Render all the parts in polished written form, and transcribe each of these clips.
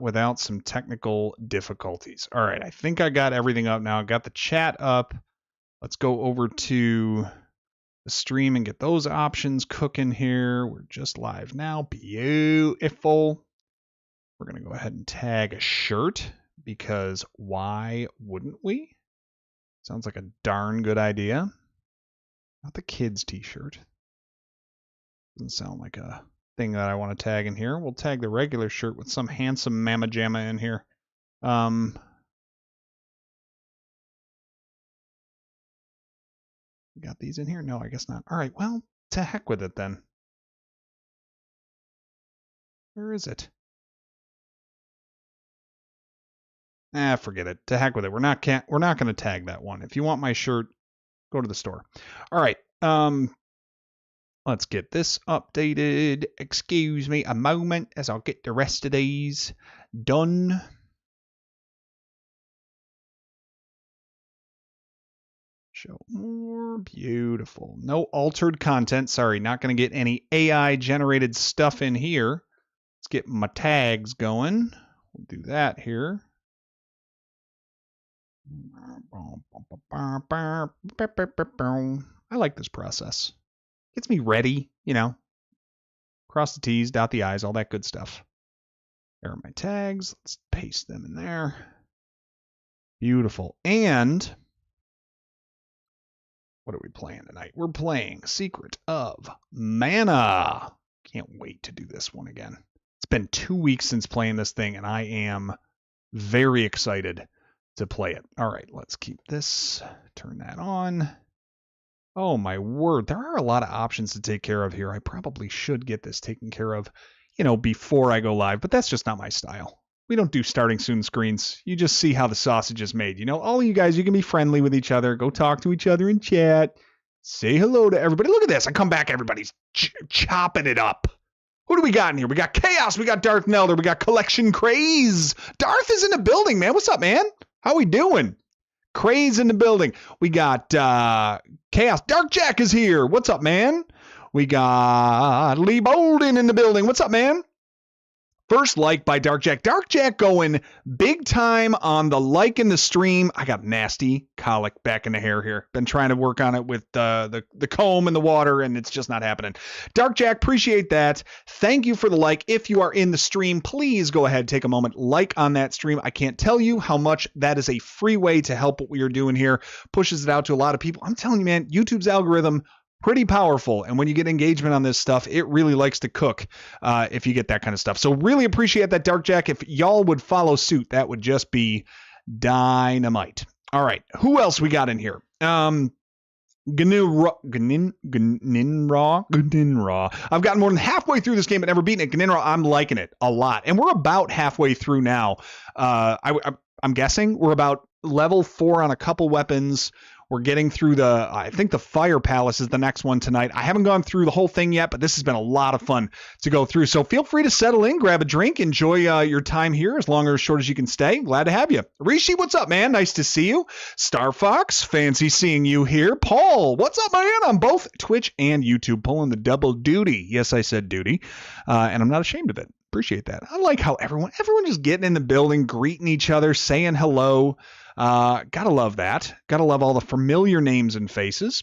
without some technical difficulties. All right, I think I got everything up now. I got the chat up. Let's go over to the stream and get those options cooking here. We're just live now. Beautiful. We're going to go ahead and tag a shirt because why wouldn't we? Sounds like a darn good idea. Not the kids t-shirt. Doesn't sound like a thing that I want to tag in here. We'll tag the regular shirt with some handsome mamma jamma in here. You got these in here? No, I guess not. All right, well, to heck with it then. Where is it? Forget it. To heck with it. We're not going to tag that one. If you want my shirt, go to the store. All right. Let's get this updated. Excuse me a moment as I'll get the rest of these done. Show more. Beautiful. No altered content. Sorry, not going to get any AI generated stuff in here. Let's get my tags going. We'll do that here. I like this process. Gets me ready, you know. Cross the T's, dot the I's, all that good stuff. There are my tags. Let's paste them in there. Beautiful. And what are we playing tonight? We're playing Secret of Mana. Can't wait to do this one again. It's been 2 weeks since playing this thing, and I am very excited to play it. All right, let's keep this. Turn that on. Oh my word, there are a lot of options to take care of here. I probably should get this taken care of, you know, before I go live, but that's just not my style. We don't do starting soon screens. You just see how the sausage is made. You know, all of you guys, you can be friendly with each other. Go talk to each other in chat. Say hello to everybody. Look at this. I come back, everybody's chopping it up. Who do we got in here? We got Chaos. We got Darth Nelder. We got Collection Craze. Darth is in the building, man. What's up, man? How we doing? Craze in the building. We got Chaos. Dark Jack is here. What's up, man? We got Lee Bolden in the building. What's up, man? First like by Dark Jack. Dark Jack going big time on the like in the stream. I got nasty colic back in the hair here. Been trying to work on it with the comb and the water, and it's just not happening. Dark Jack, appreciate that. Thank you for the like. If you are in the stream, please go ahead, take a moment, like on that stream. I can't tell you how much that is a free way to help what we are doing here. Pushes it out to a lot of people. I'm telling you, man, YouTube's algorithm, pretty powerful, and when you get engagement on this stuff, it really likes to cook if you get that kind of stuff. So really appreciate that, Dark Jack. If y'all would follow suit, that would just be dynamite. All right, who else we got in here? Gninra. I've gotten more than halfway through this game but never beaten it. Gninra, I'm liking it a lot, and we're about halfway through now. I'm guessing we're about level 4 on a couple weapons. We're getting through I think the Fire Palace is the next one tonight. I haven't gone through the whole thing yet, but this has been a lot of fun to go through. So feel free to settle in, grab a drink, enjoy your time here as long or as short as you can stay. Glad to have you. Rishi, what's up, man? Nice to see you. Star Fox, fancy seeing you here. Paul, what's up, man? On both Twitch and YouTube, pulling the double duty. Yes, I said duty, and I'm not ashamed of it. Appreciate that. I like how everyone just getting in the building, greeting each other, saying hello. Gotta love that. Gotta love all the familiar names and faces.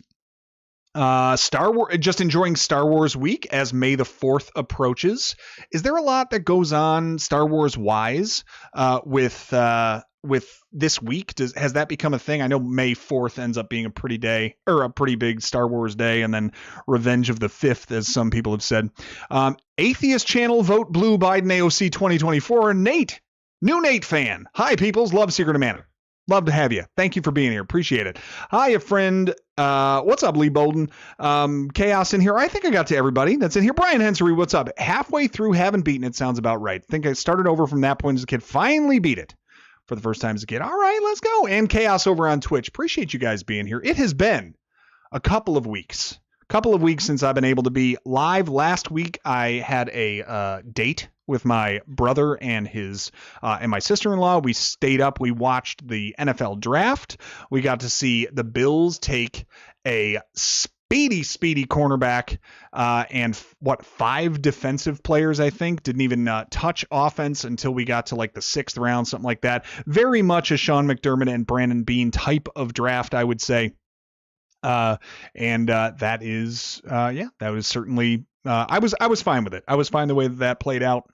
Star Wars, just enjoying Star Wars week as May the 4th approaches. Is there a lot that goes on Star Wars wise with this week? Has that become a thing? I know May 4th ends up being a pretty big Star Wars day, and then Revenge of the 5th, as some people have said. Atheist channel, vote blue Biden AOC 2024. Nate, new Nate fan. Hi, peoples. Love Secret of Mana. Love to have you. Thank you for being here. Appreciate it. Hi, a friend. What's up, Lee Bolden? Chaos in here. I think I got to everybody that's in here. Brian Hensery, what's up? Halfway through, haven't beaten it. Sounds about right. Think I started over from that point as a kid. Finally beat it for the first time as a kid. All right, let's go. And Chaos over on Twitch. Appreciate you guys being here. It has been a couple of weeks since I've been able to be live. Last week, I had a date with my brother and my sister-in-law. We stayed up. We watched the NFL draft. We got to see the Bills take a speedy cornerback, and 5 defensive players, I think, didn't even touch offense until we got to like the 6th round, something like that. Very much a Sean McDermott and Brandon Beane type of draft, I would say. That was certainly, I was fine with it. I was fine the way that played out.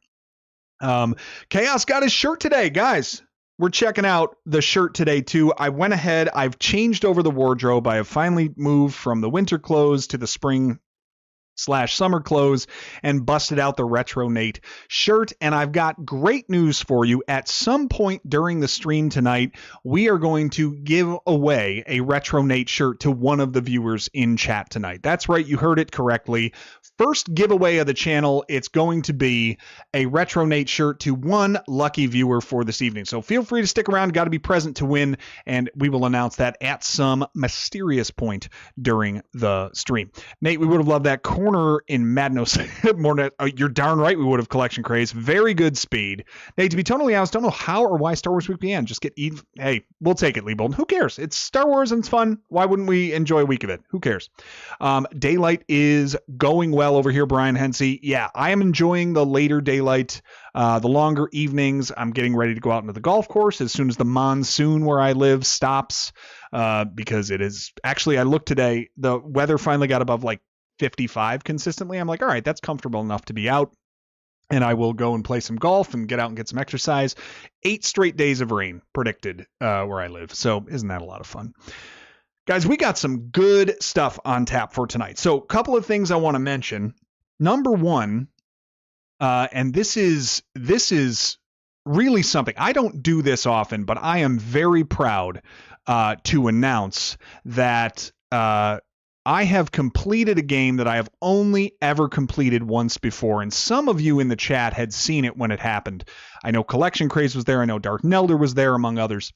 Chaos got his shirt today, guys. We're checking out the shirt today too. I went ahead. I've changed over the wardrobe. I have finally moved from the winter clothes to the spring/summer clothes and busted out the Retro Nate shirt. And I've got great news for you. At some point during the stream tonight, we are going to give away a Retro Nate shirt to one of the viewers in chat tonight. That's right. You heard it correctly. First giveaway of the channel, it's going to be a Retro Nate shirt to one lucky viewer for this evening. So feel free to stick around. Got to be present to win, and we will announce that at some mysterious point during the stream. Nate, we would have loved that corner in Madnos. You're darn right we would have. Collection Craze. Very good speed. Nate, to be totally honest, don't know how or why Star Wars Week began. Just get even. Hey, we'll take it, Lee Bolden. Who cares? It's Star Wars and it's fun. Why wouldn't we enjoy a week of it? Who cares? Daylight is going well over here, Brian Hensey. Yeah, I am enjoying the later daylight, the longer evenings. I'm getting ready to go out into the golf course as soon as the monsoon where I live stops, because it is actually, I looked today, the weather finally got above like 55 consistently. I'm like, all right, that's comfortable enough to be out, and I will go and play some golf and get out and get some exercise. 8 straight days of rain predicted where I live. So isn't that a lot of fun? Guys, we got some good stuff on tap for tonight. So a couple of things I want to mention. Number one, and this is really something. I don't do this often, but I am very proud to announce that I have completed a game that I have only ever completed once before. And some of you in the chat had seen it when it happened. I know Collection Craze was there. I know Dark Nelder was there, among others.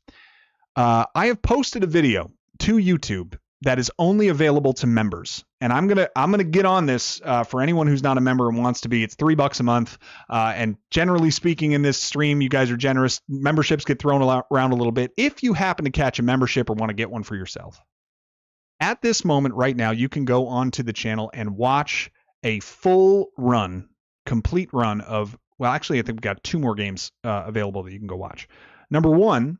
I have posted a video to YouTube that is only available to members, and I'm gonna get on this for anyone who's not a member and wants to be. It's $3 a month, and generally speaking, in this stream, you guys are generous. Memberships get thrown around a little bit. If you happen to catch a membership or want to get one for yourself, at this moment right now, you can go onto the channel and watch a complete run of. Well, actually, I think we've got 2 more games available that you can go watch. Number 1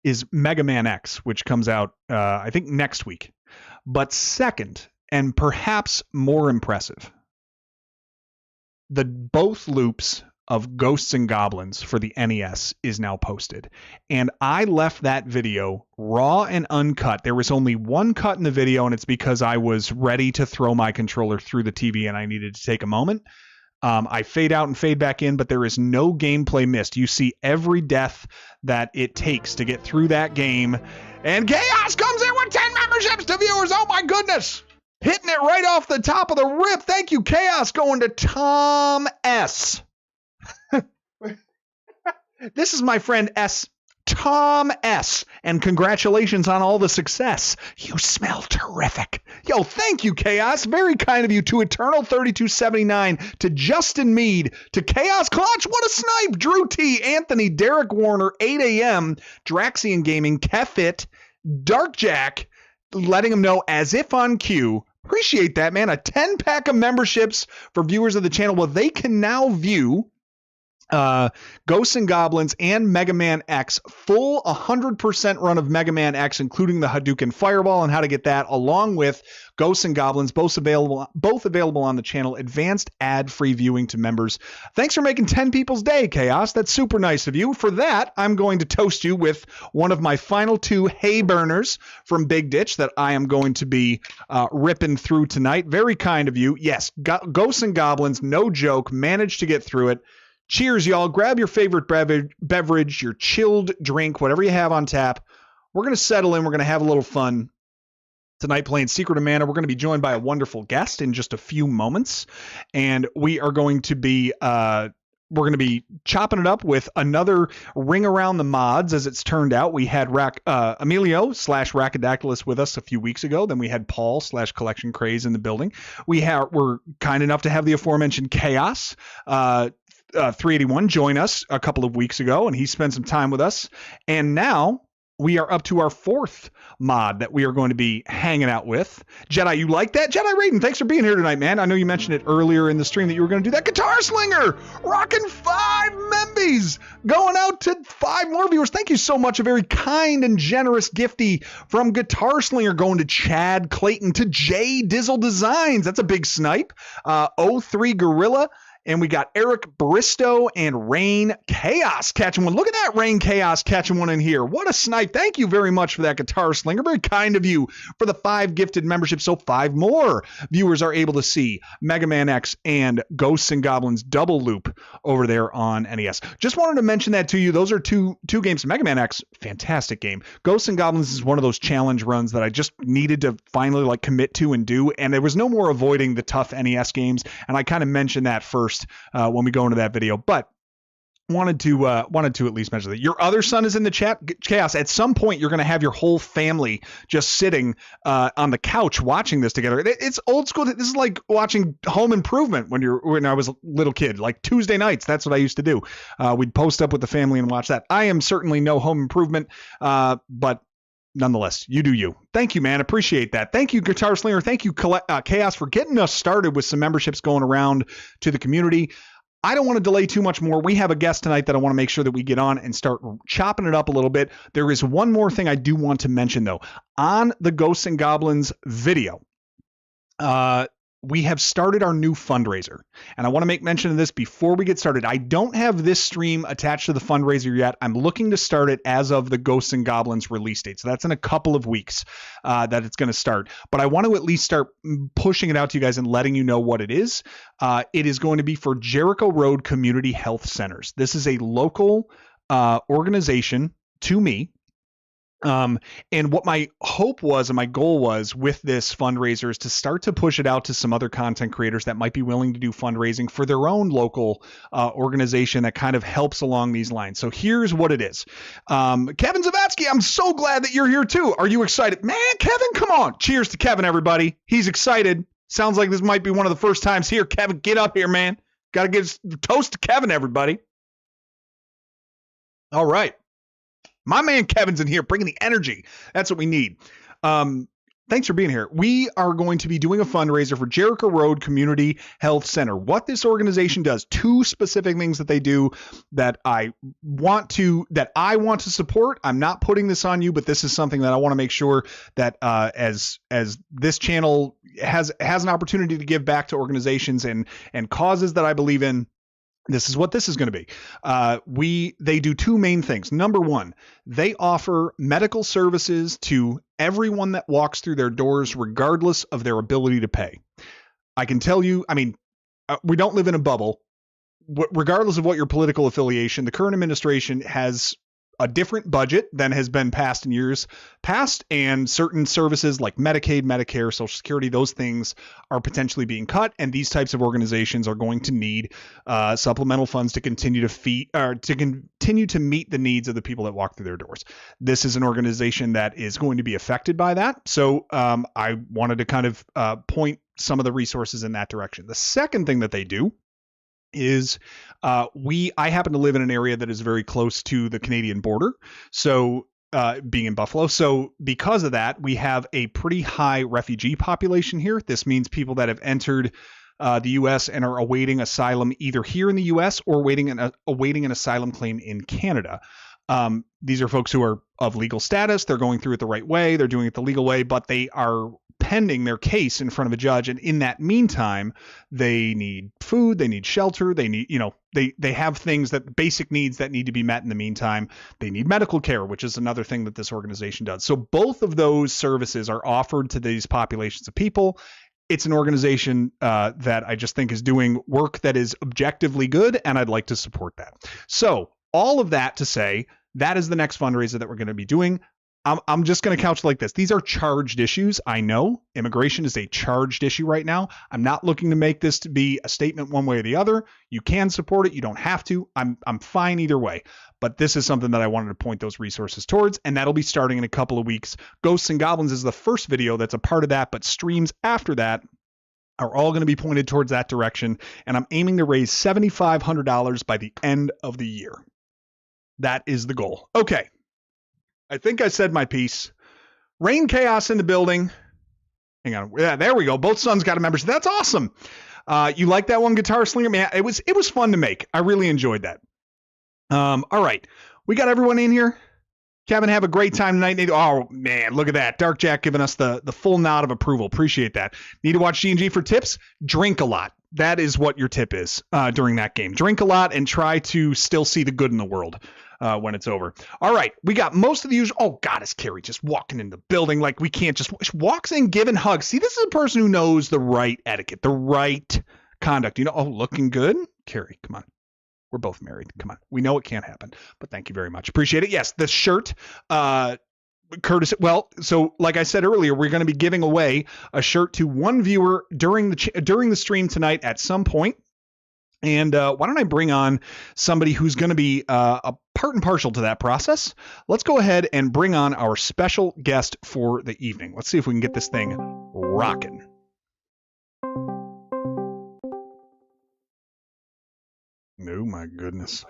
is Mega Man X, which comes out, I think, next week. But second, and perhaps more impressive, both loops of Ghosts and Goblins for the NES is now posted. And I left that video raw and uncut. There was only one cut in the video, and it's because I was ready to throw my controller through the TV and I needed to take a moment. I fade out and fade back in, but there is no gameplay missed. You see every death that it takes to get through that game. And Chaos comes in with 10 memberships to viewers. Oh my goodness. Hitting it right off the top of the rip. Thank you, Chaos, going to Tom S. This is my friend S. Tom S. And congratulations on all the success. You smell terrific. Yo, thank you, Chaos. Very kind of you. To Eternal 3279, to Justin Mead, to Chaos Clutch. What a snipe. Drew T, Anthony, Derek Warner, 8 a.m., Draxian Gaming, Kefit, Dark Jack, letting him know as if on cue. Appreciate that, man. A 10-pack of memberships for viewers of the channel. Well, they can now view Ghosts and Goblins and Mega Man X, full 100% run of Mega Man X, including the Hadouken Fireball and how to get that, along with Ghosts and Goblins, both available on the channel. Advanced ad-free viewing to members. Thanks for making 10 people's day, Chaos. That's super nice of you. For that, I'm going to toast you with one of my final 2 hay burners from Big Ditch that I am going to be ripping through tonight. Very kind of you. Yes, Ghosts and Goblins, no joke, managed to get through it. Cheers, y'all. Grab your favorite beverage, your chilled drink, whatever you have on tap. We're going to settle in. We're going to have a little fun tonight playing Secret of Mana. We're going to be joined by a wonderful guest in just a few moments. And we are going to be chopping it up with another ring around the mods. As it's turned out, we had Emilio / Rackadactylus with us a few weeks ago. Then we had Paul / Collection Craze in the building. We're kind enough to have the aforementioned Chaos 381 join us a couple of weeks ago, and he spent some time with us. And now we are up to our 4th mod that we are going to be hanging out with. Jedi, you like that? Jedi Raiden, thanks for being here tonight, man. I know you mentioned it earlier in the stream that you were going to do that. Guitar Slinger, rocking 5 membies, going out to 5 more viewers. Thank you so much. A very kind and generous gifty from Guitar Slinger going to Chad Clayton, to Jay Dizzle Designs. That's a big snipe. O3 Gorilla. And we got Eric Bristow and Rain Chaos catching one. Look at that, Rain Chaos catching one in here. What a snipe. Thank you very much for that, Guitar Slinger. Very kind of you for the 5 gifted memberships. So 5 more viewers are able to see Mega Man X and Ghosts and Goblins Double Loop over there on NES. Just wanted to mention that to you. Those are two games. Mega Man X, fantastic game. Ghosts and Goblins is one of those challenge runs that I just needed to finally commit to and do. And there was no more avoiding the tough NES games. And I kind of mentioned that first when we go into that video, but wanted to at least mention that. Your other son is in the chat, Chaos. At some point, you're going to have your whole family just sitting on the couch watching this together. It's old school. This is like watching Home Improvement when I was a little kid, like Tuesday nights. That's what I used to do. We'd post up with the family and watch that. I am certainly no Home Improvement, but nonetheless, you do you. Thank you, man. Appreciate that. Thank you, Guitar Slinger. Thank you, Chaos, for getting us started with some memberships going around to the community. I don't want to delay too much more. We have a guest tonight that I want to make sure that we get on and start chopping it up a little bit. There is one more thing I do want to mention, though. On the Ghosts and Goblins video, we have started our new fundraiser, and I want to make mention of this before we get started. I don't have this stream attached to the fundraiser yet. I'm looking to start it as of the Ghosts and Goblins release date. So that's in a couple of weeks that it's going to start. But I want to at least start pushing it out to you guys and letting you know what it is. It is going to be for Jericho Road Community Health Centers. This is a local organization to me. And what my hope was and my goal was with this fundraiser is to start to push it out to some other content creators that might be willing to do fundraising for their own local organization that kind of helps along these lines. So here's what it is. Kevin Zavatsky, I'm so glad that you're here too. Are you excited? Man, Kevin, come on. Cheers to Kevin, everybody. He's excited. Sounds like this might be one of the first times here. Kevin, get up here, man. Got to give the toast to Kevin, everybody. All right. My man Kevin's in here bringing the energy. That's what we need. Thanks for being here. We are going to be doing a fundraiser for Jericho Road Community Health Center. What this organization does, 2 specific things that they do that I want to support. I'm not putting this on you, but this is something that I want to make sure that as this channel has an opportunity to give back to organizations and causes that I believe in. This is what this is going to be. They do 2 main things. Number 1, they offer medical services to everyone that walks through their doors, regardless of their ability to pay. I can tell you, we don't live in a bubble. Regardless of what your political affiliation, the current administration has a different budget than has been passed in years past, and certain services like Medicaid, Medicare, Social Security, those things are potentially being cut, and these types of organizations are going to need supplemental funds to continue to meet the needs of the people that walk through their doors. This is an organization that is going to be affected by that, so I wanted to kind of point some of the resources in that direction. The second thing that they do is I happen to live in an area that is very close to the Canadian border. So being in Buffalo. So because of that, we have a pretty high refugee population here. This means people that have entered the U.S. and are awaiting asylum either here in the U.S. or awaiting an asylum claim in Canada. These are folks who are of legal status. They're going through it the right way. They're doing it the legal way, but they are pending their case in front of a judge. And in that meantime, they need food, they need shelter, they need, they have things that basic needs that need to be met in the meantime. They need medical care, which is another thing that this organization does. So both of those services are offered to these populations of people. It's an organization that I just think is doing work that is objectively good, and I'd like to support that. So all of that to say, that is the next fundraiser that we're going to be doing. I'm just going to couch it like this. These are charged issues. I know immigration is a charged issue right now. I'm not looking to make this to be a statement one way or the other. You can support it. You don't have to. I'm fine either way. But this is something that I wanted to point those resources towards, and that'll be starting in a couple of weeks. Ghosts and Goblins is the first video that's a part of that, but streams after that are all going to be pointed towards that direction, and I'm aiming to raise $7,500 by the end of the year. That is the goal. Okay. I think I said my piece. Rain Chaos in the building. Hang on. Yeah, there we go. Both sons got a membership. That's awesome. You like that one, Guitar Slinger? Man, it was fun to make. I really enjoyed that. All right. We got everyone in here. Kevin, have a great time tonight. Oh, man, look at that. Dark Jack giving us the full nod of approval. Appreciate that. Need to watch G&G for tips? Drink a lot. That is what your tip is during that game. Drink a lot and try to still see the good in the world when it's over. All right. We got most of the usual. Oh, God, is Carrie just walking in the building like we can't just walks in giving hugs. See, this is a person who knows the right etiquette, the right conduct. You know, oh, looking good. Carrie, come on. We're both married. Come on. We know it can't happen, but thank you very much. Appreciate it. Yes, the shirt, Curtis. Well, so like I said earlier, we're going to be giving away a shirt to one viewer during the stream tonight at some point. And why don't I bring on somebody who's going to be a part and partial to that process? Let's go ahead and bring on our special guest for the evening. Let's see if we can get this thing rocking. Oh my goodness.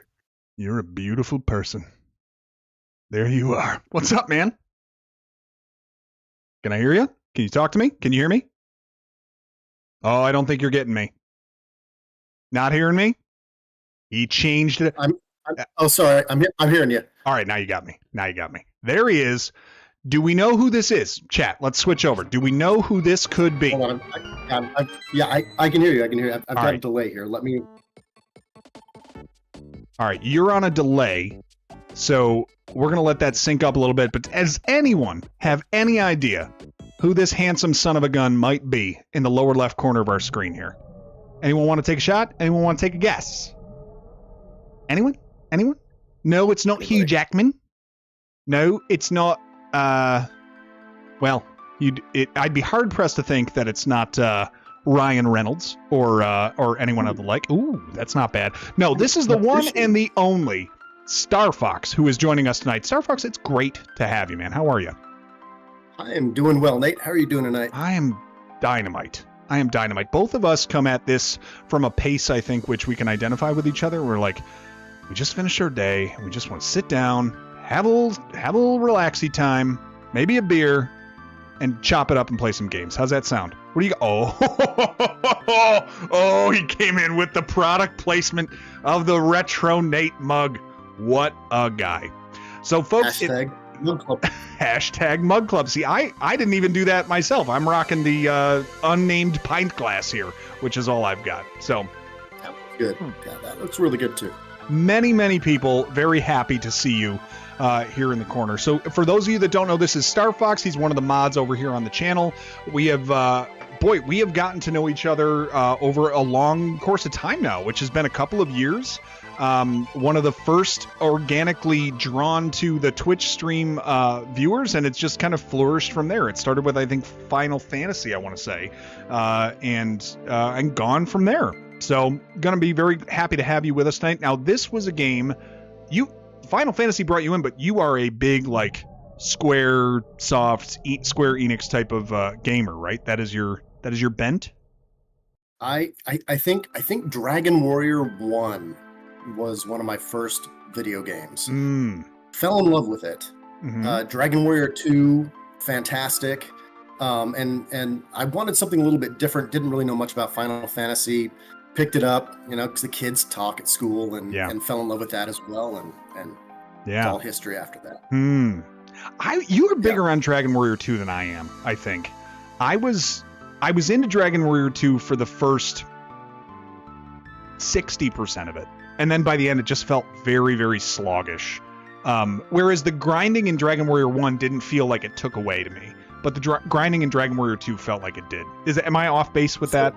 You're a beautiful person. There you are. What's up, man? Can I hear you? Can you talk to me? Can you hear me? Oh, I don't think you're getting me. Not hearing me? He changed it. Oh, sorry. I'm hearing you. All right, now you got me. There he is. Do we know who this is? Chat, let's switch over. Do we know who this could be? Hold on. I can hear you. I've got a delay here. Let me... All right, you're on a delay, so we're going to let that sync up a little bit. But does anyone have any idea who this handsome son of a gun might be in the lower left corner of our screen here? Anyone want to take a shot? Anyone want to take a guess? Anyone? No, it's not Hugh Jackman. No, it's not. Well, I'd be hard pressed to think that it's not Ryan Reynolds or anyone of the like. Ooh, that's not bad. No, this is the one and the only Star Fox who is joining us tonight. Star Fox, it's great to have you, man. How are you? I am doing well, Nate. How are you doing tonight? I am dynamite. Both of us come at this from a pace, I think, which we can identify with each other. We're like, we just finished our day, and we just want to sit down, have a little relaxy time, maybe a beer, and chop it up and play some games. How's that sound? What do you got? Oh, he came in with the product placement of the Retro Nate mug. What a guy. So, folks, Hashtag Mug Club. Hashtag Mug Club. See, I didn't even do that myself. I'm rocking the unnamed pint glass here, which is all I've got. So That looks good. Yeah, that looks really good, too. Many people very happy to see you here in the corner. So for those of you that don't know, this is Star Fox. He's one of the mods over here on the channel. We have we have gotten to know each other over a long course of time now, which has been a couple of years. One of the first organically drawn to the Twitch stream viewers, and it's just kind of flourished from there. It started with, I think, Final Fantasy, I want to say, and gone from there. So gonna be very happy to have you with us tonight. Now, this was a game Final Fantasy brought you in, but you are a big Square Enix type of gamer, right? That is your bent. I think Dragon Warrior 1 was one of my first video games. Fell in love with it. Mm-hmm. Dragon Warrior 2, fantastic. And I wanted something a little bit different. Didn't really know much about Final Fantasy. Picked it up, because the kids talk at school, and fell in love with that as well. And it's all history after that. You were bigger on Dragon Warrior 2 than I am, I think. I was into Dragon Warrior 2 for the first 60% of it. And then by the end, it just felt very, very sluggish. Whereas the grinding in Dragon Warrior 1 didn't feel like it took away to me. But the grinding in Dragon Warrior 2 felt like it did. Am I off base with that?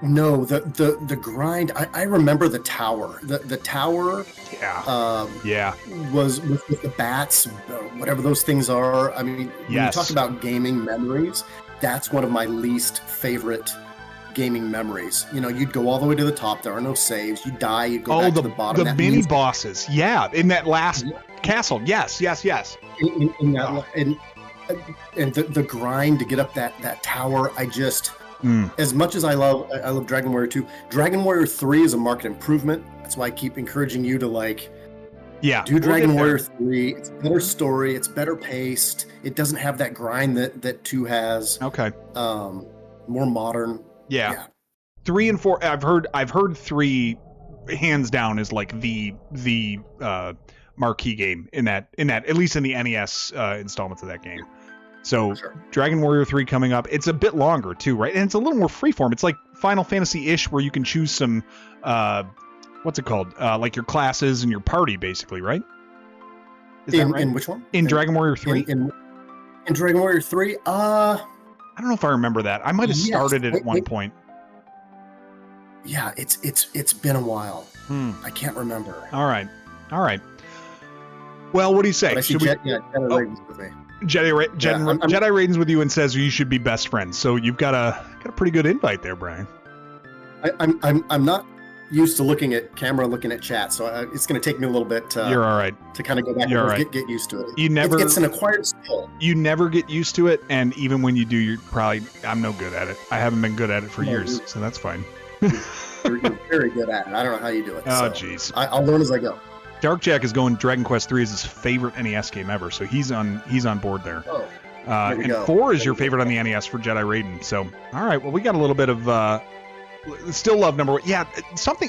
No, the grind. I remember the tower. The tower. Was with the bats, whatever those things are. I mean, when you talk about gaming memories, that's one of my least favorite gaming memories. You'd go all the way to the top. There are no saves. You die. You go back to the bottom. The mini bosses. Yeah, in that last castle. Yes. In that, and the grind to get up that tower. I just. As much as I love Dragon Warrior 2, Dragon Warrior 3 is a marked improvement. That's why I keep encouraging you to Yeah. Do Dragon Warrior 3. It's a better story. It's better paced. It doesn't have that grind that 2 has. Okay. More modern. Yeah. 3 and 4. I've heard 3 hands down is like the marquee game in that at least in the NES installments of that game. So sure. Dragon Warrior 3 coming up. It's a bit longer too, right? And it's a little more freeform. It's like Final Fantasy-ish, where you can choose some what's it called? Like your classes and your party, basically, right? Is that right? In which one? In Dragon Warrior 3. In Dragon Warrior 3. I don't know if I remember that. I might have started it at one point. Yeah, it's been a while. I can't remember. All right. Well, what do you say? Jedi Raiden's with me. Jedi Raiden's with you and says you should be best friends. So you've got a pretty good invite there, Brian. I'm not used to looking at camera, looking at chat, so it's going to take me a little bit. You're all right. To kind of go back and get used to it. It's an acquired skill. You never get used to it, and even when you do, I'm no good at it. I haven't been good at it for years, so that's fine. You're very good at it. I don't know how you do it. Oh, jeez. I'll learn as I go. Dark Jack is going Dragon Quest 3 is his favorite NES game ever, so he's on board there. Oh, and 4 is your favorite on the NES for Jedi Raiden. So, all right, well, we got a little bit of still love number 1. Yeah,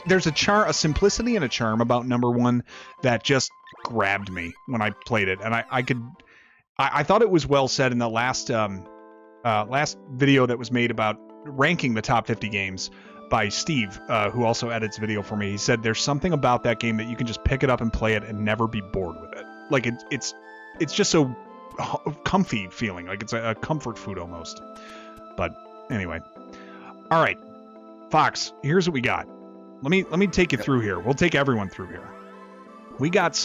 there's a simplicity and a charm about number 1 that just grabbed me when I played it, and I thought it was well said in the last video that was made about ranking the top 50 games by Steve, who also edits video for me. He said there's something about that game that you can just pick it up and play it and never be bored with it. Like it's just so comfy feeling, like it's a comfort food almost. But anyway, all right, Fox, here's what we got. Let me take you through here. We'll take everyone through here. We got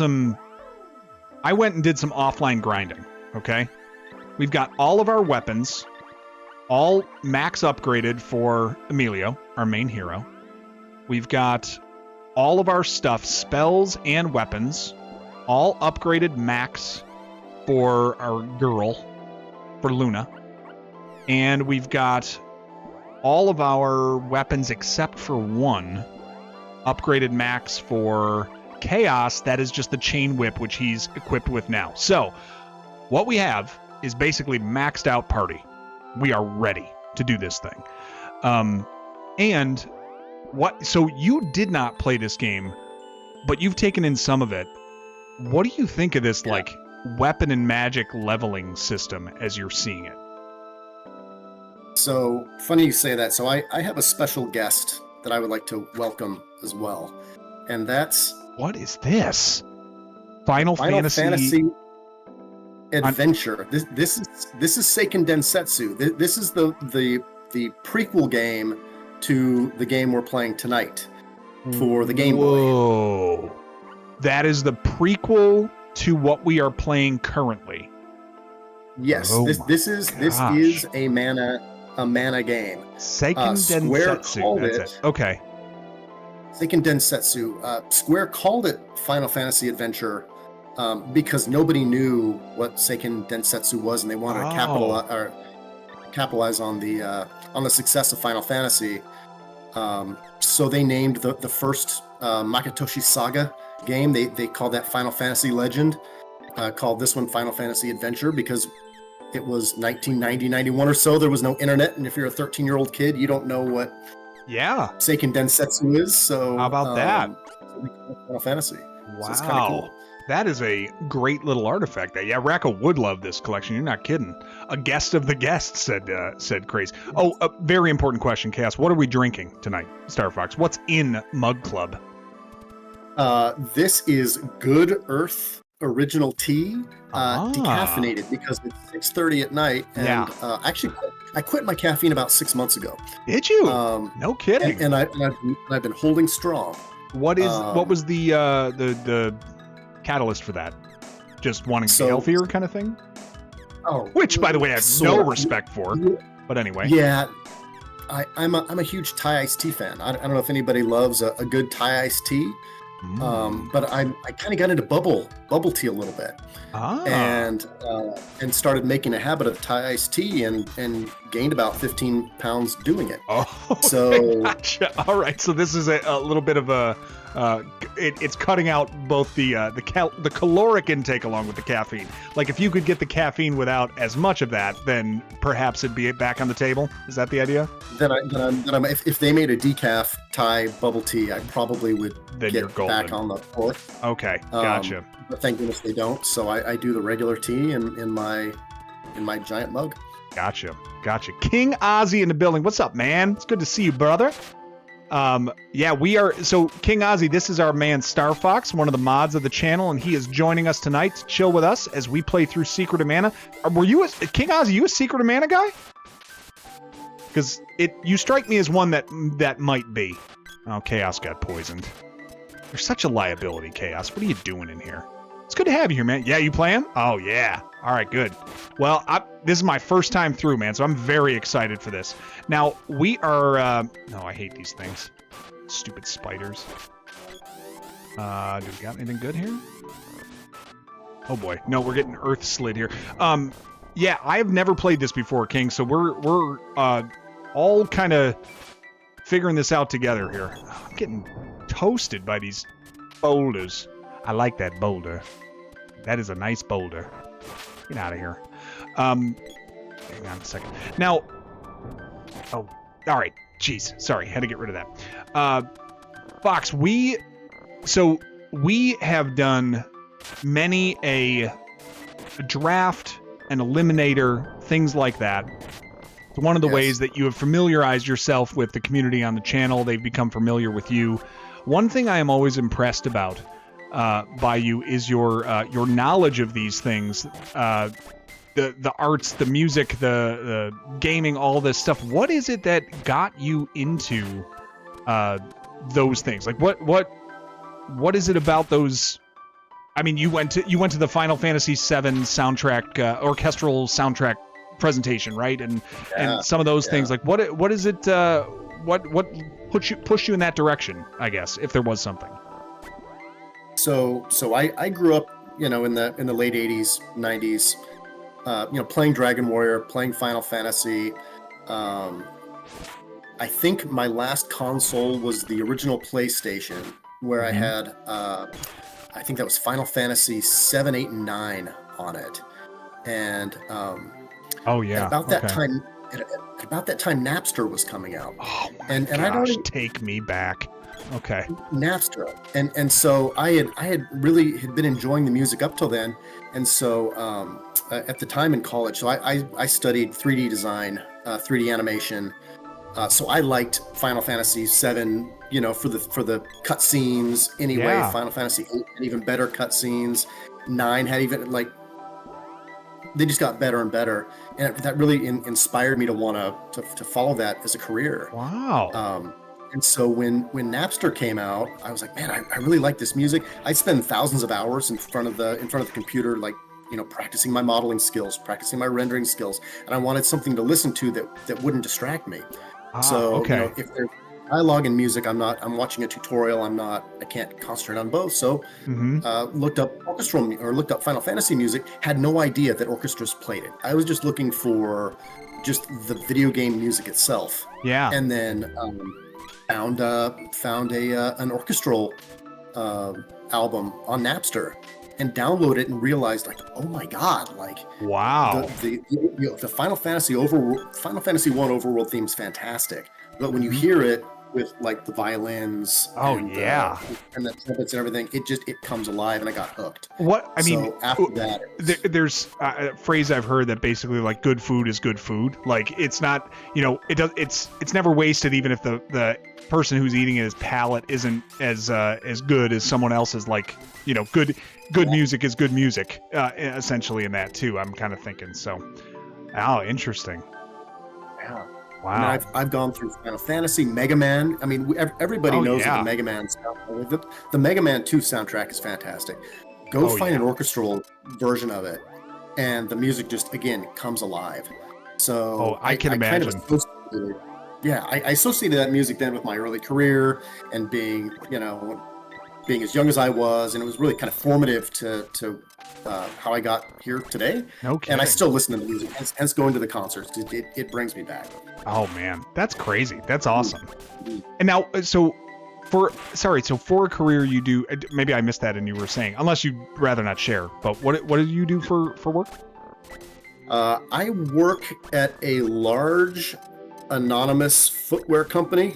I went and did some offline grinding. Okay, we've got all of our weapons all max upgraded for Emilio, our main hero. We've got all of our stuff, spells and weapons, all upgraded max for our girl, for Luna. And we've got all of our weapons except for one upgraded max for Chaos. That is just the chain whip, which he's equipped with now. So what we have is basically maxed out party. We are ready to do this thing. So you did not play this game, but you've taken in some of it. What do you think of this like weapon and magic leveling system as you're seeing it? So funny you say that. So I have a special guest that I would like to welcome as well. And that's... What is this? Final Fantasy Adventure. This is Seiken Densetsu. This is the prequel game to the game we're playing tonight for the Game Boy. Whoa. That is the prequel to what we are playing currently. Yes, this is a mana game. Seiken Densetsu. That's it. Okay. Seiken Densetsu. Square called it Final Fantasy Adventure because nobody knew what Seiken Densetsu was, and they wanted to capitalize on the success of Final Fantasy. So they named the first Makatoshi Saga game. They called that Final Fantasy Legend. Called this one Final Fantasy Adventure because it was 1990, 91 or so. There was no internet, and if you're a 13-year-old kid, you don't know what Seiken Densetsu is. So how about that? Final Fantasy. Wow. So it's kind of cool. That is a great little artifact. Yeah, Racco would love this collection. You're not kidding. A guest of the guest, said Craze. Oh, a very important question, Cass. What are we drinking tonight, Star Fox? What's in Mug Club? This is Good Earth Original Tea, decaffeinated because it's 6:30 at night. And actually, I quit my caffeine about 6 months ago. Did you? No kidding. And I've been holding strong. What was the catalyst for that? Just wanting to be healthier kind of thing? Oh, which, by the way, I have no respect for. But anyway. Yeah, I'm a huge Thai iced tea fan. I don't know if anybody loves a good Thai iced tea. But I kind of got into bubble tea a little bit, and started making a habit of Thai iced tea, and gained about 15 pounds doing it. Oh, so gotcha. All right, so this is a little bit of a It's cutting out both the caloric intake along with the caffeine. Like if you could get the caffeine without as much of that, then perhaps it'd be back on the table. Is that the idea? If they made a decaf Thai bubble tea, I probably would get back on the court. Okay, gotcha. But thank goodness they don't. So I do the regular tea in my giant mug. Gotcha. King Ozzy in the building. What's up, man? It's good to see you, brother. Yeah, we are. So King Ozzy, this is our man Star Fox, one of the mods of the channel, and he is joining us tonight to chill with us as we play through Secret of Mana. Were you King Ozzy? You a Secret of Mana guy? Because you strike me as one that might be. Oh, Chaos got poisoned. You're such a liability, Chaos. What are you doing in here? It's good to have you here, man. Yeah, you playing? Oh yeah. All right, good. Well, this is my first time through, man, so I'm very excited for this. Now, we are... no, I hate these things. Stupid spiders. Do we got anything good here? Oh, boy. No, we're getting earth slid here. Yeah, I have never played this before, King, so we're all kind of figuring this out together here. I'm getting toasted by these boulders. I like that boulder. That is a nice boulder. Get out of here. Hang on a second. Now, oh, all right. Jeez, sorry, had to get rid of that. Fox, we have done many a draft, an eliminator, things like that. It's one of the ways that you have familiarized yourself with the community on the channel. They've become familiar with you. One thing I am always impressed about by you is your knowledge of these things, the arts, the music, the gaming, all this stuff. What is it that got you into those things? Like what is it about those? I mean, you went to the Final Fantasy VII soundtrack, orchestral soundtrack presentation, right? And some of those things. Like what is it? What pushed you in that direction? I guess if there was something. So I grew up, in the late 80s, 90s, playing Dragon Warrior, playing Final Fantasy. I think my last console was the original PlayStation, where I had, I think that was Final Fantasy 7, 8, and 9 on it. And about that time, Napster was coming out. Oh my gosh, take me back. Okay. Napster, and so I had really been enjoying the music up till then, and so at the time in college, so I studied 3D design, 3D animation, so I liked Final Fantasy VII, for the cutscenes anyway. Yeah. Final Fantasy VIII had even better cutscenes. 9 had even they just got better and better, and that really inspired me to want to follow that as a career. Wow. And so when Napster came out, I was like, man, I really like this music. I'd spend thousands of hours in front of the computer, like, practicing my modeling skills, practicing my rendering skills, and I wanted something to listen to that wouldn't distract me. Okay. If there's dialogue and music, I'm watching a tutorial, I can't concentrate on both. So looked up looked up Final Fantasy music, had no idea that orchestras played it. I was just looking for just the video game music itself. Yeah. And then found an orchestral album on Napster and downloaded it and realized, like, oh my god, like, wow, the Final Fantasy 1 overworld theme is fantastic, but when you hear it with like the violins and the trumpets and everything, it comes alive, and I got hooked. After that, there's a phrase I've heard that basically, like, good food is good food. Like, it's not, it's never wasted, even if the person who's eating it, his palate isn't as good as someone else's. Like, good music is good music, essentially, in that too. I'm kind of thinking so. Oh, interesting. Yeah. Wow. I mean, I've gone through Final Fantasy, Mega Man. I mean, everybody knows the Mega Man soundtrack. The Mega Man 2 soundtrack is fantastic. Go find an orchestral version of it, and the music just, again, comes alive. So I can imagine. I associated that music then with my early career and being as young as I was, and it was really kind of formative to how I got here today. Okay. And I still listen to the music, hence going to the concerts. It brings me back. Oh man, that's crazy. That's awesome. And now, so So for a career you do, maybe I missed that and you were saying, unless you'd rather not share, but what do you do for work? I work at a large anonymous footwear company.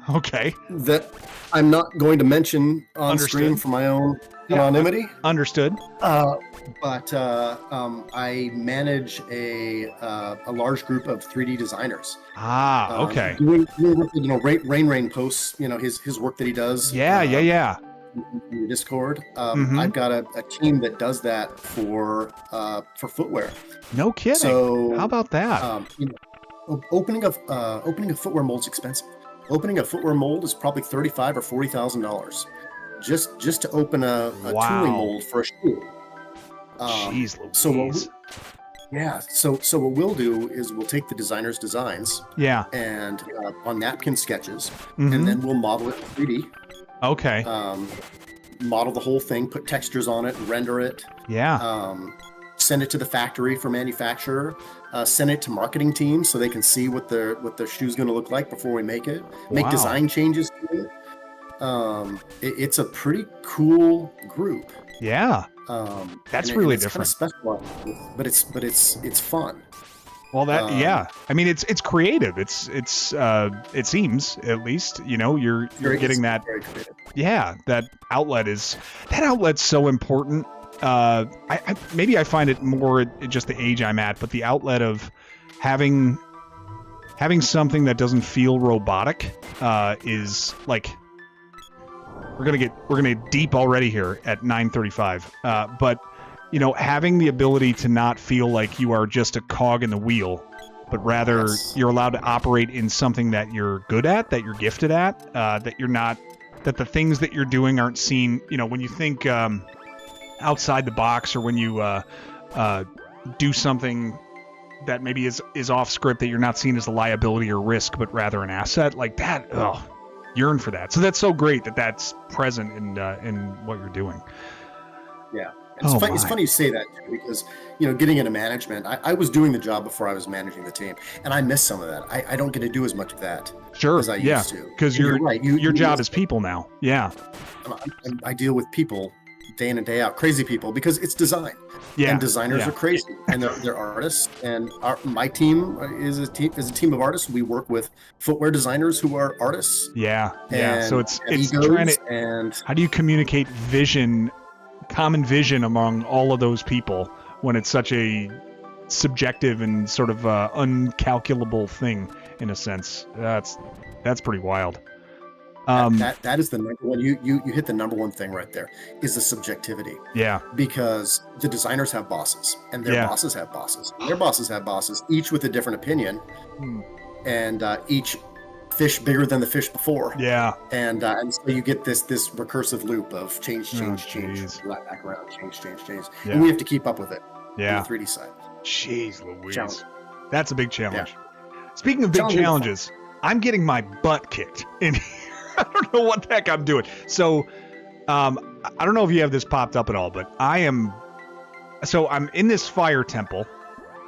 Okay. That I'm not going to mention on Understood. stream for my own anonymity. Understood. But I manage a large group of 3D designers. Okay. Doing Rain posts, his work that he does. Yeah. In Discord. I've got a team that does that for footwear. No kidding. So how about that? Opening a footwear mold's expensive. Opening a footwear mold is probably $35,000 or $40,000 just to open a tooling mold for a shoe. Jeez Louise. So what we'll do is we'll take the designer's designs. Yeah. And on napkin sketches, and then we'll model it in 3D. Okay. Model the whole thing, put textures on it, render it. Yeah. Send it to the factory for manufacturer. Send it to marketing teams so they can see what their shoe's going to look like before we make it. Make design changes to it. It's a pretty cool group. Yeah. That's really different. Kind of special, but it's fun. Well, I mean, it's creative. It seems, at least, you're getting that. Yeah, that outlet's so important. Maybe I find it more at just the age I'm at, but the outlet of having something that doesn't feel robotic is like, we're gonna get deep already here at 9:35. But having the ability to not feel like you are just a cog in the wheel, but rather you're allowed to operate in something that you're good at, that you're gifted at, that the things that you're doing aren't seen. When you think outside the box, or when you do something that maybe is off script, that you're not seen as a liability or risk, but rather an asset, like that. Yearn for that. So that's so great that that's present in what you're doing. Yeah. It's funny you say that, too, because, getting into management, I was doing the job before I was managing the team, and I miss some of that. I don't get to do as much of that as I used to. Because you're right. Your job is people now. Yeah. I deal with people day in and day out, crazy people, because it's design. Yeah. And designers are crazy, and they're artists. And my team is a team of artists. We work with footwear designers who are artists. Yeah. So it's trying to. How do you communicate common vision among all of those people when it's such a subjective and sort of uncalculable thing, in a sense? That's pretty wild. That is the number one. You hit the number one thing right there, is the subjectivity. Yeah. Because the designers have bosses, and their bosses have bosses. And their bosses have bosses, each with a different opinion, and each fish bigger than the fish before. Yeah. And so you get this recursive loop of change, right back around, change. Yeah. And we have to keep up with it. Yeah. On the 3D side. Jeez Louise. Challenge. That's a big challenge. Yeah. Speaking of big challenges, I'm getting my butt kicked in here. I don't know what the heck I'm doing. So, I don't know if you have this popped up at all, but I'm in this fire temple.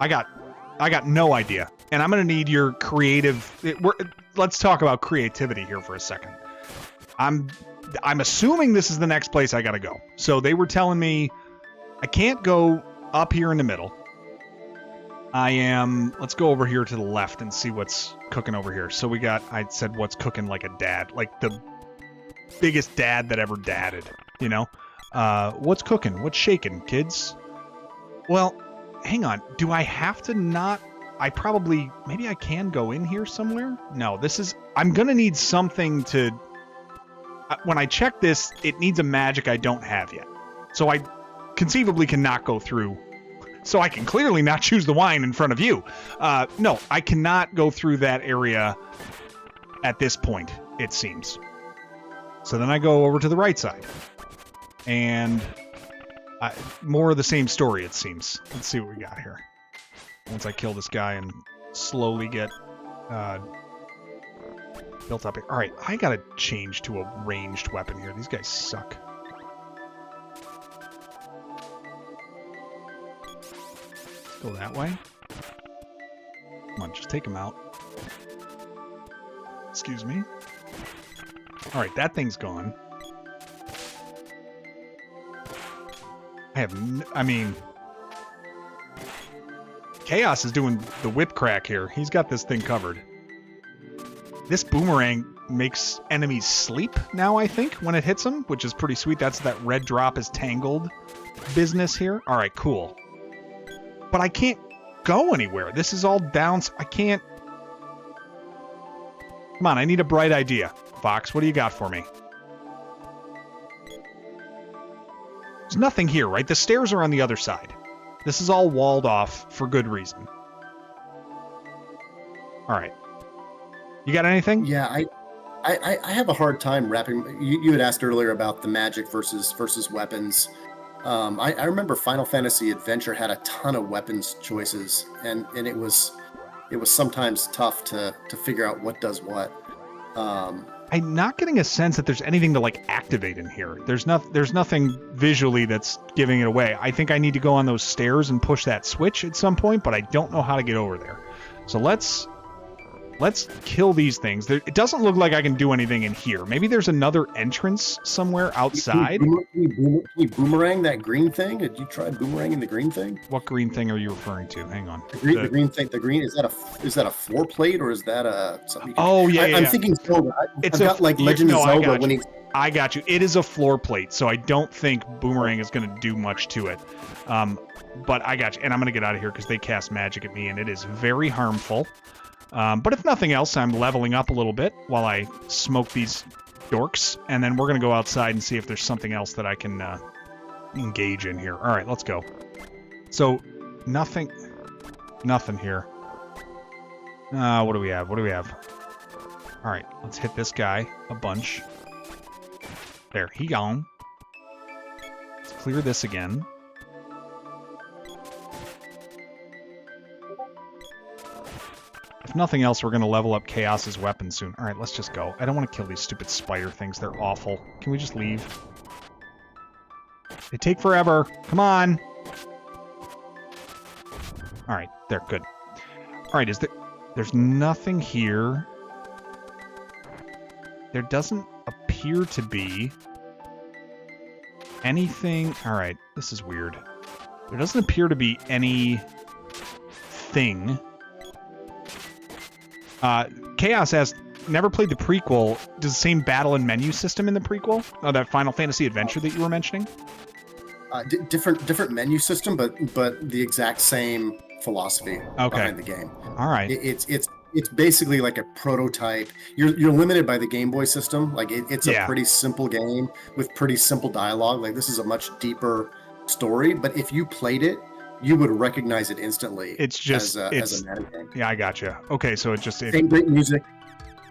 I got no idea, and I'm gonna need your creative. Let's talk about creativity here for a second. I'm assuming this is the next place I gotta go. So they were telling me I can't go up here in the middle. Let's go over here to the left and see what's cooking over here. So I said what's cooking like a dad, like the biggest dad that ever dadded, what's cooking, what's shaking, kids? Well, hang on. Do I have to not, maybe I can go in here somewhere? No, I'm going to need something to, when I check this, it needs a magic I don't have yet. So I conceivably cannot go through. So I can clearly not choose the wine in front of you. No, I cannot go through that area at this point, it seems. So then I go over to the right side. And more of the same story, it seems. Let's see what we got here. Once I kill this guy and slowly get built up here. All right, I got to change to a ranged weapon here. These guys suck. Go that way. Come on, just take him out. Excuse me. All right, that thing's gone. I mean, Chaos is doing the whip crack here. He's got this thing covered. This boomerang makes enemies sleep now, I think, when it hits them, which is pretty sweet. That's that red drop is tangled business here. All right, cool. But I can't go anywhere. This is all down. I can't. Come on, I need a bright idea. Fox, what do you got for me? There's nothing here, right? The stairs are on the other side. This is all walled off for good reason. All right. You got anything? Yeah, I have a hard time wrapping. You had asked earlier about the magic versus weapons. I remember Final Fantasy Adventure had a ton of weapons choices, and it was sometimes tough to figure out what does what. I'm not getting a sense that there's anything to like activate in here. There's nothing visually that's giving it away. I think I need to go on those stairs and push that switch at some point, but I don't know how to get over there. So let's kill these things. It doesn't look like I can do anything in here. Maybe there's another entrance somewhere outside. Can you boomerang that green thing? Did you try boomeranging the green thing? What green thing are you referring to? Hang on. The green thing. The green, is that a floor plate or is that a something? I'm thinking Zelda. I've got like Legend of Zelda. I got you. It is a floor plate, so I don't think boomerang is going to do much to it. But I got you, and I'm going to get out of here because they cast magic at me, and it is very harmful. But if nothing else, I'm leveling up a little bit while I smoke these dorks, and then we're going to go outside and see if there's something else that I can engage in here. All right, let's go. So, nothing here. What do we have? All right, let's hit this guy a bunch. There, he gone. Let's clear this again. If nothing else, we're going to level up Chaos's weapon soon. All right, let's just go. I don't want to kill these stupid spider things. They're awful. Can we just leave? They take forever. Come on. All right, there, good. All right, there's nothing here. There doesn't appear to be anything. All right, this is weird. There doesn't appear to be anything. Chaos has never played the prequel. Does the same battle and menu system in the prequel? Oh, that Final Fantasy Adventure that you were mentioning? Different menu system, but the exact same philosophy behind the game. All right. It's basically like a prototype. You're limited by the Game Boy system. Like it's a pretty simple game with pretty simple dialogue. Like this is a much deeper story, but if you played it, you would recognize it instantly. It's just as a meta game. Yeah, I gotcha. Okay, so same great music.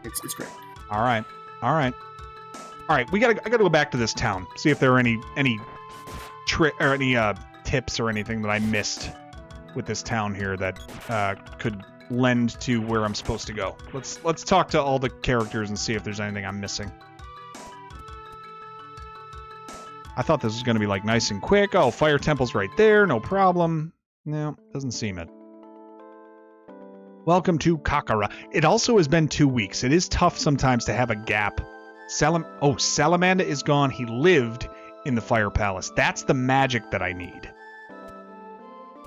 It's great. All right. I gotta go back to this town. See if there are any trick or any tips or anything that I missed with this town here that could lend to where I'm supposed to go. Let's talk to all the characters and see if there's anything I'm missing. I thought this was going to be like nice and quick. Oh, Fire Temple's right there. No problem. No, doesn't seem it. Welcome to Kakara. It also has been 2 weeks. It is tough sometimes to have a gap. Salamanda is gone. He lived in the Fire Palace. That's the magic that I need.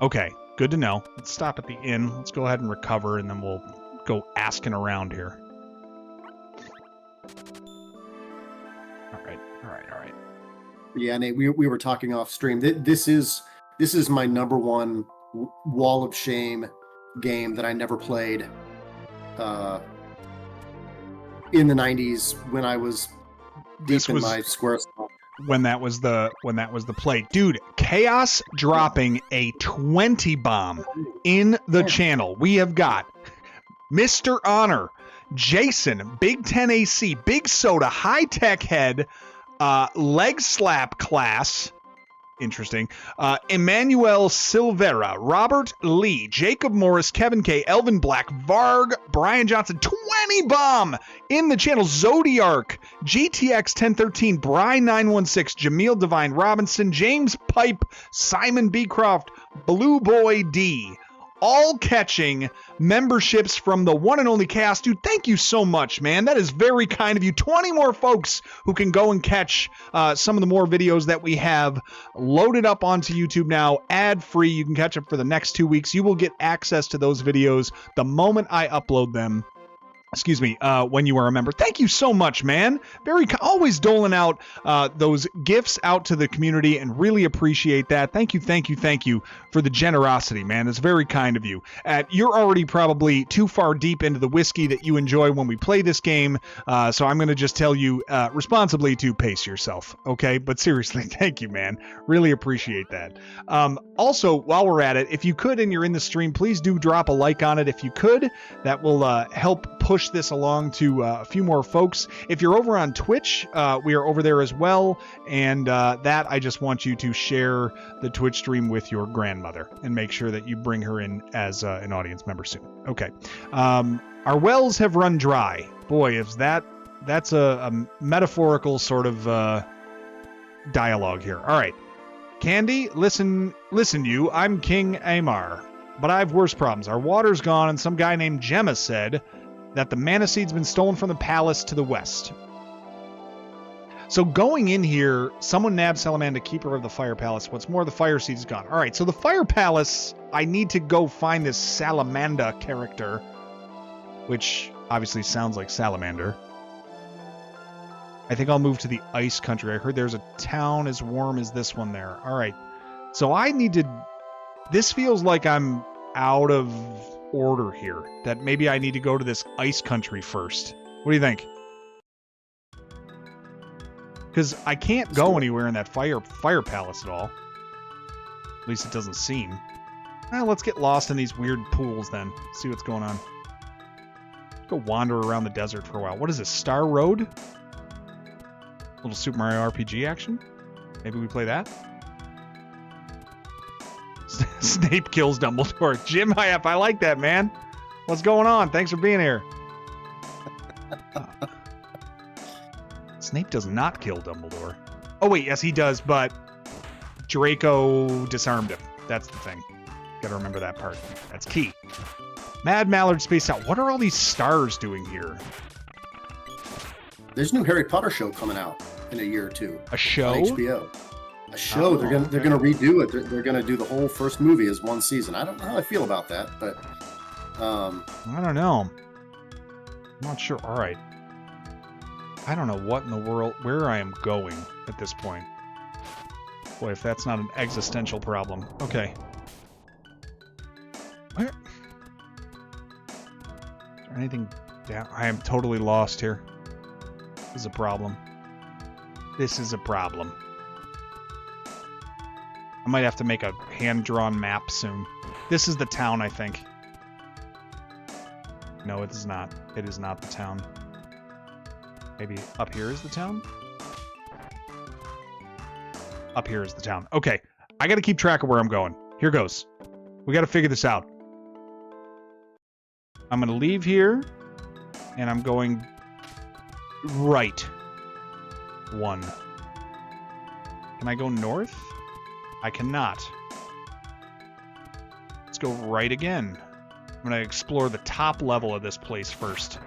Okay, good to know. Let's stop at the inn. Let's go ahead and recover, and then we'll go asking around here. All right. Yeah, Nate, we were talking off stream. This is my number one wall of shame game that I never played in the 90s when I was deep in my Squaresoft. When that was the play. Dude, Chaos dropping a 20 bomb in the channel. We have got Mr. Honor, Jason, Big 10 AC, Big Soda, High Tech Head, Leg Slap Class, interesting, Emmanuel Silvera, Robert Lee, Jacob Morris, Kevin K, Elvin Black, Varg, Brian Johnson, 20 bomb in the channel, Zodiark, GTX 1013, Brian 916, Jameel Divine Robinson, James Pipe, Simon Beecroft, Blue Boy D. all catching memberships from the one and only Chaos. Dude, thank you so much, man. That is very kind of you. 20 more folks who can go and catch some of the more videos that we have loaded up onto YouTube now, ad-free. You can catch up for the next 2 weeks. You will get access to those videos the moment I upload them. Excuse me, when you are a member. Thank you so much, man. Always doling out those gifts out to the community and really appreciate that. Thank you for the generosity, man. It's very kind of you. You're already probably too far deep into the whiskey that you enjoy when we play this game, so I'm going to just tell you responsibly to pace yourself, okay? But seriously, thank you, man. Really appreciate that. Also, while we're at it, if you could and you're in the stream, please do drop a like on it if you could. That will help push this along to a few more folks. If you're over on Twitch, we are over there as well, and that I just want you to share the Twitch stream with your grandmother and make sure that you bring her in as an audience member soon. Okay. Our wells have run dry. Boy, if that's a metaphorical sort of dialogue here. All right. Candy, listen you, I'm King Amar, but I have worse problems. Our water's gone, and some guy named Gemma said that the mana seed's been stolen from the palace to the west. So going in here, someone nabbed Salamander, keeper of the fire palace. What's more, the fire seed is gone. All right, so the fire palace, I need to go find this Salamander character, which obviously sounds like salamander. I think I'll move to the ice country. I heard there's a town as warm as this one there. All right, so I need to... This feels like I'm out of order here, that maybe I need to go to this ice country first. What do you think? Because I can't go anywhere in that fire palace at all. At least it doesn't seem. Well, let's get lost in these weird pools then. See what's going on. Go wander around the desert for a while. What is this? Star Road? Little Super Mario RPG action? Maybe we play that? Snape kills Dumbledore. Jim Hyep, I like that, man. What's going on? Thanks for being here. Snape does not kill Dumbledore. Oh, wait, yes, he does, but Draco disarmed him. That's the thing. Gotta remember that part. That's key. Mad Mallard spaced out. What are all these stars doing here? There's a new Harry Potter show coming out in a year or two. A show? On HBO. A show. They're gonna redo it. They're gonna do the whole first movie as one season. I don't know how I feel about that, but I don't know. I'm not sure. All right. I don't know what in the world, where I am going at this point. Boy, if that's not an existential problem. Okay. Where? Is there anything down? I am totally lost here. This is a problem. This is a problem. I might have to make a hand-drawn map soon. This is the town, I think. No, it is not. It is not the town. Maybe up here is the town? Up here is the town. Okay, I gotta keep track of where I'm going. Here goes. We gotta figure this out. I'm gonna leave here, and I'm going right. 1. Can I go north? I cannot. Let's go right again. I'm going to explore the top level of this place first.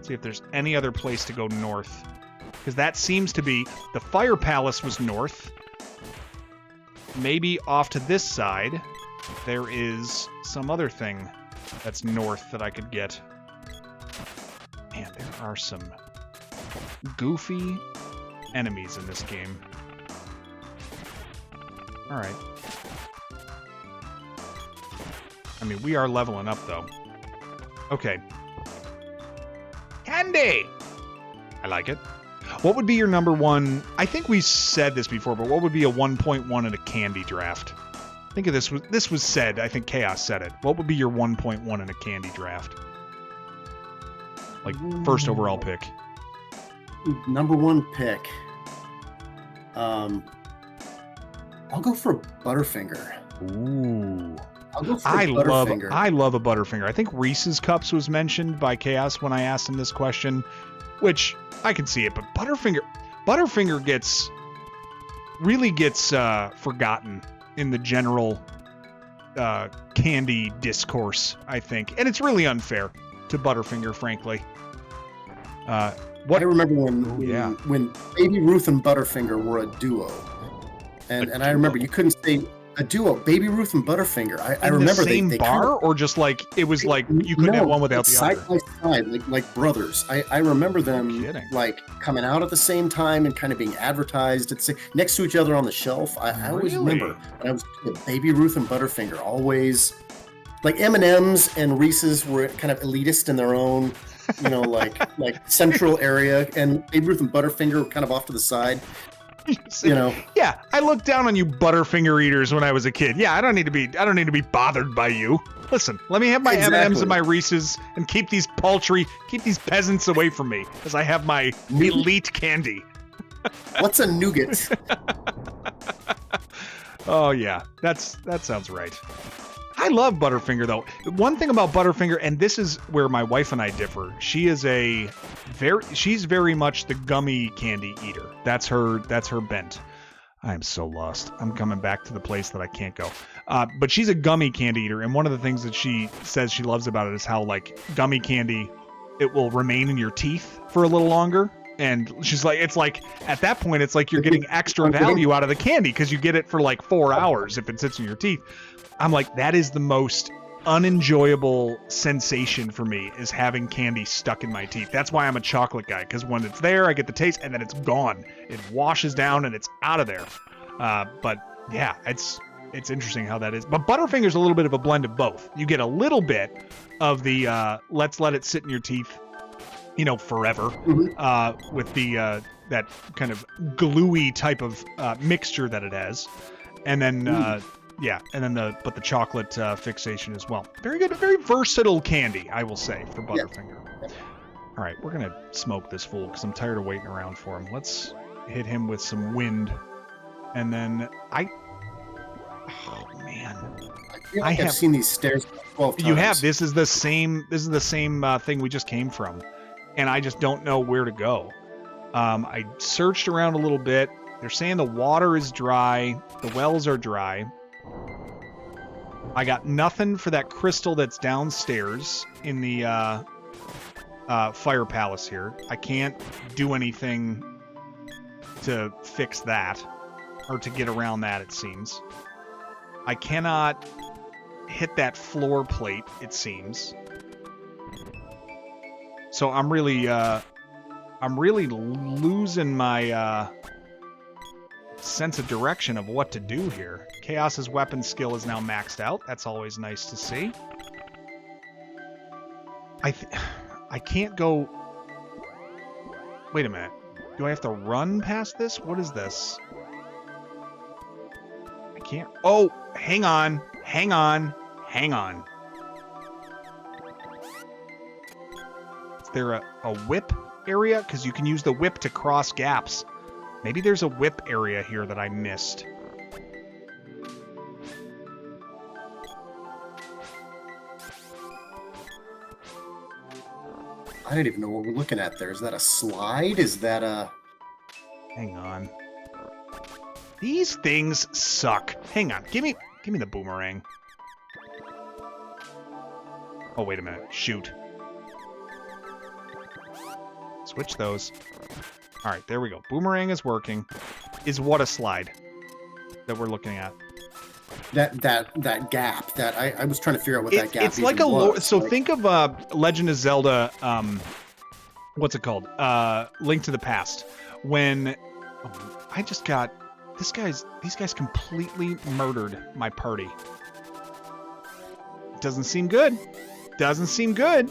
See if there's any other place to go north. Because that seems to be... The fire palace was north. Maybe off to this side, there is some other thing that's north that I could get. Man, there are some goofy enemies in this game. Alright. I mean, we are leveling up, though. Okay. Candy! I like it. What would be your number one... I think we said this before, but what would be a 1.1 in a candy draft? Think of this. This was said. I think Chaos said it. What would be your 1.1 in a candy draft? Like, first overall pick. Number one pick. I'll go for a Butterfinger. Ooh. I'll go for a Butterfinger. I love a Butterfinger. I think Reese's Cups was mentioned by Chaos when I asked him this question, which I can see it, but Butterfinger really gets forgotten in the general candy discourse, I think. And it's really unfair to Butterfinger, frankly. I remember when Baby Ruth and Butterfinger were a duo. And I remember you couldn't say a duo, Baby Ruth and Butterfinger. I remember the same they bar, kind of, or just like it was like you couldn't have one without the side other. Side by side, like brothers. I remember them like coming out at the same time and kind of being advertised next to each other on the shelf. I always remember when I was Baby Ruth and Butterfinger. Always like M&Ms and Reese's were kind of elitist in their own, like central area, and Baby Ruth and Butterfinger were kind of off to the side. Yeah, I looked down on you Butterfinger eaters when I was a kid. Yeah, I don't need to be bothered by you. Listen, let me have my M&Ms and my Reese's and keep these peasants away from me, as I have my elite candy. What's a nougat? Oh yeah, that sounds right. I love Butterfinger though. One thing about Butterfinger, and this is where my wife and I differ, she's very much the gummy candy eater. That's her bent. I am so lost. I'm coming back to the place that I can't go. But she's a gummy candy eater, and one of the things that she says she loves about it is how like gummy candy, it will remain in your teeth for a little longer. And she's like, it's like at that point, it's like you're getting extra value out of the candy because you get it for like 4 hours if it sits in your teeth. I'm like, that is the most unenjoyable sensation for me, is having candy stuck in my teeth. That's why I'm a chocolate guy, because when it's there, I get the taste, and then it's gone. It washes down, and it's out of there. But yeah, it's interesting how that is. But Butterfinger's a little bit of a blend of both. You get a little bit of the let's let it sit in your teeth, forever, with the that kind of gluey type of mixture that it has, and then. Yeah, and then the chocolate fixation as well. Very good, very versatile candy, I will say, for Butterfinger. Yep. All right, we're gonna smoke this fool because I'm tired of waiting around for him. Let's hit him with some wind, and then oh man, I have seen these stairs 12 times. You have. This is the same thing we just came from, and I just don't know where to go. I searched around a little bit. They're saying the water is dry, the wells are dry. I got nothing for that crystal that's downstairs in the fire palace here. I can't do anything to fix that, or to get around that, it seems. I cannot hit that floor plate, it seems. So I'm really losing my sense of direction of what to do here. Chaos's weapon skill is now maxed out. That's always nice to see. I can't go... Wait a minute. Do I have to run past this? What is this? I can't... Oh, hang on. Hang on. Hang on. Is there a whip area? Because you can use the whip to cross gaps. Maybe there's a whip area here that I missed. I don't even know what we're looking at there. Is that a slide? Is that a... Hang on. These things suck. Hang on. Give me the boomerang. Oh, wait a minute. Shoot. Switch those. All right, there we go. Boomerang is working. Is what a slide that we're looking at? That gap. That I was trying to figure out what that gap. It's like a low. So think of Legend of Zelda. What's it called? Link to the Past. When I just got these guys completely murdered my party. Doesn't seem good. Doesn't seem good.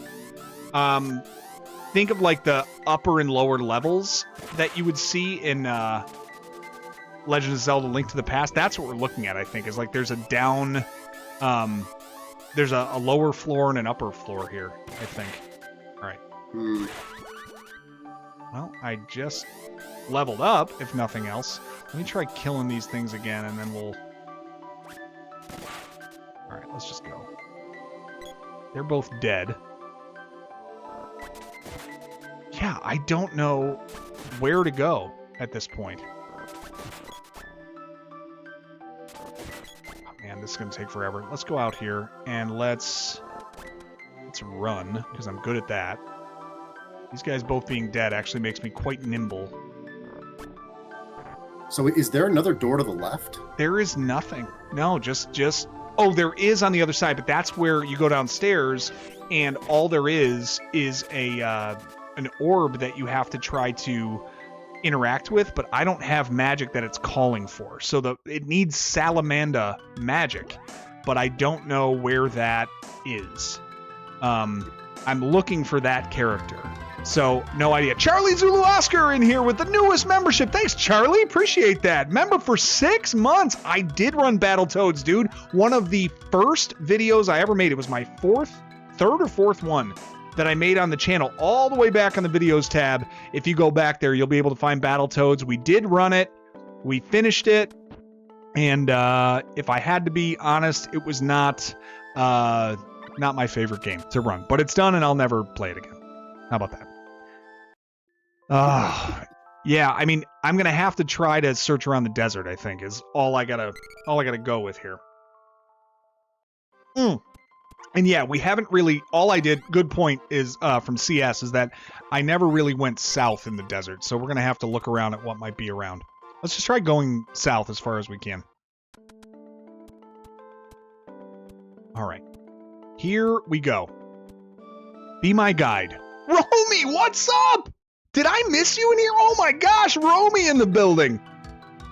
Think of like the upper and lower levels that you would see in Legend of Zelda Link to the Past. That's what we're looking at, I think, is like there's a down, there's a lower floor and an upper floor here, I think. All right. Well, I just leveled up, if nothing else. Let me try killing these things again, and then we'll... All right, let's just go. They're both dead. Yeah, I don't know where to go at this point. Oh, man, this is going to take forever. Let's go out here and let's run, because I'm good at that. These guys both being dead actually makes me quite nimble. So is there another door to the left? There is nothing. No, just... Oh, there is on the other side, but that's where you go downstairs, and all there is an orb that you have to try to interact with, but I don't have magic that it's calling for. So it needs salamander magic, but I don't know where that is. I'm looking for that character. So, no idea. Charlie Zulu Oscar in here with the newest membership. Thanks, Charlie. Appreciate that. Member for 6 months. I did run Battletoads, dude. One of the first videos I ever made. It was my third or fourth one that I made on the channel, all the way back on the videos tab. If you go back there, you'll be able to find Battletoads. We did run it. We finished it. And if I had to be honest, it was not my favorite game to run. But it's done, and I'll never play it again. How about that? Yeah, I mean, I'm gonna have to try to search around the desert, I think, is all I gotta go with here. And yeah, we haven't really, all I did, good point, is from CS, is that I never really went south in the desert, so we're gonna have to look around at what might be around. Let's just try going south as far as we can. Alright. Here we go. Be my guide. Romy, what's up? Did I miss you in here? Oh my gosh, Romy in the building.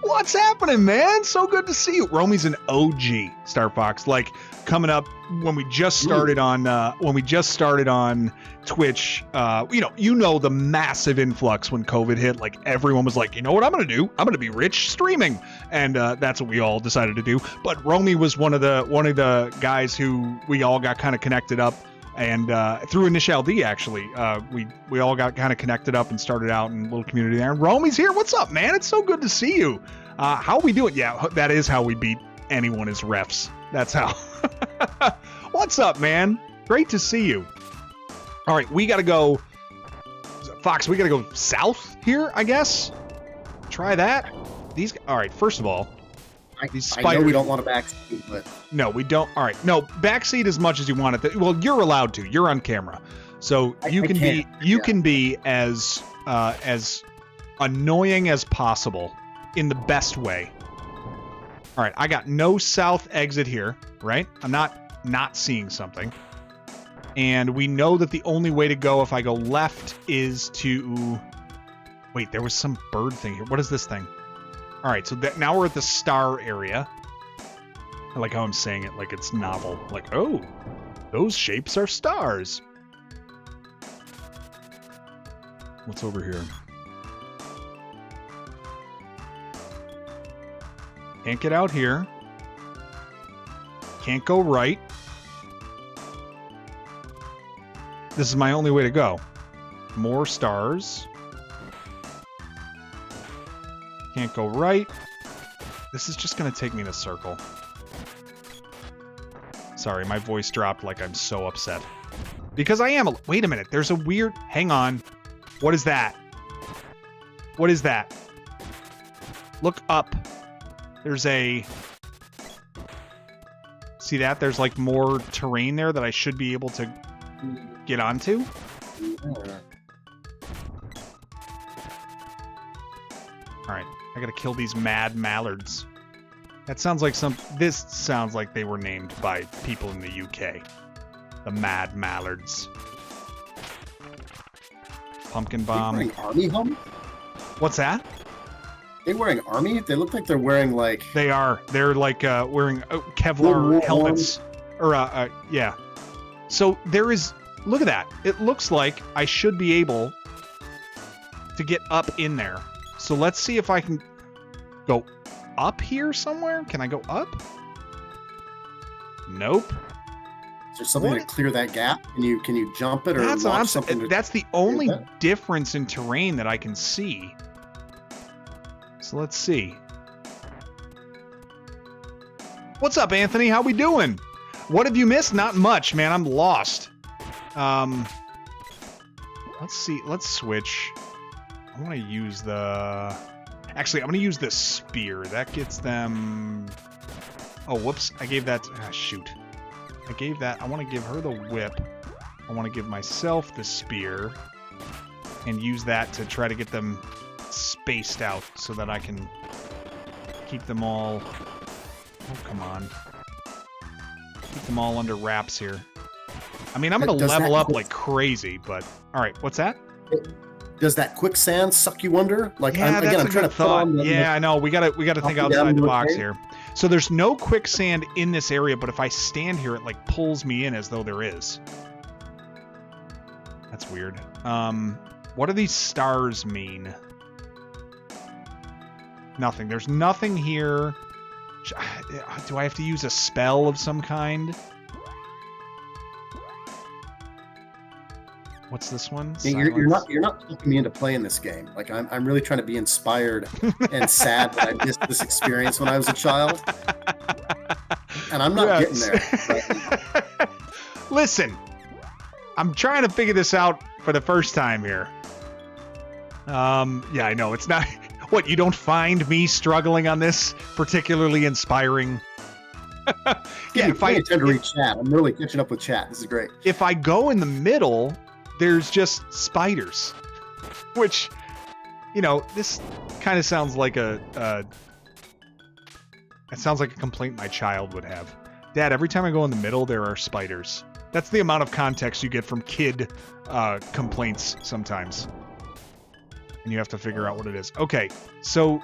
What's happening, man? So good to see you. Romy's an OG Star Fox, like coming up when we just started on Twitch. You know the massive influx when COVID hit. Like everyone was like, you know what I'm gonna do? I'm gonna be rich streaming, and that's what we all decided to do. But Romy was one of the guys who we all got kind of connected up. And through Initial D, actually, we all got kind of connected up and started out in a little community there. And Romy's here. What's up, man? It's so good to see you. How we doing? Yeah, that is how we beat anyone as refs. That's how. What's up, man? Great to see you. All right, we got to go. Fox, we got to go south here, I guess. Try that. All right, first of all. I know we don't want to backseat, but... No, we don't. All right. No, backseat as much as you want it. Well, you're allowed to. You're on camera. So you can be as annoying as possible in the best way. All right. I got no south exit here, right? I'm not seeing something. And we know that the only way to go if I go left is to... Wait, there was some bird thing here. What is this thing? All right, so now we're at the star area. I like how I'm saying it like it's novel. Like, oh, those shapes are stars. What's over here? Can't get out here. Can't go right. This is my only way to go. More stars. Can't go right. This is just going to take me in a circle. Sorry, my voice dropped like I'm so upset. Because I am. Wait a minute. There's a weird... Hang on. What is that? What is that? Look up. There's a... See that? There's like more terrain there that I should be able to get onto. Alright. I gotta kill these mad mallards. That sounds like this sounds like they were named by people in the UK. The mad mallards. Pumpkin bomb. They wearing army helmets? What's that? They wearing army? They look like they're wearing like... They are. They're like wearing Kevlar helmets. Or, yeah. So there is... Look at that. It looks like I should be able to get up in there. So let's see if I can go up here somewhere. Can I go up? Nope. Is there something to clear that gap? Can you jump it or that's launch something? That's the only difference in terrain that I can see. So let's see. What's up, Anthony? How we doing? What have you missed? Not much, man. I'm lost. Let's see. Let's switch. I want to use the... Actually, I'm going to use the spear. That gets them Oh, whoops. I gave that... shoot. I gave that... I want to give her the whip. I want to give myself the spear. And use that to try to get them spaced out so that I can keep them all... Oh, come on. Keep them all under wraps here. I mean, I'm going to level up like crazy, but... Alright, what's that? Does that quicksand suck you under? Like, yeah, I'm trying to thought. Yeah, I know. We gotta think outside the box here. So there's no quicksand in this area, but if I stand here, it like pulls me in as though there is. That's weird. What do these stars mean? Nothing. There's nothing here. Do I have to use a spell of some kind? What's this one? You're not talking me into playing this game. Like I'm really trying to be inspired and sad that I missed this experience when I was a child, and I'm not getting there. But... Listen, I'm trying to figure this out for the first time here. Yeah, I know it's not. What, you don't find me struggling on this particularly inspiring? Yeah, if I tend to read chat, I'm really catching up with chat. This is great. If I go in the middle, there's just spiders, which, you know, this kind of sounds like it sounds like a complaint my child would have. Dad, every time I go in the middle, there are spiders. That's the amount of context you get from kid complaints sometimes. And you have to figure out what it is. Okay, so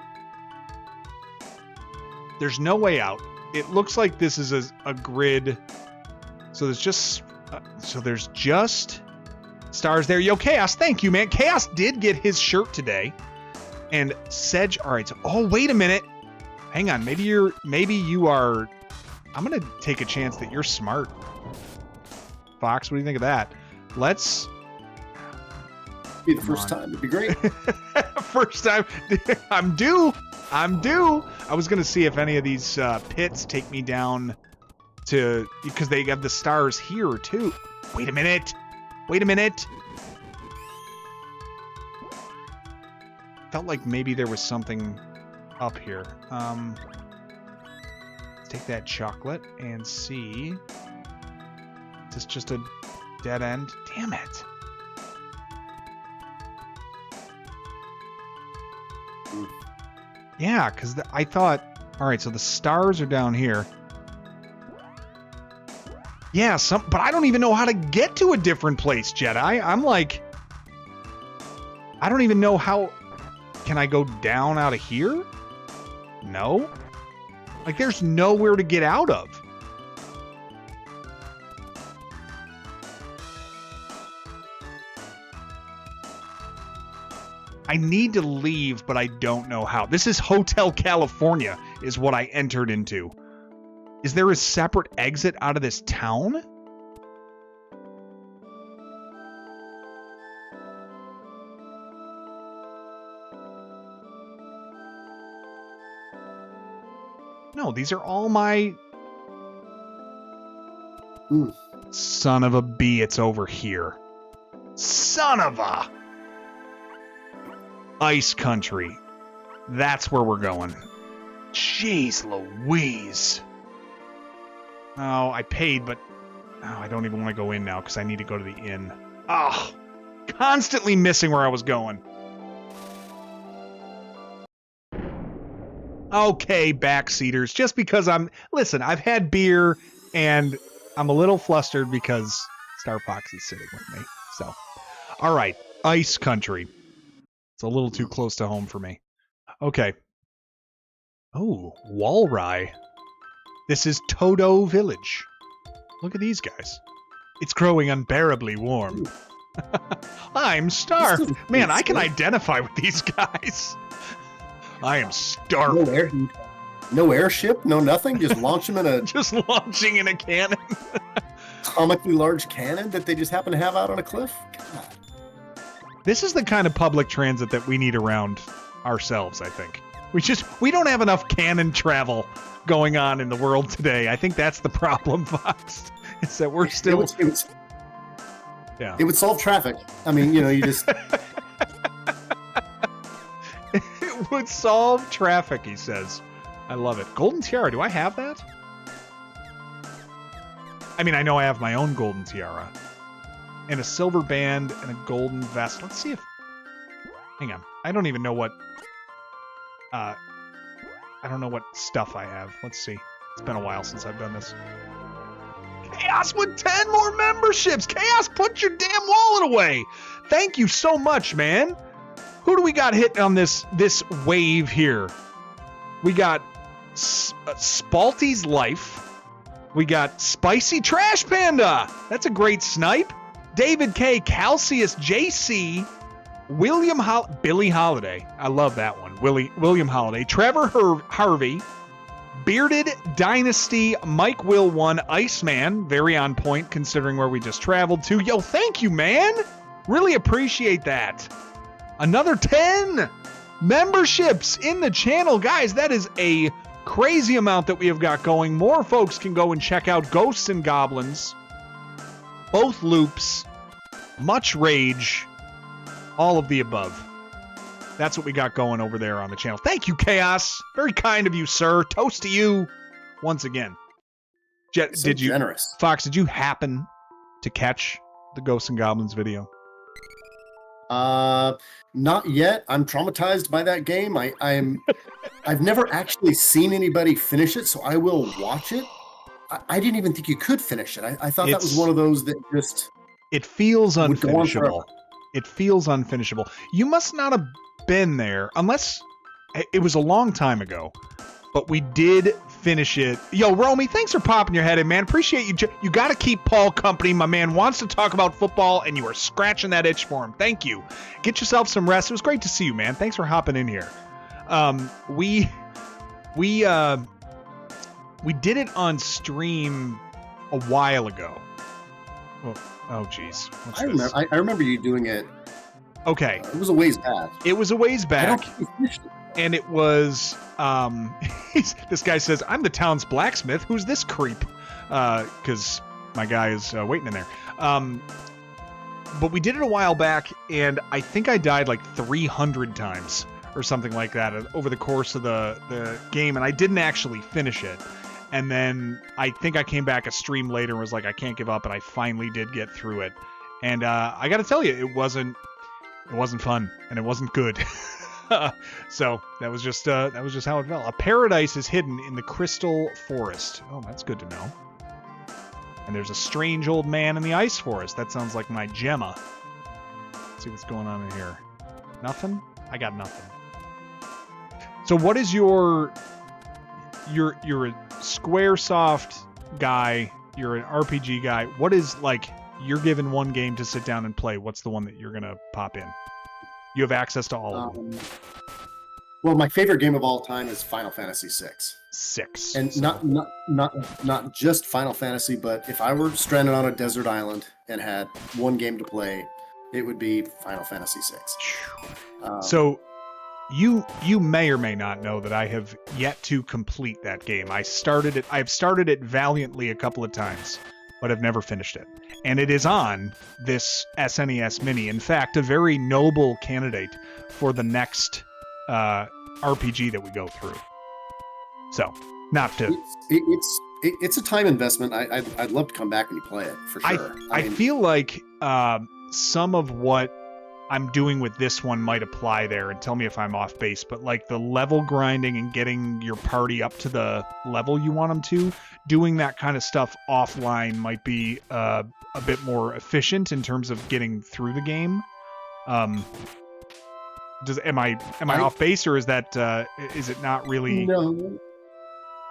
there's no way out. It looks like this is a grid. So there's just stars there. Yo, Chaos, thank you, man. Chaos did get his shirt today. And Sedge, all right. So, oh, wait a minute. Hang on. Maybe you are. I'm going to take a chance that you're smart. Fox, what do you think of that? Let's. Be the first time. It'd be great. First time. I'm due. I was going to see if any of these pits take me down to, because they have the stars here too. Wait a minute. Felt like maybe there was something up here. Let's take that chocolate and see. Is this just a dead end? Damn it. Yeah, because I thought, all right, so the stars are down here. Yeah, but I don't even know how to get to a different place, Jedi. I'm like, I don't even know how. Can I go down out of here? No. Like, there's nowhere to get out of. I need to leave, but I don't know how. This is Hotel California, is what I entered into. Is there a separate exit out of this town? No, these are all my... Son of a bee, it's over here. Son of a... Ice Country. That's where we're going. Jeez Louise. Oh, I paid, but... Oh, I don't even want to go in now because I need to go to the inn. Oh, constantly missing where I was going. Okay, backseaters. Just because Listen, I've had beer, and I'm a little flustered because Star Fox is sitting with me. So, all right. Ice Country. It's a little too close to home for me. Okay. Oh, Walry. This is Todo Village. Look at these guys. It's growing unbearably warm. I'm starved. Man, I can identify with these guys. I am starved. No airship, no nothing. Just launch them in a... Just launching in a cannon. Comically large cannon that they just happen to have out on a cliff. God. This is the kind of public transit that we need around ourselves, I think. We don't have enough cannon travel going on in the world today. I think that's the problem, Fox. It's that we're still... It would solve traffic. I mean, you just... It would solve traffic, he says. I love it. Golden Tiara, do I have that? I mean, I know I have my own golden tiara. And a silver band and a golden vest. Let's see if... Hang on. I don't even know what... I don't know what stuff I have. Let's see. It's been a while since I've done this. Chaos with 10 more memberships! Chaos, put your damn wallet away! Thank you so much, man! Who do we got hitting on this wave here? We got Spalty's Life. We got Spicy Trash Panda! That's a great snipe. David K, Calcius JC, Billy Holiday. I love that one. William Holiday. Trevor Harvey, Bearded Dynasty, Mike Will 1, Iceman, very on point considering where we just traveled to. Yo, thank you, man. Really appreciate that. Another 10 memberships in the channel. Guys, that is a crazy amount that we have got going. More folks can go and check out Ghosts and Goblins. Both loops, much rage, all of the above. That's what we got going over there on the channel. Thank you, Chaos. Very kind of you, sir. Toast to you once again. Did you, generous. Fox, did you happen to catch the Ghosts and Goblins video? Not yet. I'm traumatized by that game. I've never actually seen anybody finish it, so I will watch it. I didn't even think you could finish it. I thought that was one of those that just... It feels unfinishable. It feels unfinishable. You must not have been there, unless it was a long time ago, but we did finish it. Yo, Romy, thanks for popping your head in, man. Appreciate you. You got to keep Paul company. My man wants to talk about football, and you are scratching that itch for him. Thank you. Get yourself some rest. It was great to see you, man. Thanks for hopping in here. We did it on stream a while ago. Oh, geez. I remember you doing it. Okay. It was a ways back. It was a ways back. I don't think you finished it. And it was, this guy says, I'm the town's blacksmith. Who's this creep? Because my guy is waiting in there. But we did it a while back, and I think I died like 300 times or something like that over the course of the game, and I didn't actually finish it. And then I think I came back a stream later and was like, I can't give up, and I finally did get through it. And I got to tell you, it wasn't fun, and it wasn't good. So that was just how it felt. A paradise is hidden in the crystal forest. Oh, that's good to know. And there's a strange old man in the ice forest. That sounds like my Gemma. Let's see what's going on in here. Nothing? I got nothing. So what is you're a Squaresoft guy, you're an RPG guy. What is, like, you're given one game to sit down and play, what's the one that you're going to pop in? You have access to all of them. Well, my favorite game of all time is Final Fantasy VI. And so. not just Final Fantasy, but if I were stranded on a desert island and had one game to play, it would be Final Fantasy VI. So you may or may not know that I have yet to complete that game. I've started it valiantly a couple of times, but I've never finished it. And it is on this SNES Mini. In fact, a very noble candidate for the next RPG that we go through. So, not to... It's a time investment. I'd love to come back when you play it, for sure. I feel like some of what I'm doing with this one might apply there, and tell me if I'm off base, but like the level grinding and getting your party up to the level you want them to, doing that kind of stuff offline might be a bit more efficient in terms of getting through the game. Am I off base, or is that is it not really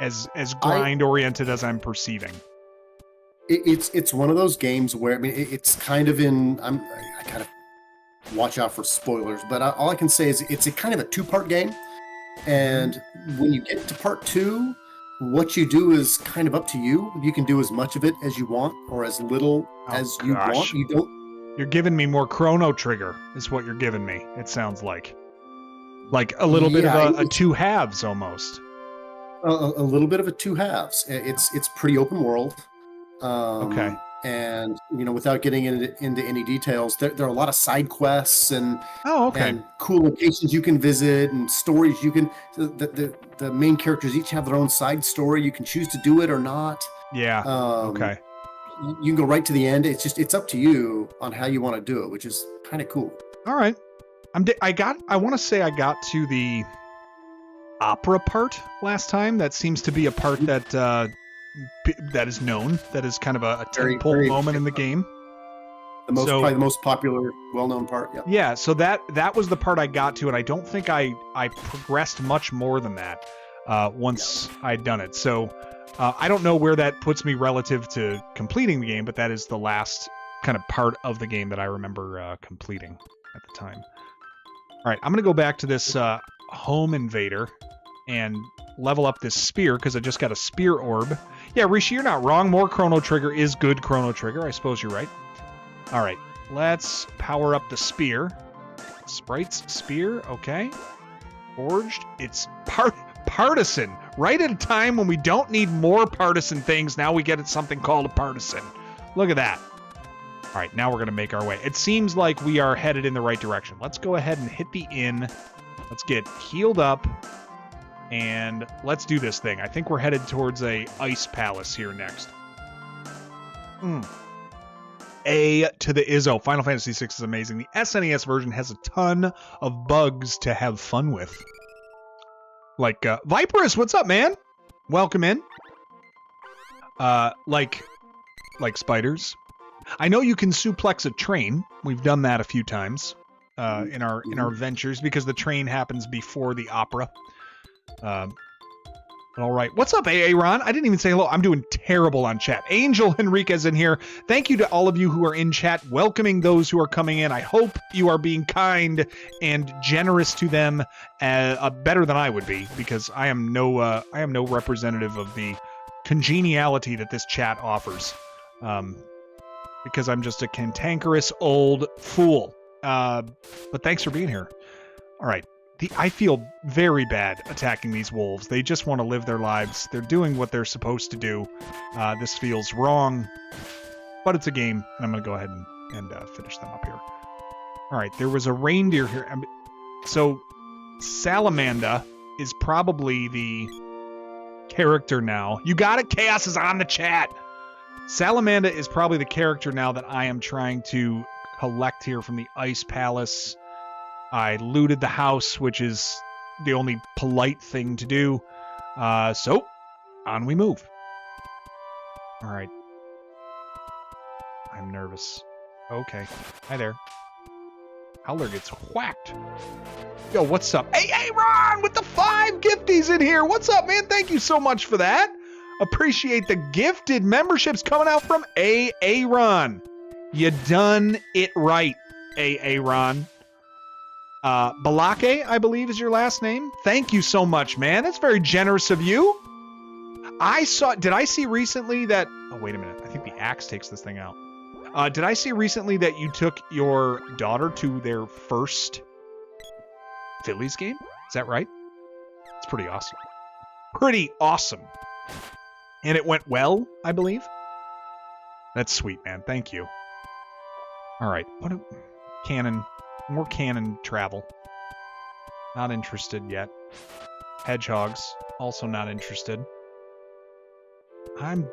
as grind oriented as I'm perceiving? It's one of those games where, I mean, it's kind of in, I kind of watch out for spoilers, but all I can say is it's a kind of a two-part game, and when you get to part two, what you do is kind of up to you. You can do as much of it as you want, or as little as you want. You're giving me more Chrono Trigger, is what you're giving me. It sounds like a little bit of a two halves almost. A little bit of a two halves. It's pretty open world. Okay. And without getting into any details, there are a lot of side quests and and cool locations you can visit and stories you can. The main characters each have their own side story. You can choose to do it or not. Yeah. Okay. you can go right to the end. It's up to you on how you want to do it, which is kind of cool. All right. I want to say I got to the opera part last time. That seems to be a part that that is known. That is kind of a tentpole moment in the game. Probably the most popular, well-known part. Yeah. Yeah. So that was the part I got to, and I don't think I progressed much more than that once I'd done it. So I don't know where that puts me relative to completing the game, but that is the last kind of part of the game that I remember completing at the time. All right, I'm going to go back to this home invader and level up this spear because I just got a spear orb. Yeah, Rishi, you're not wrong. More Chrono Trigger is good Chrono Trigger. I suppose you're right. All right, let's power up the spear. Sprite's spear, okay. Forged. It's partisan. Right at a time when we don't need more partisan things, now we get something called a partisan. Look at that. All right, now we're going to make our way. It seems like we are headed in the right direction. Let's go ahead and hit the inn. Let's get healed up, and let's do this thing. I think we're headed towards a ice palace here next. A to the Izzo. Final Fantasy VI is amazing. The SNES version has a ton of bugs to have fun with. Like, Viperus, what's up, man? Welcome in. Like spiders. I know you can suplex a train. We've done that a few times in our ventures because the train happens before the opera. All right. What's up, Aaron? I didn't even say hello. I'm doing terrible on chat. Angel Henriquez in here. Thank you to all of you who are in chat, welcoming those who are coming in. I hope you are being kind and generous to them better than I would be, because I am no representative of the congeniality that this chat offers. Because I'm just a cantankerous old fool. But thanks for being here. All right. I feel very bad attacking these wolves. They just want to live their lives. They're doing what they're supposed to do. This feels wrong, but it's a game, and I'm going to go ahead and finish them up here. All right, there was a reindeer here. So Salamander is probably the character now. You got it? Chaos is on the chat. Salamander is probably the character now that I am trying to collect here from the Ice Palace. I looted the house, which is the only polite thing to do. So, on we move. All right. I'm nervous. Okay. Hi there. Howler gets whacked. Yo, what's up? Hey, Ron, with the 5 gifties in here. What's up, man? Thank you so much for that. Appreciate the gifted memberships coming out from Aaron. You done it right, Aaron. Balake, I believe is your last name. Thank you so much, man. That's very generous of you. Did I see recently that, oh, wait a minute. I think the axe takes this thing out. Did I see recently that you took your daughter to their first Phillies game? Is that right? It's pretty awesome. Pretty awesome. And it went well, I believe. That's sweet, man. Thank you. All right. More canon travel. Not interested yet. Hedgehogs. Also not interested. I'm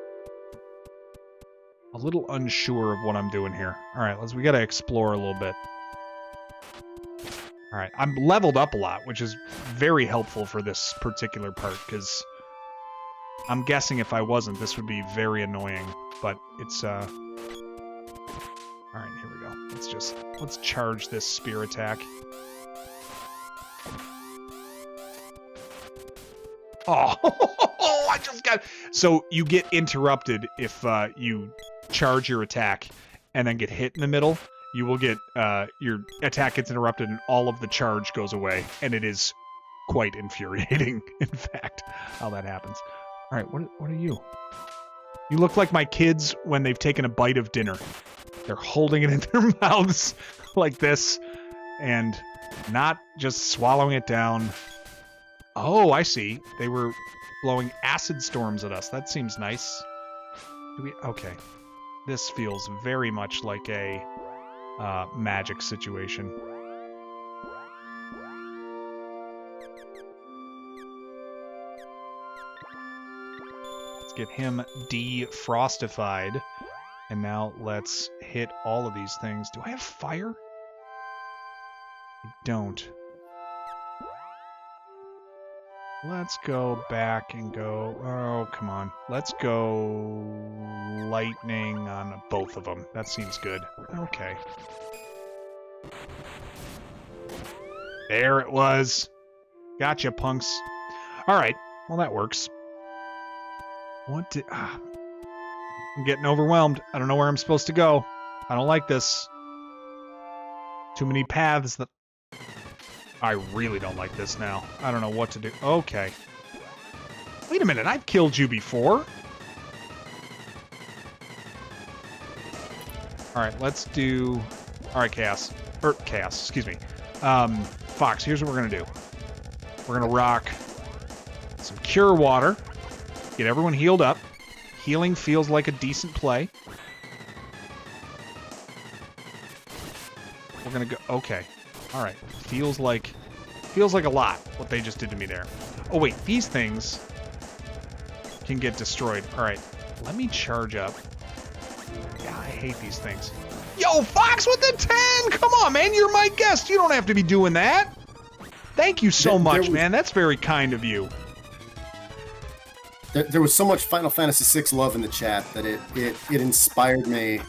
a little unsure of what I'm doing here. All right, we got to explore a little bit. All right, I'm leveled up a lot, which is very helpful for this particular part, because I'm guessing if I wasn't, this would be very annoying, but it's, all right, here we go. Let's charge this spear attack. Oh, I just got... So you get interrupted if you charge your attack and then get hit in the middle. You will get, your attack gets interrupted and all of the charge goes away. And it is quite infuriating, in fact, how that happens. All right, what are you? You look like my kids when they've taken a bite of dinner. They're holding it in their mouths like this and not just swallowing it down. Oh, I see. They were blowing acid storms at us. That seems nice. Okay. This feels very much like a magic situation. Let's get him defrostified. And now let's hit all of these things. Do I have fire? I don't. Let's go back and go... Oh, come on. Let's go lightning on both of them. That seems good. Okay. There it was. Gotcha, punks. Alright. Well, that works. What did... I'm getting overwhelmed. I don't know where I'm supposed to go. I don't like this. Too many paths that... I really don't like this now. I don't know what to do. Okay. Wait a minute, I've killed you before. Alright, let's do... Alright, Chaos. Chaos, excuse me. Fox, here's what we're gonna do. We're gonna rock some Cure Water. Get everyone healed up. Healing feels like a decent play. We're gonna go... Okay. Alright. Feels like a lot, what they just did to me there. Oh, wait. These things can get destroyed. Alright. Let me charge up. Yeah, I hate these things. Yo, Fox with the 10! Come on, man. You're my guest. You don't have to be doing that. Thank you so much, man. That's very kind of you. There was so much Final Fantasy VI love in the chat that it inspired me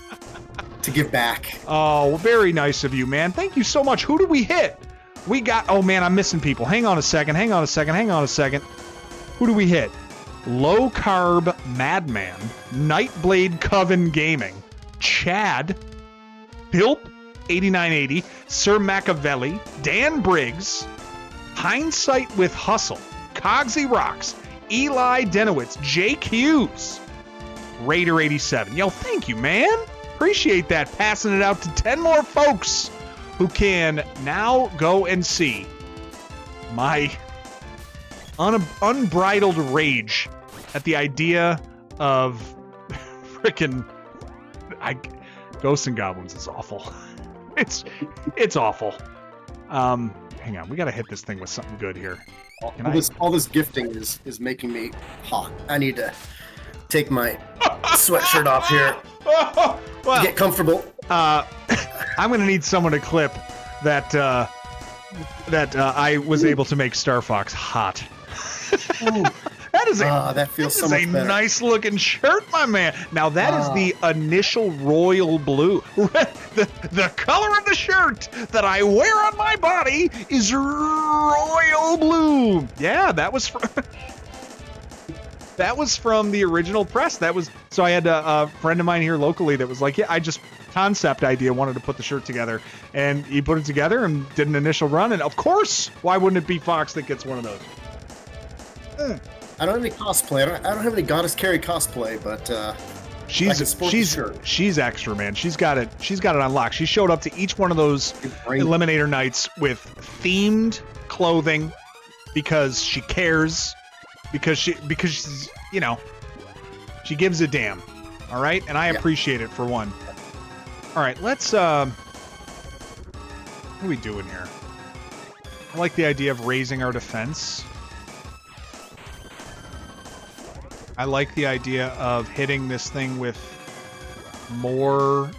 to give back. Oh, very nice of you, man. Thank you so much. Who did we hit? We got... Oh, man, I'm missing people. Hang on a second. Hang on a second. Hang on a second. Who do we hit? Low Carb Madman, Nightblade Coven Gaming, Chad, Bilp 8980, Sir Machiavelli, Dan Briggs, Hindsight with Hustle, Cogsy Rocks, Eli Denowitz, Jake Hughes, Raider 87. Yo, thank you, man. Appreciate that. Passing it out to 10 more folks who can now go and see my unbridled rage at the idea of frickin' Ghosts and Goblins is awful. It's awful. Hang on, we gotta hit this thing with something good here. All this gifting is making me hot. I need to take my sweatshirt off here. Well, get comfortable. I'm gonna need someone to clip that I was able to make Star Fox hot. That is that feels so much better. Nice looking shirt, my man. Now that is the initial royal blue. The color of the shirt that I wear on my body is royal blue. Yeah, that was from the original press. So I had a friend of mine here locally that was like, yeah, I just concept idea wanted to put the shirt together, and he put it together and did an initial run, and of course, why wouldn't it be Fox that gets one of those? I don't have any cosplay. I don't have any Goddess Carry cosplay, but she's extra, man. She's got it unlocked. She showed up to each one of those Eliminator nights with themed clothing because she cares, because she's, you know, she gives a damn. All right, and I appreciate it for one. All right, let's what are we doing here? I like the idea of raising our defense. I like the idea of hitting this thing with more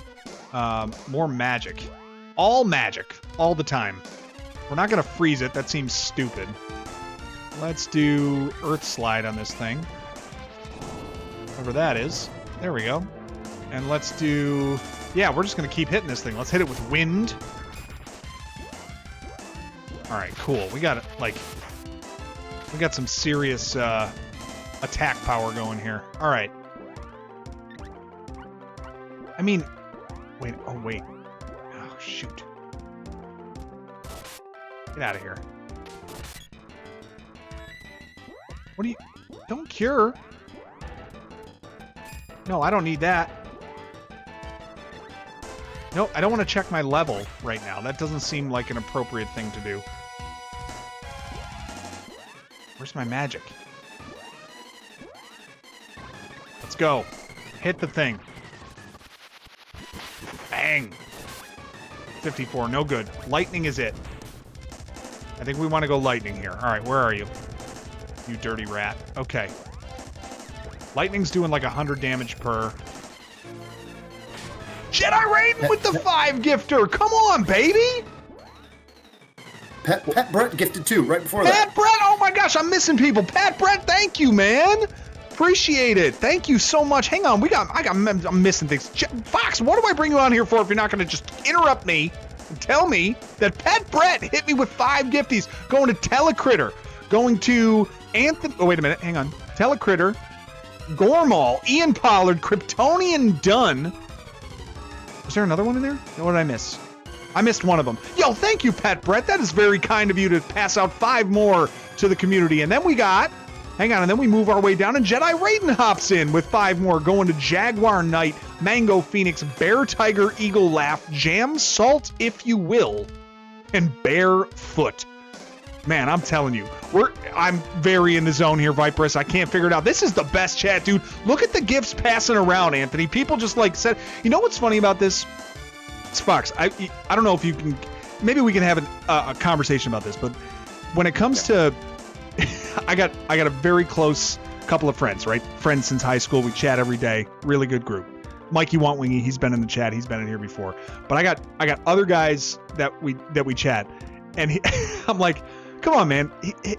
magic. All magic. All the time. We're not going to freeze it. That seems stupid. Let's do Earth Slide on this thing. Whatever that is. There we go. And let's do... Yeah, we're just going to keep hitting this thing. Let's hit it with Wind. Alright, cool. We got it, like... We got some serious, attack power going here. All right. I mean, wait. Oh, wait. Oh, shoot. Get out of here. What do you... Don't cure. No, I don't need that. No, I don't want to check my level right now. That doesn't seem like an appropriate thing to do. Where's my magic? Let's go. Hit the thing. Bang. 54, no good. Lightning is it. I think we want to go lightning here. All right, where are you? You dirty rat. Okay. Lightning's doing like 100 damage per. Jedi Raiden with the 5 gifter. Come on, baby. Pat Brett gifted 2 right before that. Pat Brett, oh my gosh, I'm missing people. Pat Brett, thank you, man. Appreciate it. Thank you so much. Hang on, I'm missing things. Fox, what do I bring you on here for if you're not going to just interrupt me and tell me that Pat Brett hit me with 5 gifties, going to Telecritter, going to Anthony. Oh, wait a minute. Hang on. Telecritter, Gormal, Ian Pollard, Kryptonian Dunn. Was there another one in there? What did I miss? I missed one of them. Yo, thank you, Pat Brett. That is very kind of you to pass out 5 more to the community. And then we got, hang on, and then we move our way down, and Jedi Raiden hops in with 5 more, going to Jaguar Knight, Mango Phoenix, Bear Tiger Eagle Laugh, Jam Salt, if you will, and Barefoot. Man, I'm telling you, I'm very in the zone here, Viperous. I can't figure it out. This is the best chat, dude. Look at the gifts passing around, Anthony. People just like said, you know what's funny about this? It's Fox. I don't know if you can, maybe we can have a conversation about this, but when it comes to, I got a very close couple of friends, right? Friends since high school. We chat every day. Really good group. Mikey Wantwingy, he's been in the chat. He's been in here before. But I got other guys that we chat, and I'm like, come on, man,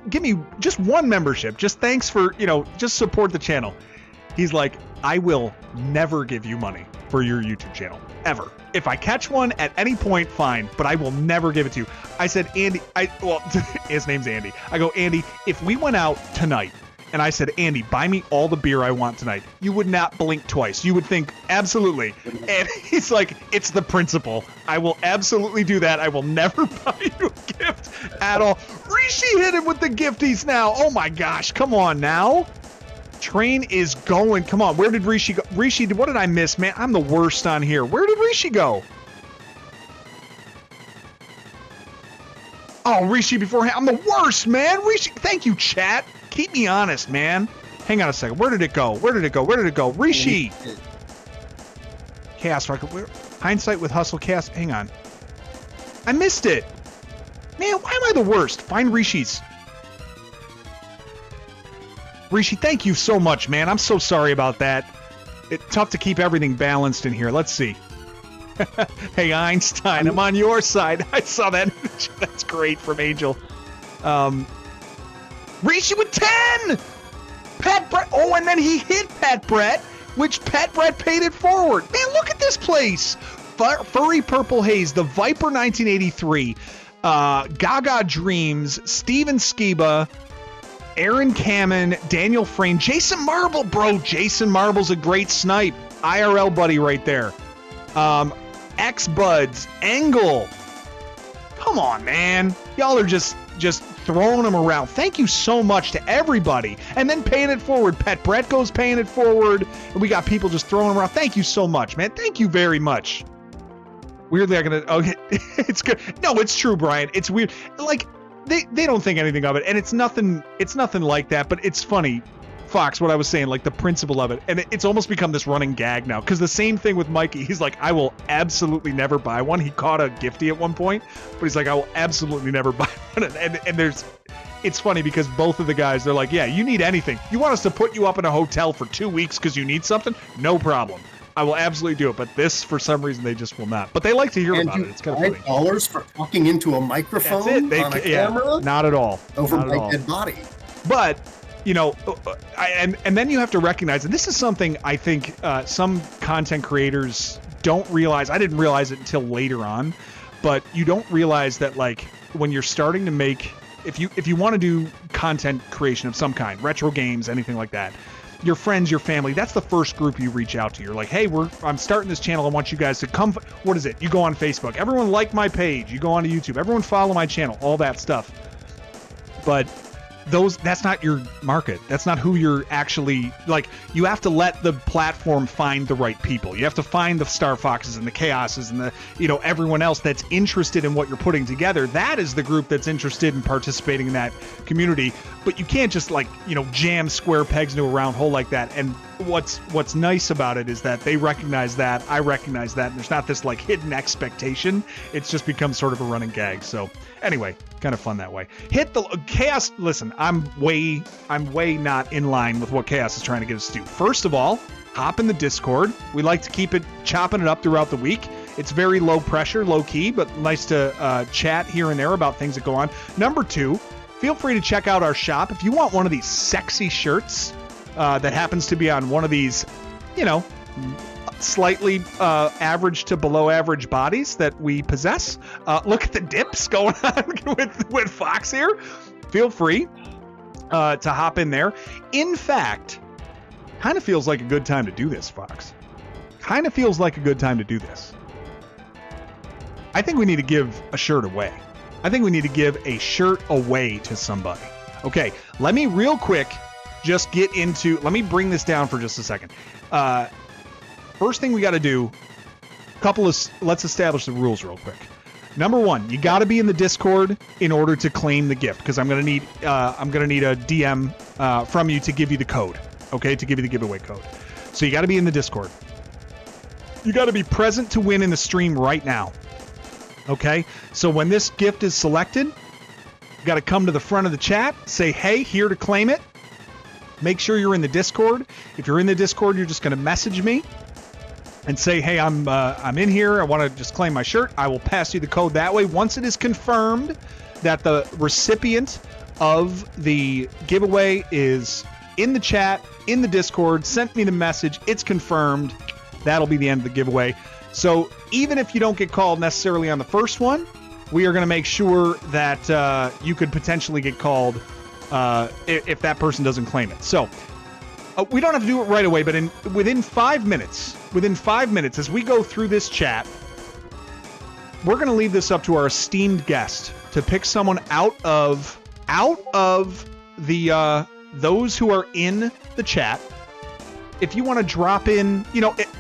give me just one membership. Just thanks for, just support the channel. He's like, I will never give you money for your YouTube channel, ever. If I catch one at any point, fine, but I will never give it to you. I said, Andy, his name's Andy. I go, Andy, if we went out tonight and I said, Andy, buy me all the beer I want tonight, you would not blink twice. You would think, absolutely. And he's like, it's the principle. I will absolutely do that. I will never buy you a gift at all. Rishi hit him with the gifties now. Oh my gosh, come on now. Train is going. Come on, where did Rishi go? Rishi, what did I miss, man? I'm the worst on here. Where did Rishi go? Oh, Rishi beforehand. I'm the worst, man. Rishi, thank you, chat. Keep me honest, man. Hang on a second. Where did it go? Where did it go? Where did it go? Rishi. Chaos Rocket. Hindsight with Hustle Chaos. Hang on. I missed it. Man, why am I the worst? Find Rishi's. Rishi, thank you so much, man. I'm so sorry about that. It's tough to keep everything balanced in here. Let's see. Hey, Einstein, I'm on your side. I saw that. That's great from Angel. Rishi with 10! Pat Brett. Oh, and then he hit Pat Brett, which Pat Brett paid it forward. Man, look at this place. Furry Purple Haze, the Viper 1983, Gaga Dreams, Steven Skiba, Aaron Kamen, Daniel Frame, Jason Marble, bro. Jason Marble's a great snipe. IRL buddy right there. X-Buds, Engel. Come on, man. Y'all are just throwing them around. Thank you so much to everybody. And then paying it forward. Pat Brett goes paying it forward. And we got people just throwing them around. Thank you so much, man. Thank you very much. Weirdly, it's good. No, it's true, Brian. It's weird. Like, they don't think anything of it, and it's nothing like that, but it's funny, Fox, what I was saying, like the principle of it, and it's almost become this running gag now, because the same thing with Mikey. He's like, I will absolutely never buy one. He caught a gifty at one point, but he's like, I will absolutely never buy one. And it's funny because both of the guys, they're like, yeah, you need anything. You want us to put you up in a hotel for 2 weeks because you need something? No problem. I will absolutely do it, but this, for some reason, they just will not. But they like to hear about it. It's kind of funny. $5 for talking into a microphone on a camera? Not at all. Over my dead body. But, and then you have to recognize, and this is something I think some content creators don't realize. I didn't realize it until later on, but you don't realize that, like, when you're starting to make, if you want to do content creation of some kind, retro games, anything like that, your friends, your family, that's the first group you reach out to. You're like, hey, I'm starting this channel. I want you guys to come. What is it? You go on Facebook. Everyone like my page. You go on to YouTube. Everyone follow my channel. All that stuff. But that's not your market. That's not who you're actually, like, you have to let the platform find the right people. You have to find the Star Foxes and the Chaoses and the, everyone else that's interested in what you're putting together. That is the group that's interested in participating in that community. But you can't just, like, jam square pegs into a round hole like that. And what's nice about it is that they recognize that, I recognize that, and there's not this, like, hidden expectation. It's just become sort of a running gag. So anyway, kind of fun that way. Hit the Chaos. Listen, I'm way not in line with what Chaos is trying to get us to do. First of all, hop in the Discord. We like to keep it chopping it up throughout the week. It's very low pressure, low key, but nice to chat here and there about things that go on. Number 2, feel free to check out our shop. If you want one of these sexy shirts that happens to be on one of these, slightly average to below average bodies that we possess. Look at the dips going on with Fox here. Feel free to hop in there. In fact, kind of feels like a good time to do this, Fox. Kind of feels like a good time to do this. I think we need to give a shirt away. I think we need to give a shirt away to somebody. Okay, let me real quick just let me bring this down for just a second. First thing we got to do, let's establish the rules real quick. Number 1, you got to be in the Discord in order to claim the gift, because I'm gonna need a DM from you to give you the code. Okay, to give you the giveaway code. So you got to be in the Discord. You got to be present to win in the stream right now. Okay, so when this gift is selected, you got to come to the front of the chat, say, hey, here to claim it. Make sure you're in the Discord. If you're in the Discord, you're just going to message me and say, hey, I'm in here. I want to just claim my shirt. I will pass you the code that way. Once it is confirmed that the recipient of the giveaway is in the chat, in the Discord, sent me the message, it's confirmed, that'll be the end of the giveaway. So even if you don't get called necessarily on the first one, we are going to make sure that you could potentially get called if that person doesn't claim it. So we don't have to do it right away, but within 5 minutes, as we go through this chat, we're going to leave this up to our esteemed guest to pick someone out of the those who are in the chat. If you want to drop in,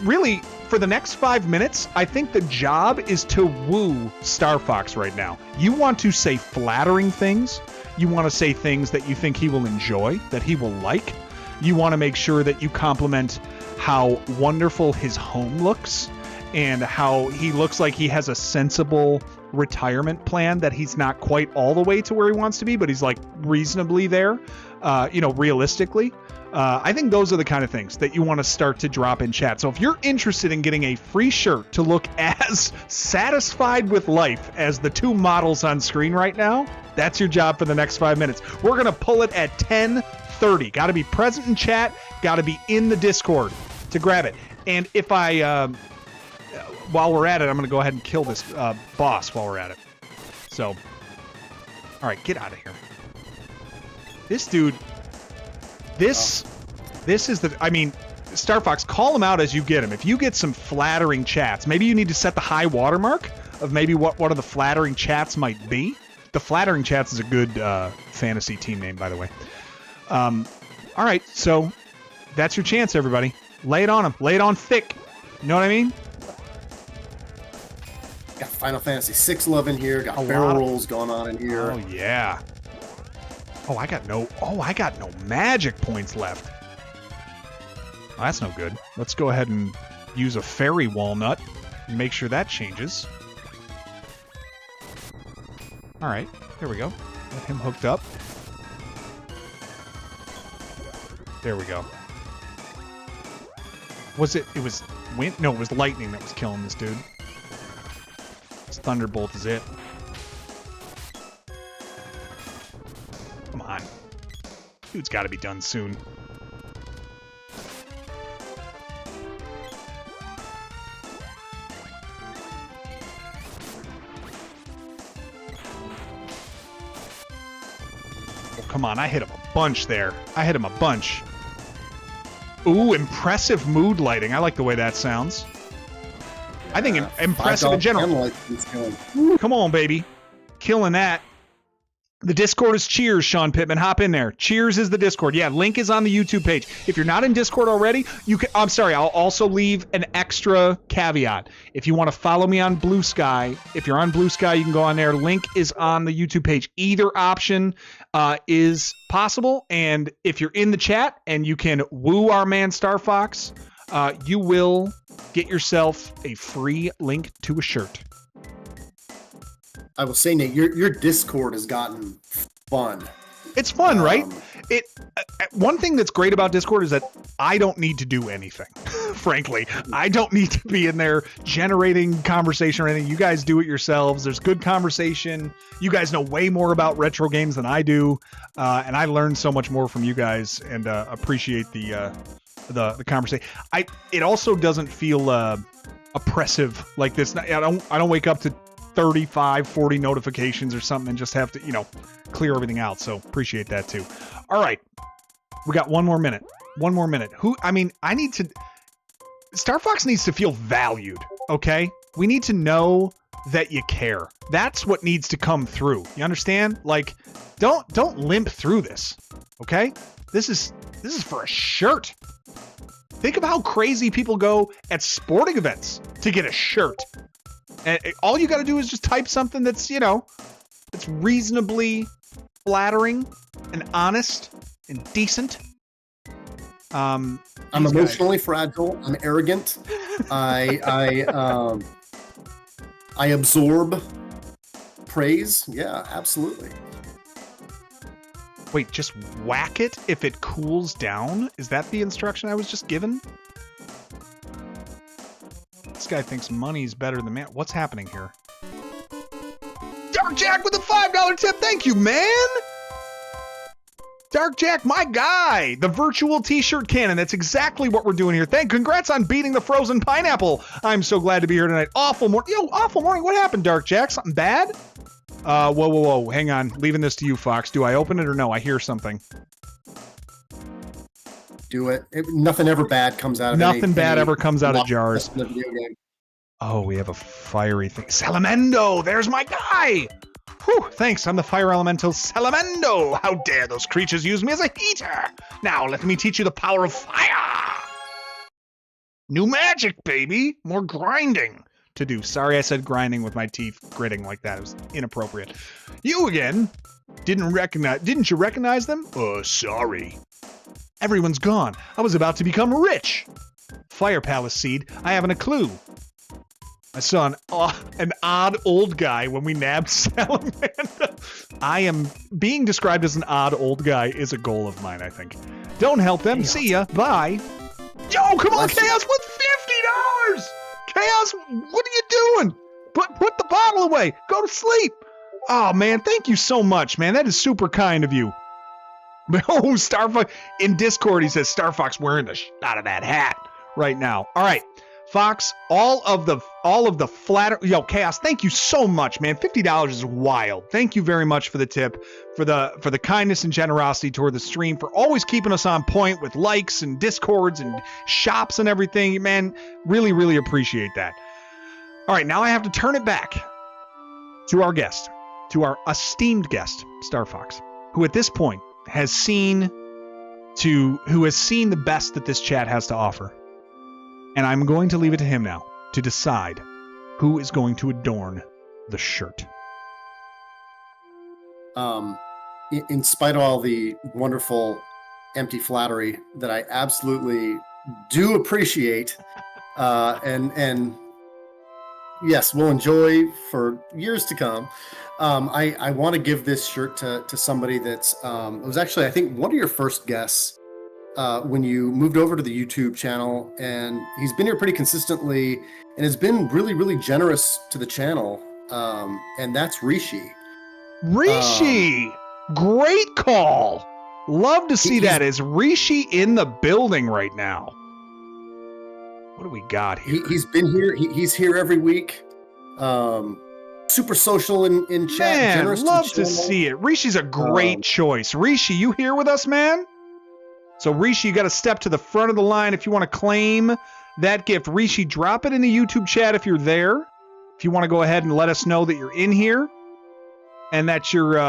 really for the next 5 minutes, I think the job is to woo Star Fox right now. You want to say flattering things. You want to say things that you think he will enjoy, that he will like. You want to make sure that you compliment how wonderful his home looks and how he looks like he has a sensible retirement plan, that he's not quite all the way to where he wants to be, but he's like reasonably there, realistically. I think those are the kind of things that you want to start to drop in chat. So if you're interested in getting a free shirt to look as satisfied with life as the 2 models on screen right now, that's your job for the next 5 minutes. We're going to pull it at 10:30. Got to be present in chat. Got to be in the Discord to grab it. And if while we're at it, I'm going to go ahead and kill this boss while we're at it. So, all right, get out of here. This dude... This is Star Fox, call him out as you get him. If you get some flattering chats, maybe you need to set the high watermark of maybe what one of the flattering chats might be. The Flattering Chats is a good fantasy team name, by the way. All right, so that's your chance, everybody. Lay it on him. Lay it on thick. You know what I mean? Got Final Fantasy VI love in here. Got barrel rolls going on in here. Oh, yeah. Oh, I got no magic points left. Oh, that's no good. Let's go ahead and use a fairy walnut and make sure that changes. All right, there we go. Get him hooked up. There we go. It was wind? No, it was lightning that was killing this dude. This thunderbolt is it. Come on. Dude's got to be done soon. Oh, come on. I hit him a bunch there. Ooh, impressive mood lighting. I like the way that sounds. Yeah, I think impressive in general. Come on, baby. Killing that. The Discord is Cheers, Sean Pittman. Hop in there. Cheers is the Discord. Yeah, link is on the YouTube page. If you're not in Discord already, you can. I'm sorry. I'll also leave an extra caveat. If you want to follow me on Blue Sky, if you're on Blue Sky, you can go on there. Link is on the YouTube page. Either option is possible. And if you're in the chat and you can woo our man Star Fox, you will get yourself a free link to a shirt. I will say, Nate, your Discord has gotten fun. It's fun, right? One thing that's great about Discord is that I don't need to do anything. Frankly, I don't need to be in there generating conversation or anything. You guys do it yourselves. There's good conversation. You guys know way more about retro games than I do, and I learn so much more from you guys and appreciate the conversation. It also doesn't feel oppressive like this. I don't wake up to 35, 40 notifications or something and just have to, clear everything out. So appreciate that too. All right. We got one more minute. Star Fox needs to feel valued. Okay. We need to know that you care. That's what needs to come through. You understand? Like, don't limp through this. Okay. This is for a shirt. Think of how crazy people go at sporting events to get a shirt. And all you got to do is just type something that's, that's reasonably flattering and honest and decent. I'm emotionally fragile. I'm arrogant. I absorb praise. Yeah, absolutely. Wait, just whack it if it cools down? Is that the instruction I was just given? This guy thinks money's better than man. What's happening here? Dark Jack with a $5 tip. Thank you, man. Dark Jack, my guy. The virtual t-shirt cannon. That's exactly what we're doing here. Congrats on beating the frozen pineapple. I'm so glad to be here tonight. Awful morning. Awful morning. What happened, Dark Jack? Something bad? Whoa. Hang on. Leaving this to you, Fox. Do I open it or no? I hear something. Do it. Nothing ever bad comes out of Nothing bad ever comes out of jars. Oh, we have a fiery thing. Salamendo! There's my guy! Whew, thanks. I'm the fire elemental Salamendo. How dare those creatures use me as a heater? Now, let me teach you the power of fire. New magic, baby. More grinding to do. Sorry I said grinding with my teeth gritting like that. It was inappropriate. You again? Didn't you recognize them? Sorry. Everyone's gone. I was about to become rich. Fire Palace seed. I haven't a clue. I saw an odd old guy when we nabbed Salamander. I am being described as an odd old guy is a goal of mine, I think. Don't help them. Chaos. See ya. Bye. Yo, come on, Chaos with $50. Chaos, what are you doing? Put the bottle away. Go to sleep. Oh, man, thank you so much, man. That is super kind of you. Oh, Star Fox. In Discord, he says Star Fox wearing the out of that hat right now. All right. Fox, all of the flatter, Chaos, thank you so much, man. $50 is wild. Thank you very much for the tip, for the kindness and generosity toward the stream, for always keeping us on point with likes and Discords and shops and everything, man. Really, really appreciate that. All right, now I have to turn it back to our guest, to our esteemed guest, Star Fox, who at this point has seen the best that this chat has to offer. And I'm going to leave it to him now to decide who is going to adorn the shirt. In spite of all the wonderful empty flattery that I absolutely do appreciate, and yes, we'll enjoy for years to come. I want to give this shirt to somebody that's it was actually, I think, one of your first guests when you moved over to the YouTube channel, and he's been here pretty consistently and has been really, really generous to the channel. And that's Rishi. Rishi! Great call! Love to see that. Is Rishi in the building right now? What do we got here? He's been here. He's here every week. Super social in chat. Man, generous love to see it. Rishi's a great choice. Rishi, you here with us, man? So Rishi, you got to step to the front of the line if you want to claim that gift. Rishi, drop it in the YouTube chat if you're there. If you want to go ahead and let us know that you're in here and that you're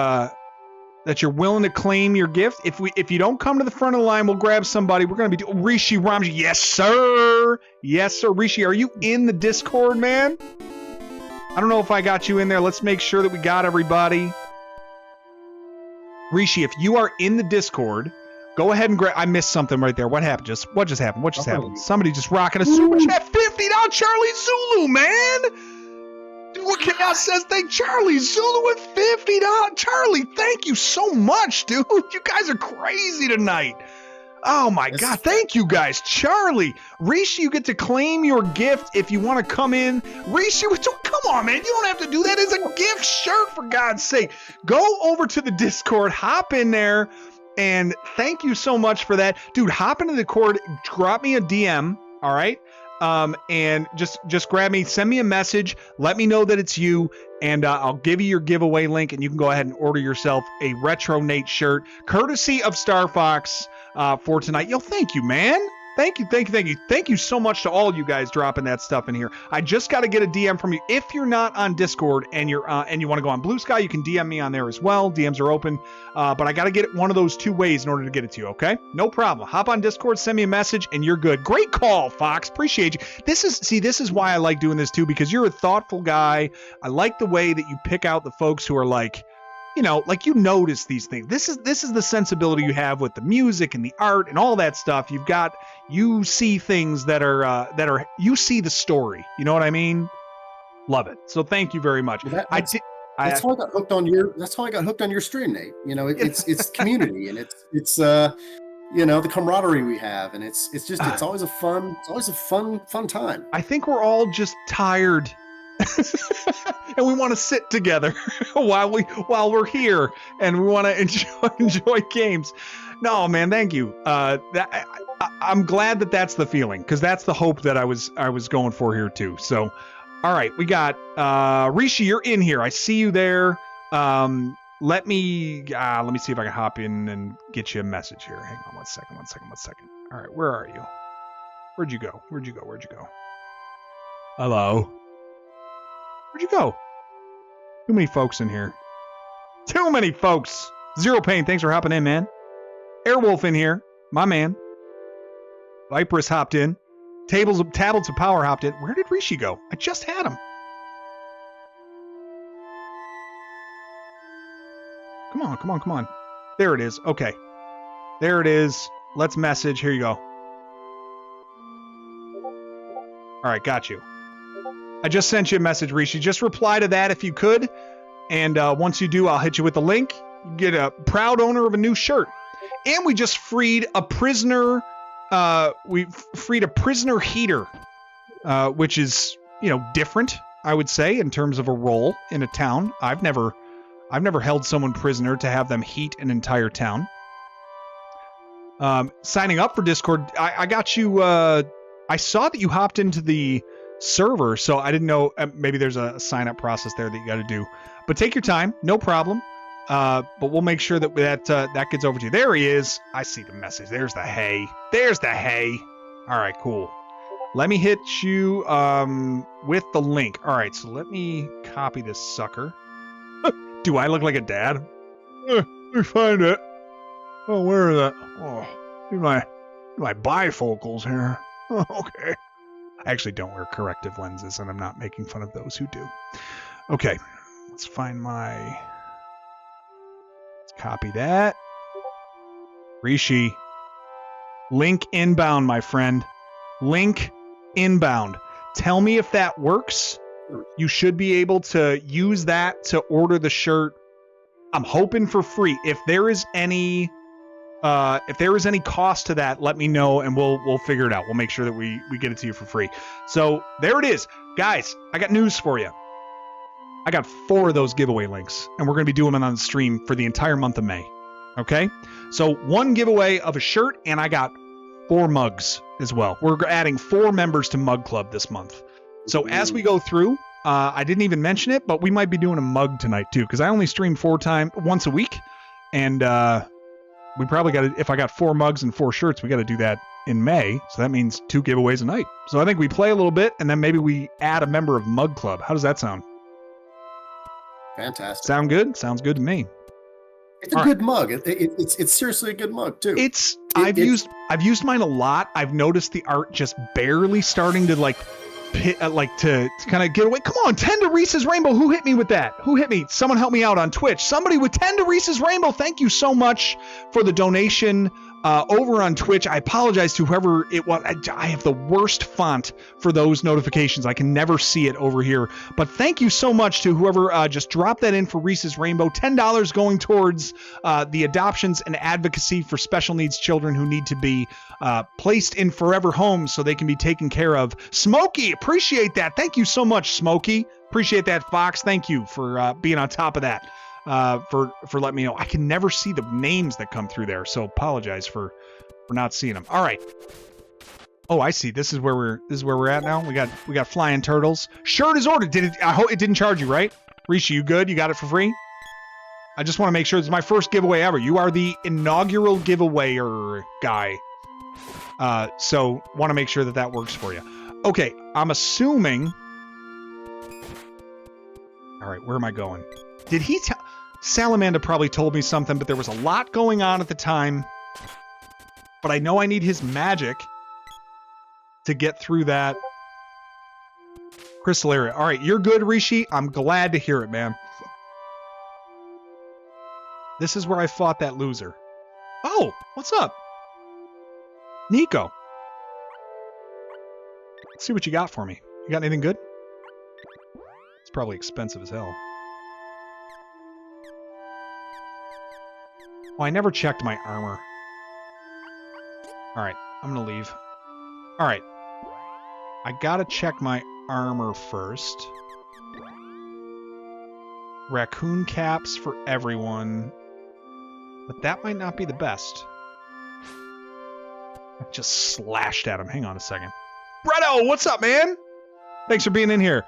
willing to claim your gift. If you don't come to the front of the line, we'll grab somebody. We're going to be Rishi Ramji. Yes, sir. Yes, sir. Rishi, are you in the Discord, man? I don't know if I got you in there. Let's make sure that we got everybody. Rishi, if you are in the Discord, go ahead and grab. I missed something right there. What happened? What just happened? What just happened? Somebody just rocking a super chat. $50 Charlie Zulu, man. Dude, What Chaos says, thank Charlie. Zulu with $50. Charlie, thank you so much, dude. You guys are crazy tonight. Oh my God, thank you guys. Charlie, Rishi, you get to claim your gift if you want to come in. Rishi, come on, man. You don't have to do that. It's a gift shirt, for God's sake. Go over to the Discord, hop in there, and thank you so much for that. Dude, hop into the Discord, drop me a DM, all right? And just grab me, send me a message, let me know that it's you, and I'll give you your giveaway link, and you can go ahead and order yourself a Retro Nate shirt, courtesy of Star Fox, for tonight. Yo, thank you, man. Thank you so much to all you guys dropping that stuff in here. I just got to get a DM from you. If you're not on Discord and you're and you want to go on Blue Sky, you can DM me on there as well. DMs are open, but I got to get it one of those two ways in order to get it to you. Okay, no problem. Hop on Discord, send me a message, and you're good. Great call, Fox. Appreciate you. This is why I like doing this too, because you're a thoughtful guy. I like the way that you pick out the folks who are like, you know, like you notice these things. This is the sensibility you have with the music and the art and all that stuff. You see things that are you see the story. You know what I mean? Love it. So thank you very much. That's how I got hooked on your stream, Nate. You know, it's community, and it's you know, the camaraderie we have, and it's always a fun time. I think we're all just tired. And we want to sit together while we're here, and we want to enjoy games. No, man, thank you. I'm glad that that's the feeling, because that's the hope that I was going for here too. So, all right, we got Rishi, you're in here. I see you there. Let me see if I can hop in and get you a message here. Hang on one second. All right, where are you? Where'd you go? Hello. Where'd you go? Too many folks in here. Too many folks. Zero Pain, thanks for hopping in, man. Airwolf in here, my man. Viperous hopped in. Tablets of Power hopped in. Where did Rishi go? I just had him. Come on. There it is. Okay. There it is. Let's message. Here you go. All right, got you. I just sent you a message, Rishi. Just reply to that if you could. And once you do, I'll hit you with the link. You get a proud owner of a new shirt. And we just freed a prisoner. We freed a prisoner heater, which is, you know, different, I would say, in terms of a role in a town. I've never held someone prisoner to have them heat an entire town. Signing up for Discord, I got you. I saw that you hopped into the server, so I didn't know, maybe there's a sign up process there that you got to do, but take your time, no problem. But we'll make sure that gets over to you. There he is. I see the message. There's the hay. All right, cool. Let me hit you with the link. All right, so let me copy this sucker. Do I look like a dad? Let me find it. Oh, where is that? Oh, my bifocals here. Oh, okay. I actually don't wear corrective lenses, and I'm not making fun of those who do. Okay, let's find let's copy that. Rishi. Link inbound, my friend. Link inbound. Tell me if that works. You should be able to use that to order the shirt. I'm hoping for free. If there is any cost to that, let me know and we'll figure it out. We'll make sure that we get it to you for free. So there it is. Guys, I got news for you. I got 4 of those giveaway links, and we're going to be doing them on the stream for the entire month of May. Okay? So 1 giveaway of a shirt, and I got 4 mugs as well. We're adding 4 members to Mug Club this month. So as we go through, I didn't even mention it, but we might be doing a mug tonight too, because I only stream once a week, and we probably got to, if I got 4 mugs and 4 shirts, we got to do that in May. So that means 2 giveaways a night. So I think we play a little bit, and then maybe we add a member of Mug Club. How does that sound? Fantastic. Sound good? Sounds good to me. It's a good mug. It's seriously a good mug too. I've used mine a lot. I've noticed the art just barely starting to to kind of get away. Come on, 10 to Reese's Rainbow. Who hit me with that? Who hit me? Someone help me out on Twitch. Somebody with 10 to Reese's Rainbow. Thank you so much for the donation. over on Twitch. I apologize to whoever it was. I have the worst font for those notifications. I can never see it over here. But thank you so much to whoever just dropped that in for Reese's Rainbow. $10 going towards the adoptions and advocacy for special needs children who need to be placed in forever homes so they can be taken care of. Smokey, appreciate that. Thank you so much, Smokey. Appreciate that, Fox. Thank you for being on top of that. For letting me know. I can never see the names that come through there, so apologize for not seeing them. All right. Oh, I see. This is where we're at now. We got flying turtles. Shirt is ordered. I hope it didn't charge you, right? Rishi, you good? You got it for free? I just want to make sure this is my first giveaway ever. You are the inaugural giveawayer guy. So want to make sure that works for you. Okay, I'm assuming. All right, where am I going? Did he tell? Salamander probably told me something, but there was a lot going on at the time. But I know I need his magic to get through that crystal area. All right, you're good, Rishi. I'm glad to hear it, man. This is where I fought that loser. Oh, what's up? Nico. Let's see what you got for me. You got anything good? It's probably expensive as hell. Oh, I never checked my armor. Alright, I'm gonna leave. Alright. I gotta check my armor first. Raccoon caps for everyone. But that might not be the best. I just slashed at him. Hang on a second. Bretto, what's up, man? Thanks for being in here.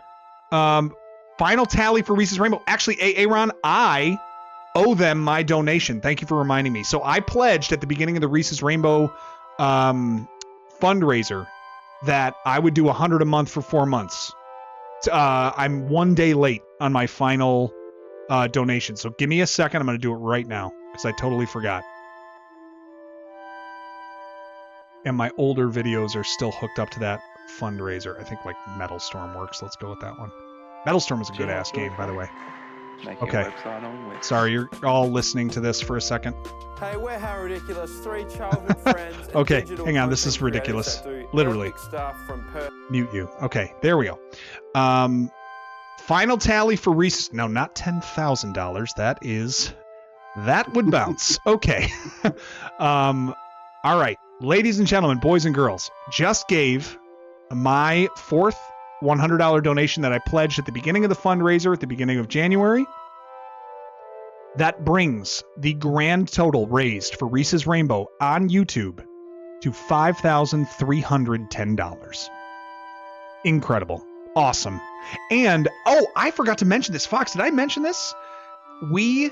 Final tally for Reese's Rainbow. Actually, Aaron, I owe them my donation. Thank you for reminding me. So I pledged at the beginning of the Reese's Rainbow fundraiser that I would do 100 a month for 4 months. I'm 1 day late on my final donation. So give me a second. I'm going to do it right now because I totally forgot. And my older videos are still hooked up to that fundraiser. I think like Metal Storm works. Let's go with that one. Metal Storm is a good ass game, by the way. Okay. Sorry, you're all listening to this for a second. Hey, we're How Ridiculous, 3 childhood friends. Okay, hang on, this is ridiculous. Literally. Mute you. Okay, there we go. Final tally for Reese's. No, not $10,000. That would bounce. Okay. All right, ladies and gentlemen, boys and girls, just gave my 4th $100 donation that I pledged at the beginning of the fundraiser at the beginning of January. That brings the grand total raised for Reese's Rainbow on YouTube to $5,310. Incredible. Awesome. And, oh, I forgot to mention this. Fox, did I mention this? I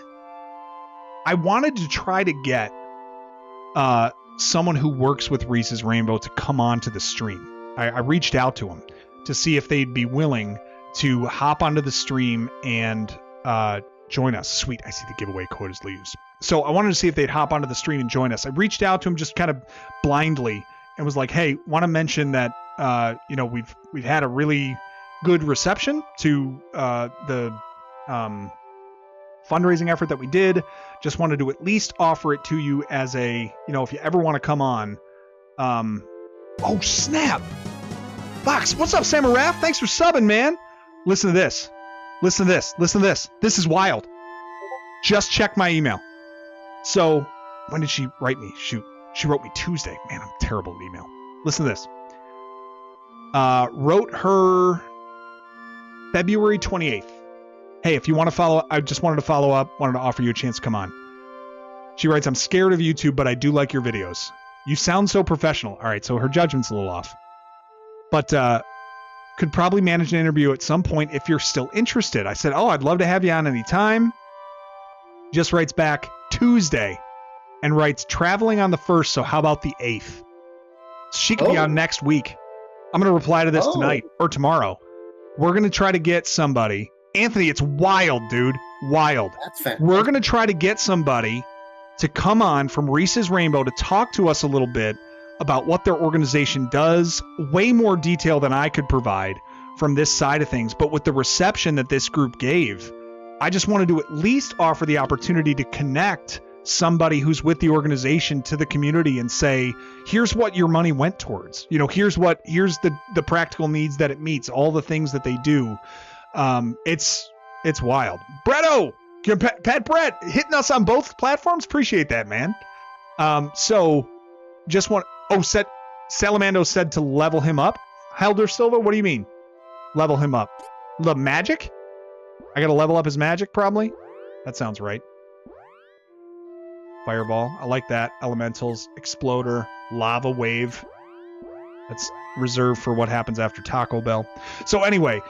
wanted to try to get someone who works with Reese's Rainbow to come on to the stream. I reached out to him to see if they'd be willing to hop onto the stream and join us. Sweet, I see the giveaway code is used. So I wanted to see if they'd hop onto the stream and join us. I reached out to him just kind of blindly and was like, hey, want to mention that we've had a really good reception to the fundraising effort that we did. Just wanted to at least offer it to you as a, if you ever want to come on. Oh, snap. Fox, what's up, Samaraf? Thanks for subbing, man. Listen to this. Listen to this. Listen to this. This is wild. Just check my email. So, when did she write me? Shoot. She wrote me Tuesday. Man, I'm terrible at email. Listen to this. Wrote her February 28th. Hey, if you want to follow up, I just wanted to follow up. Wanted to offer you a chance to come on. She writes, I'm scared of YouTube, but I do like your videos. You sound so professional. All right, so her judgment's a little off. But could probably manage an interview at some point if you're still interested. I said, oh, I'd love to have you on anytime. Just writes back Tuesday and writes traveling on the 1st. So how about the 8th? She could be on next week. I'm going to reply to this tonight or tomorrow. We're going to try to get somebody. Anthony, it's wild, dude. Wild. That's fantastic. We're going to try to get somebody to come on from Reese's Rainbow to talk to us a little bit about what their organization does, way more detail than I could provide from this side of things. But with the reception that this group gave, I just wanted to at least offer the opportunity to connect somebody who's with the organization to the community and say, here's what your money went towards. Here's the practical needs that it meets, all the things that they do. It's wild. Bretto, Pat Brett hitting us on both platforms. Appreciate that, man. So just Salamando said to level him up. Helder Silva, what do you mean? Level him up. The magic? I got to level up his magic, probably? That sounds right. Fireball. I like that. Elementals. Exploder. Lava Wave. That's reserved for what happens after Taco Bell. So anyway,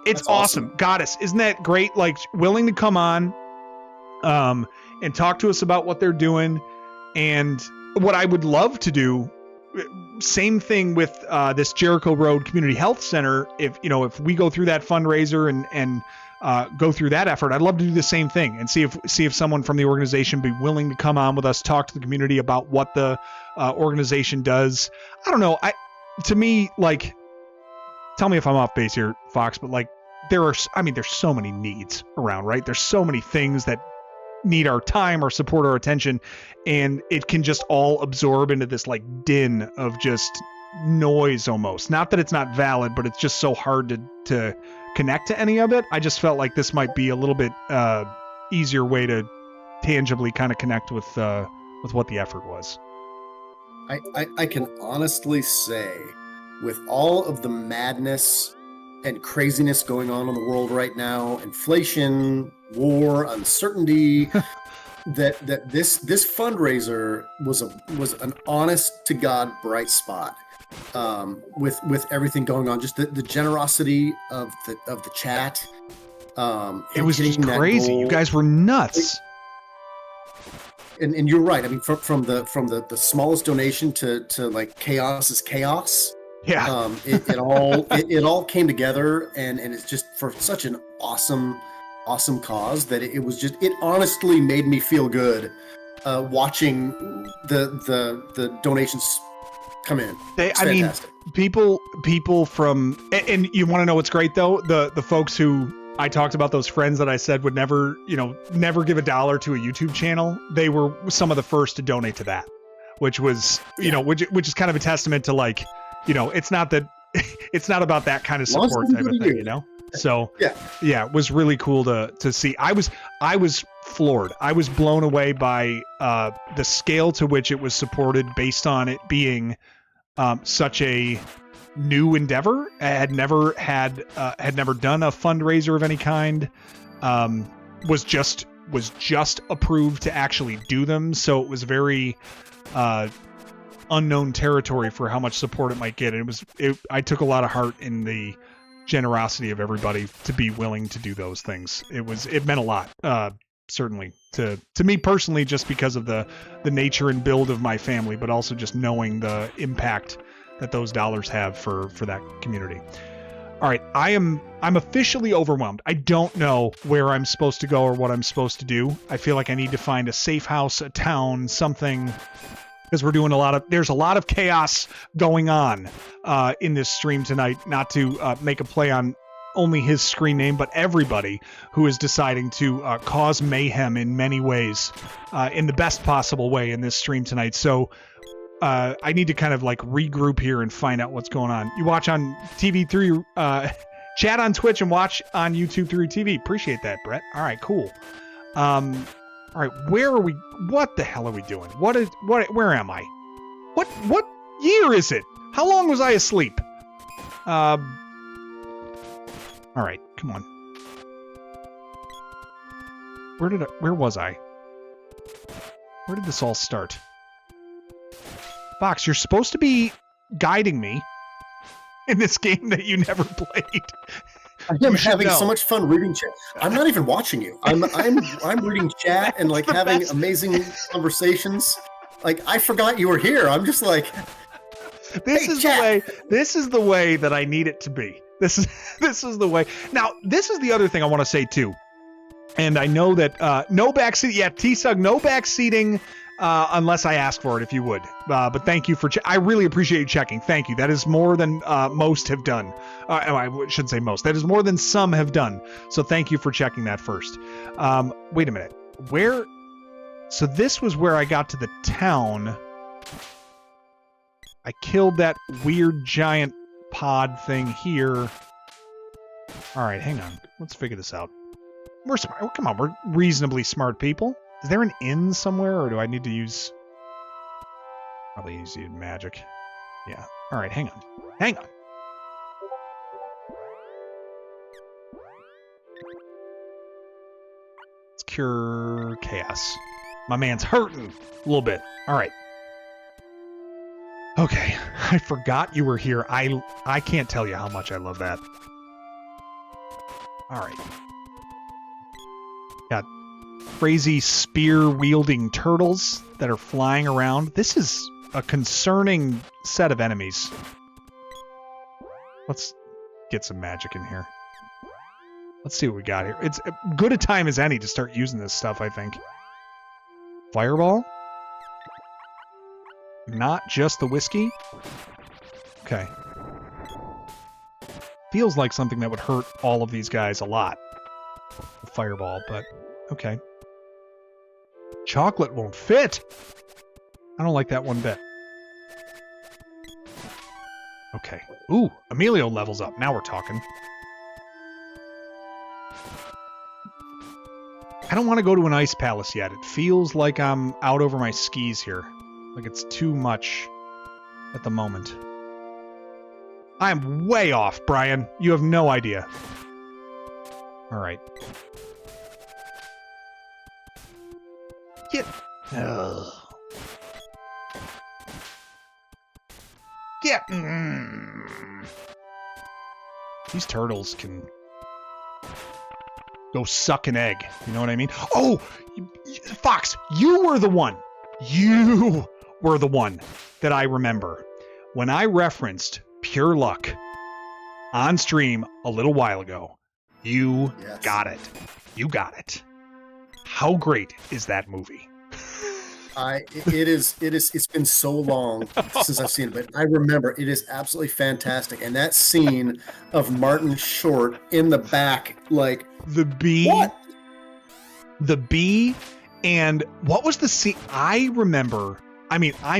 it's awesome. Goddess, isn't that great? Like, willing to come on and talk to us about what they're doing. And what I would love to do, same thing with this Jericho Road Community Health Center. If we go through that fundraiser and go through that effort, I'd love to do the same thing and see if someone from the organization be willing to come on with us, talk to the community about what the organization does. I don't know. To me, like, tell me if I'm off base here, Fox, but like there's so many needs around, right? There's so many things that need our time, our support, our attention, and it can just all absorb into this like din of just noise almost. Not that it's not valid, but it's just so hard to connect to any of it. I just felt like this might be a little bit easier way to tangibly kind of connect with what the effort was. I can honestly say, with all of the madness and craziness going on in the world right now, inflation, war, uncertainty, that this fundraiser was an honest to God bright spot. With everything going on, just the generosity of the chat. It was just crazy. You guys were nuts. And you're right. I mean, from the smallest donation to like chaos is chaos. Yeah. It all came together, and it's just for such an awesome cause that it honestly made me feel good watching the donations come in. People from, and you want to know what's great though? The folks who I talked about, those friends that I said would never give $1 to a YouTube channel, they were some of the first to donate to that, which was, which is kind of a testament to like, it's not about that kind of support type of thing, So yeah, it was really cool to see. I was floored. I was blown away by the scale to which it was supported, based on it being such a new endeavor. I had never done a fundraiser of any kind. Was just approved to actually do them. So it was very unknown territory for how much support it might get. And I took a lot of heart in the generosity of everybody to be willing to do those things. It meant a lot, certainly to me personally, just because of the nature and build of my family, but also just knowing the impact that those dollars have for that community. All right, I'm officially overwhelmed. I don't know where I'm supposed to go or what I'm supposed to do. I feel like I need to find a safe house, a town, something, because there's a lot of chaos going on in this stream tonight. Not to make a play on only his screen name, but everybody who is deciding to cause mayhem in many ways, in the best possible way in this stream tonight. So I need to kind of like regroup here and find out what's going on. You watch on TV through chat on Twitch and watch on YouTube through TV. Appreciate that, Brett. All right, cool. All right, where are we? What the hell are we doing? Where am I? What year is it? How long was I asleep? All right, come on. Where was I? Where did this all start? Fox, you're supposed to be guiding me in this game that you never played. I'm having so much fun reading chat. I'm not even watching you. I'm reading chat and like having amazing conversations. Like, I forgot you were here. I'm just like, this is the way that I need it to be. This is the way. Now, this is the other thing I want to say too. And I know that no backseating. Yeah, T-Sug, no backseating unless I ask for it, if you would. But thank you for I really appreciate you checking. Thank you. That is more than most have done. I shouldn't say most. That is more than some have done. So thank you for checking that first. Wait a minute. Where So this was where I got to the town. I killed that weird giant pod thing here. All right, hang on. Let's figure this out. We're smart. Oh, come on, we're reasonably smart people. Is there an inn somewhere, or do I need to use... Probably use magic. Yeah. All right, hang on. Hang on. Let's cure chaos. My man's hurting a little bit. All right. Okay, I forgot you were here. I can't tell you how much I love that. All right. Got crazy spear-wielding turtles that are flying around. This is a concerning set of enemies. Let's get some magic in here. Let's see what we got here. It's as good a time as any to start using this stuff, I think. Fireball? Not just the whiskey? Okay. Feels like something that would hurt all of these guys a lot. The fireball, but okay. Chocolate won't fit! I don't like that one bit. Okay. Ooh, Emilio levels up. Now we're talking. I don't want to go to an ice palace yet. It feels like I'm out over my skis here. Like it's too much at the moment. I'm way off, Brian. You have no idea. Alright. Get... Ugh. Get... These turtles can... go suck an egg. You know what I mean? Oh! Fox, you were the one! You were the one that I remember when I referenced Pure Luck on stream a little while ago. You got it. You got it. How great is that movie? It's been so long since I've seen it, but I remember it is absolutely fantastic. And that scene of Martin Short in the back, like the bee. What? The bee. And what was the scene? I remember, I mean, I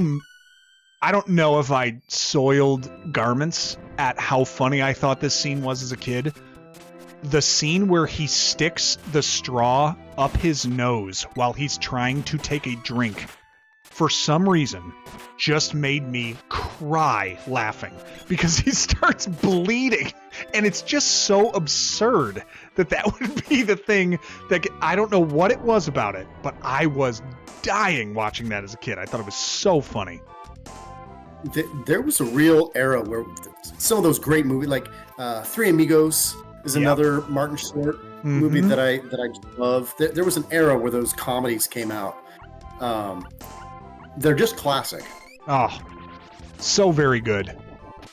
don't know if I soiled garments at how funny I thought this scene was as a kid. The scene where he sticks the straw up his nose while he's trying to take a drink, for some reason, just made me cry laughing because he starts bleeding. And it's just so absurd that would be the thing that I don't know what it was about it, but I was dying watching that as a kid. I thought it was so funny. There was a real era where some of those great movies, like Three Amigos is another Martin Short movie that I love. There was an era where those comedies came out. They're just classic. Oh, so very good.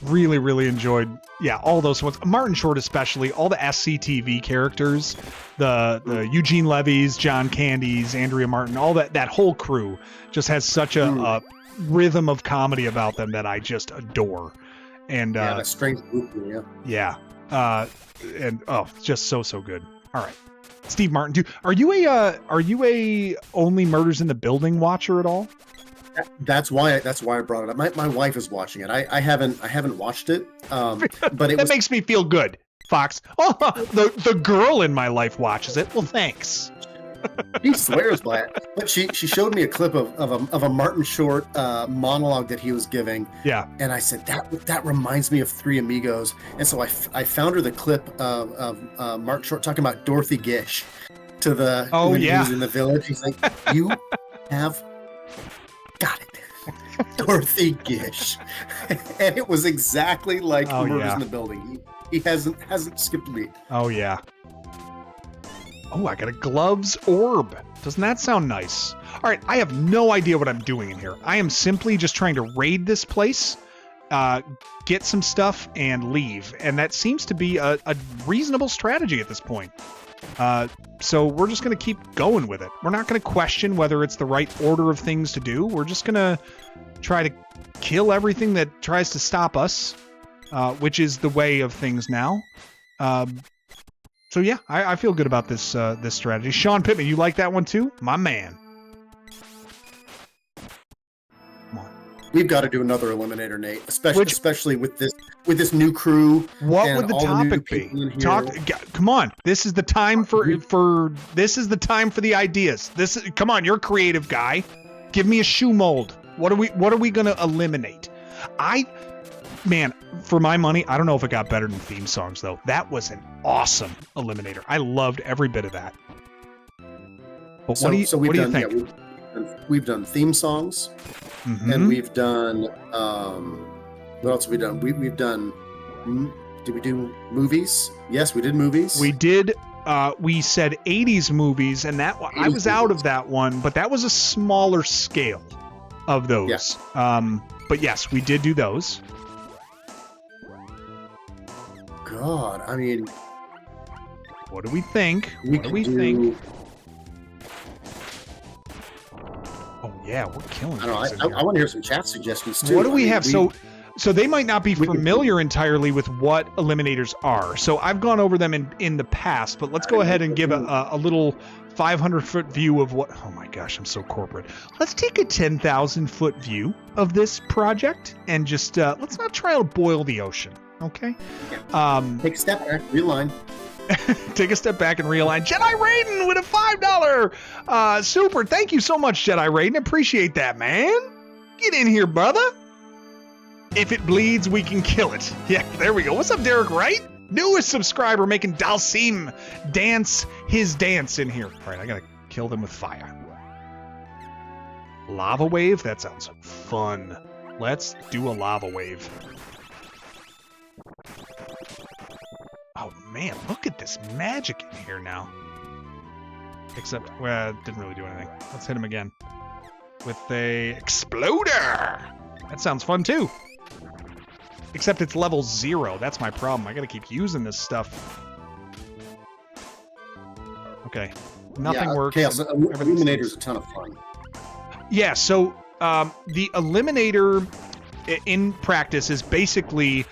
Really, really enjoyed, all those ones. Martin Short especially, all the SCTV characters, the Eugene Levy's, John Candy's, Andrea Martin, all that whole crew just has such a rhythm of comedy about them that I just adore. And that strange movie, just so good. All right, Steve Martin, are you a Only Murders in the Building watcher at all? That's why I brought it up. My wife is watching it. I haven't watched it, but it makes me feel good, Fox. Oh, the girl in my life watches it. Well, thanks. He swears by it. But she showed me a clip of a Martin Short monologue that he was giving. Yeah. And I said that reminds me of Three Amigos. And so I found her the clip of Martin Short talking about Dorothy Gish to the he was in the village. He's like, you have got it. Dorothy Gish. And it was exactly like Murders in the Building. He hasn't skipped a beat. Oh yeah. Oh, I got a gloves orb. Doesn't that sound nice? All right, I have no idea what I'm doing in here. I am simply just trying to raid this place, get some stuff, and leave. And that seems to be a reasonable strategy at this point. So we're just going to keep going with it. We're not going to question whether it's the right order of things to do. We're just going to try to kill everything that tries to stop us, which is the way of things now. So yeah, I feel good about this this strategy. Sean Pittman, you like that one too? My man. We've got to do another Eliminator, Nate, especially with this new crew. What would the topic be? Come on. This is the time for the ideas. Come on, you're a creative guy. Give me a shoe mold. What are we going to eliminate? Man, for my money, I don't know if it got better than theme songs though. That was an awesome Eliminator. I loved every bit of that. But what do you think? Yeah, we've done theme songs, and we've done what else have we done? We've done. Did we do movies? Yes, we did movies. We did. We said 80s movies, and I was out of that one, but that was a smaller scale of those. Yes. But yes, we did do those. God, I mean, what do we think? What do we think? Oh yeah, we're killing. I want to hear some chat suggestions too. What do we have? So they might not be familiar entirely with what eliminators are. So I've gone over them in the past, but let's go ahead and give a little 500-foot view of what. Oh my gosh, I'm so corporate. Let's take a 10,000-foot view of this project and just let's not try to boil the ocean. Okay. Yeah. Take a step back, realign. Take a step back and realign. Jedi Raiden with a $5 super. Thank you so much, Jedi Raiden. Appreciate that, man. Get in here, brother. If it bleeds, we can kill it. Yeah, there we go. What's up, Derek Wright? Newest subscriber making Dalsim dance his dance in here. All right, I gotta kill them with fire. Lava wave? That sounds fun. Let's do a lava wave. Oh man, look at this magic in here now. Except, well, it didn't really do anything. Let's hit him again. With a exploder! That sounds fun too. Except it's level 0. That's my problem. I gotta keep using this stuff. Okay. Nothing works. Chaos. Eliminator's a ton of fun. Yeah, so the Eliminator in practice is basically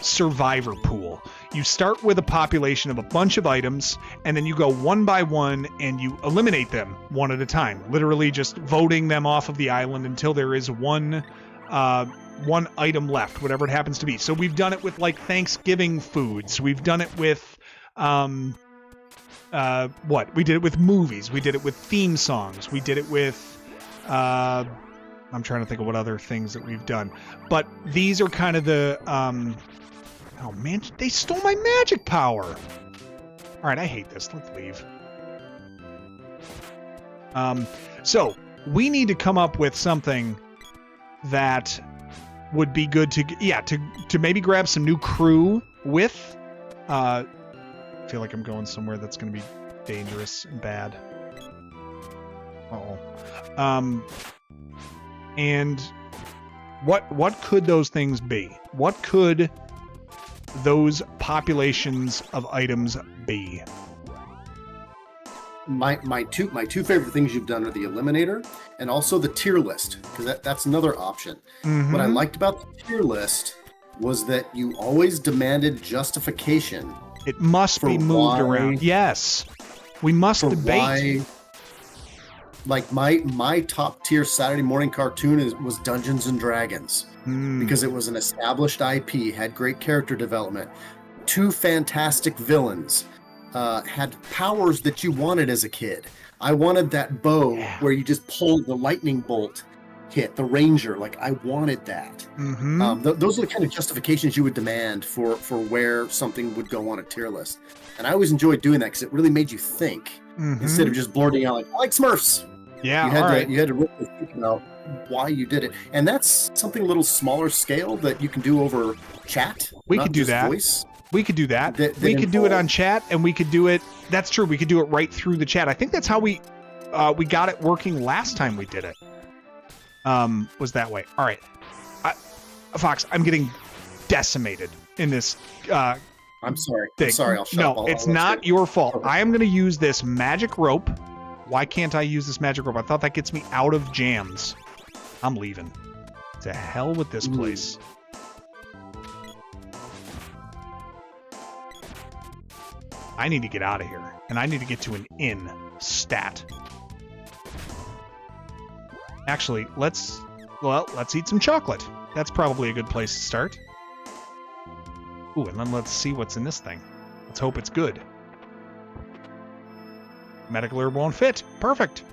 survivor pool. You start with a population of a bunch of items, and then you go one by one and you eliminate them one at a time. Literally just voting them off of the island until there is one item left, whatever it happens to be. So we've done it with like Thanksgiving foods. We've done it with what? We did it with movies. We did it with theme songs. We did it with I'm trying to think of what other things that we've done. But these are kind of the oh man, they stole my magic power. All right, I hate this. Let's leave. So we need to come up with something that would be good to maybe grab some new crew with. I feel like I'm going somewhere that's going to be dangerous and bad. Uh-oh. And what could those things be? What could those populations of items be? My two favorite things you've done are the Eliminator and also the tier list, because that's another option. Mm-hmm. What I liked about the tier list was that you always demanded justification. It must be moved around. Yes, we must debate. Like my top tier Saturday morning cartoon was Dungeons and Dragons, because it was an established IP, had great character development, 2 fantastic villains, had powers that you wanted as a kid. I wanted that bow where you just pulled the lightning bolt hit, the ranger. Like, I wanted that. Mm-hmm. Those are the kind of justifications you would demand for where something would go on a tier list. And I always enjoyed doing that because it really made you think instead of just blurting out like, I like Smurfs. Yeah, you had to really think about why you did it. And that's something a little smaller scale that you can do over chat. We could do that. Voice. We could do that. We could do it on chat, and we could do it. That's true. We could do it right through the chat. I think that's how we got it working last time we did it. Was that way. All right. Fox, I'm getting decimated in this I'm sorry. thing. I'm sorry. I'll shut up. It's not your fault. Okay. I am going to use this magic rope. Why can't I use this magic rope? I thought that gets me out of jams. I'm leaving. To hell with this place. I need to get out of here. And I need to get to an inn. Stat. Actually, let's Well, let's eat some chocolate. That's probably a good place to start. Ooh, and then let's see what's in this thing. Let's hope it's good. Medical herb won't fit. Perfect.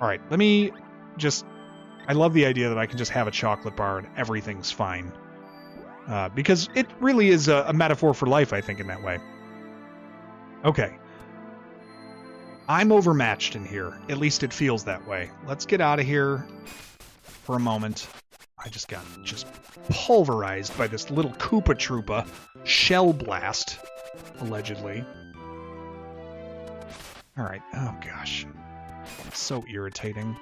All right, let me just... I love the idea that I can just have a chocolate bar and everything's fine. Because it really is a metaphor for life, I think, in that way. Okay. I'm overmatched in here. At least it feels that way. Let's get out of here for a moment. I just got pulverized by this little Koopa Troopa shell blast, allegedly. All right. Oh, gosh. So irritating.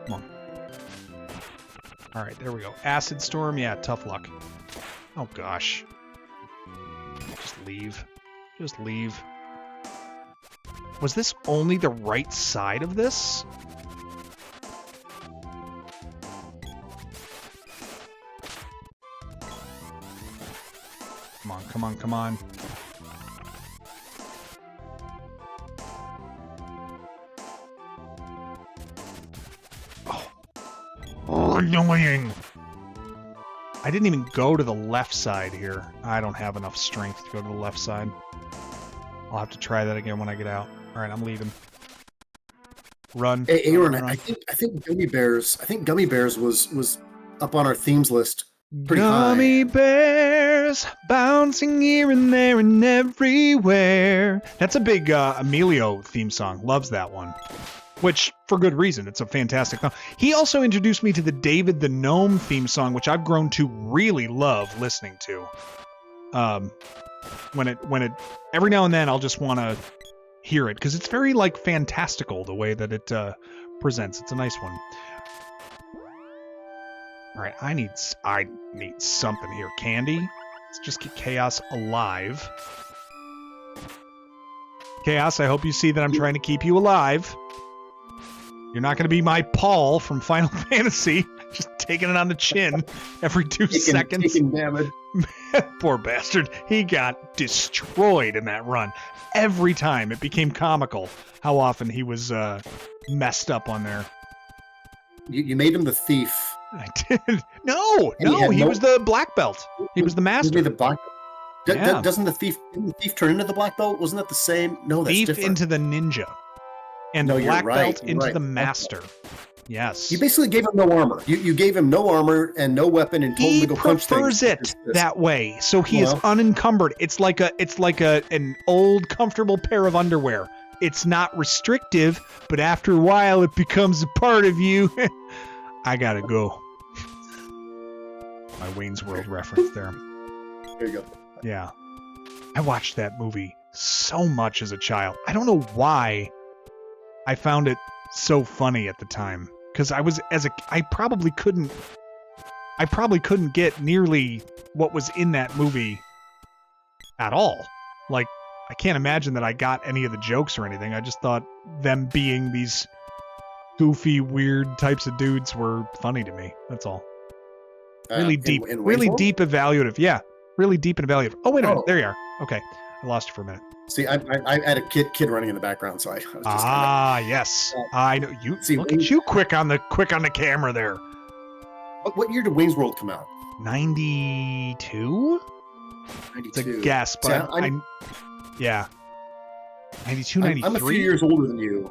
Come on. All right, there we go. Acid Storm, yeah, tough luck. Oh, gosh. Just leave. Just leave. Was this only the right side of this? Come on, come on, come on. Oh, annoying. I didn't even go to the left side here. I don't have enough strength to go to the left side. I'll have to try that again when I get out. All right, I'm leaving. Run. Hey, Aaron, run. I think Gummy Bears. I think Gummy Bears was up on our themes list pretty high. Gummy bears bouncing here and there and everywhere. That's a big Emilio theme song. Loves that one. Which, for good reason. It's a fantastic song. He also introduced me to the David the Gnome theme song, which I've grown to really love listening to. When it every now and then I'll just want to hear it because it's very like fantastical the way that it presents. It's a nice one. All right, I need something here. Candy. Let's just get Chaos alive. Chaos, I hope you see that I'm trying to keep you alive. You're not going to be my Paul from Final Fantasy, just taking it on the chin every 2 seconds. Taking damage. Poor bastard. He got destroyed in that run. Every time it became comical how often he was messed up on there. You made him the thief. I did. No, he was the black belt. He was the master. The black belt. Didn't the thief turn into the black belt? Wasn't that the same? No, that's thief different. Into the ninja. And the black belt into the master. Yes. You basically gave him no armor. You gave him no armor and no weapon and told him to go punch things. He prefers it that way, so he is unencumbered. It's like an old comfortable pair of underwear. It's not restrictive, but after a while it becomes a part of you. I gotta go. My Wayne's World reference there. There you go. Yeah. I watched that movie so much as a child. I don't know why I found it so funny at the time. Because I probably couldn't get nearly what was in that movie at all. Like, I can't imagine that I got any of the jokes or anything. I just thought them being these goofy, weird types of dudes were funny to me. That's all. Really deep, really deep evaluative. Yeah, really deep and evaluative. Oh, wait a minute. There you are. Okay. I lost you for a minute. See, I had a kid running in the background, so I was just yes. I know you. See, look at you, quick on the camera there. What year did Wayne's World come out? 92. 92. It's a guess, but yeah. 92, 93. I'm a few years older than you.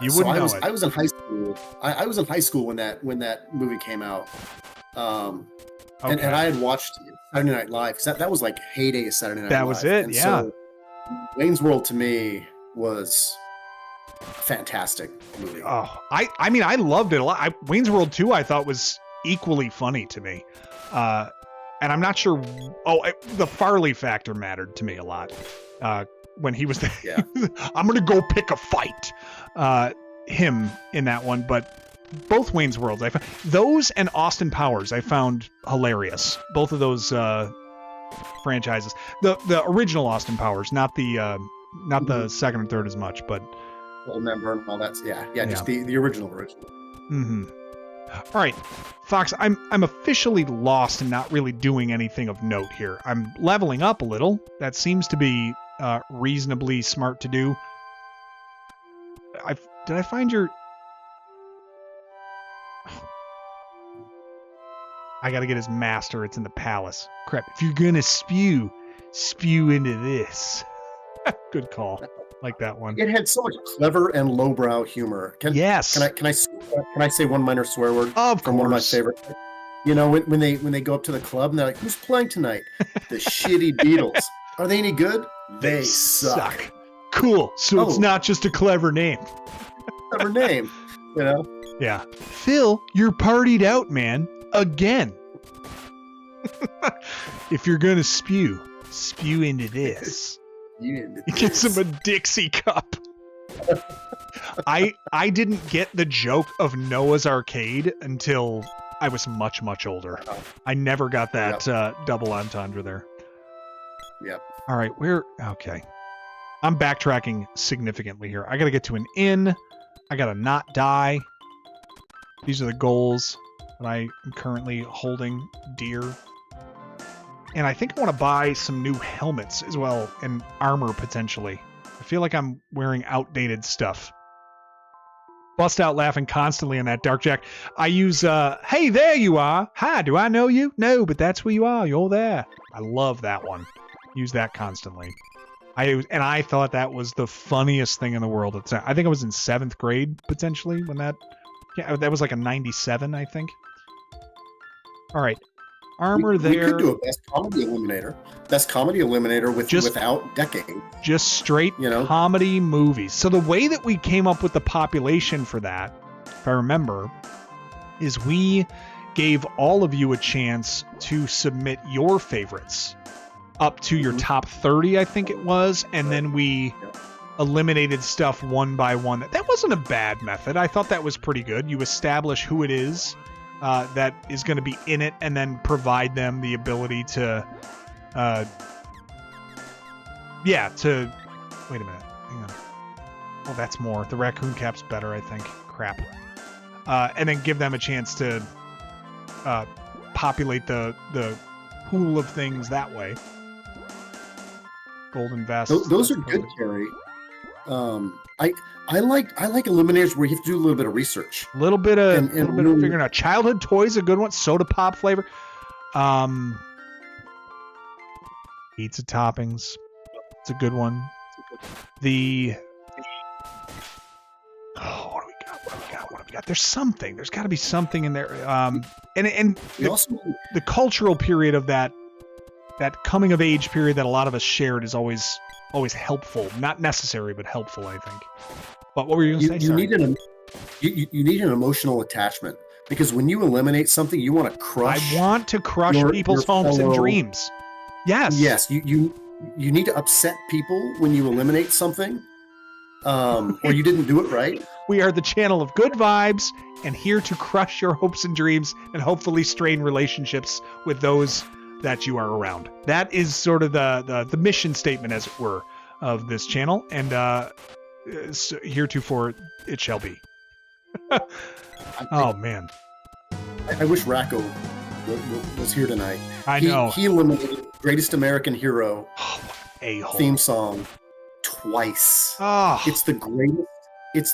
You wouldn't know it. I was in high school. I was in high school when that movie came out. And I had watched Saturday Night Live because that was like heyday of Saturday Night Live. That was it, and yeah. So Wayne's World to me was a fantastic movie. Oh, I mean, I loved it a lot. Wayne's World 2 I thought was equally funny to me. And I'm not sure. The Farley factor mattered to me a lot. When he was there. Yeah. I'm going to go pick a fight. Him in that one, but both Wayne's Worlds, I found those and Austin Powers I found hilarious. Both of those franchises. The original Austin Powers, not the second and third as much, but Remember and all that. Yeah, just the original. Mm-hmm. All right, Fox, I'm officially lost and not really doing anything of note here. I'm leveling up a little. That seems to be reasonably smart to do. Did I find your I got to get his master. It's in the palace. Crap. If you're going to spew into this. Good call. Like that one. It had so much clever and lowbrow humor. Yes. Can I say one minor swear word from one of my favorite? You know, when they go up to the club and they're like, "Who's playing tonight?" The shitty Beatles. Are they any good? They suck. Cool. So it's not just a clever name. Clever name. You know. Yeah. Phil, you're partied out, man. Again. If you're gonna spew into this. He gives him a Dixie cup. I didn't get the joke of Noah's Arcade until I was much, much older. I never got that double entendre there. Yep. All right, okay. I'm backtracking significantly here. I got to get to an inn. I got to not die. These are the goals that I am currently holding dear. And I think I want to buy some new helmets as well, and armor potentially. I feel like I'm wearing outdated stuff. Bust out laughing constantly in that Dark Jack. I use, hey, there you are. Hi, do I know you? No, but that's where you are. You're there. I love that one. Use that constantly. I thought that was the funniest thing in the world. I think I was in 7th grade, potentially, when that was like a 97, I think. All right. Armor there. We could do a best comedy eliminator. Best comedy eliminator without decking. Just straight comedy movies. So the way that we came up with the population for that, if I remember, is we gave all of you a chance to submit your favorites up to your top 30, I think it was, and then we eliminated stuff one by one. That wasn't a bad method. I thought that was pretty good. You establish who it is that is going to be in it, and then provide them the ability to, wait a minute, hang on. Oh, that's more. The raccoon cap's better, I think. Crap. And then give them a chance to populate the pool of things that way. Golden vest. Those are good, Carrie. I like eliminators where you have to do a little bit of research. A little bit of figuring out. Childhood toys, a good one. Soda pop flavor. Pizza toppings. It's a good one. What do we got? There's something. There's got to be something in there. And the cultural period of that coming of age period that a lot of us shared is always helpful. Not necessary, but helpful, I think. But what were you going to say? You need an emotional attachment, because when you eliminate something, you want to crush. I want to crush people's hopes and dreams. Yes. Yes. You need to upset people when you eliminate something, or you didn't do it right. We are the channel of good vibes and here to crush your hopes and dreams and hopefully strain relationships with those that you are around. That is sort of the mission statement, as it were, of this channel, and heretofore it shall be. Oh man, I wish Racco was here tonight. I know he eliminated Greatest American Hero a-hole theme song twice. Oh, it's the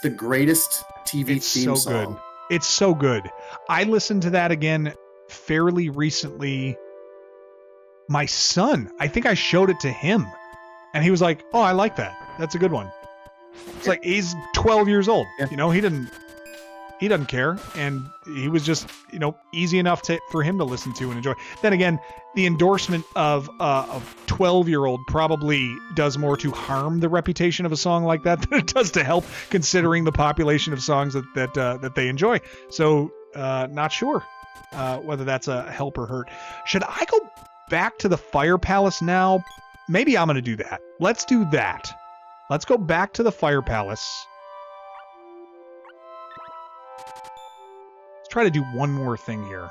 greatest TV theme song. Good. It's so good. I listened to that again fairly recently. My son, I think I showed it to him, and he was like, "Oh, I like that. That's a good one." It's like he's 12 years old. Yeah. He doesn't care, and he was just easy enough for him to listen to and enjoy. Then again, the endorsement of a 12-year-old probably does more to harm the reputation of a song like that than it does to help, considering the population of songs that they enjoy. So, not sure whether that's a help or hurt. Should I go back to the Fire Palace now? Maybe I'm going to do that. Let's do that. Let's go back to the Fire Palace. Let's try to do one more thing here.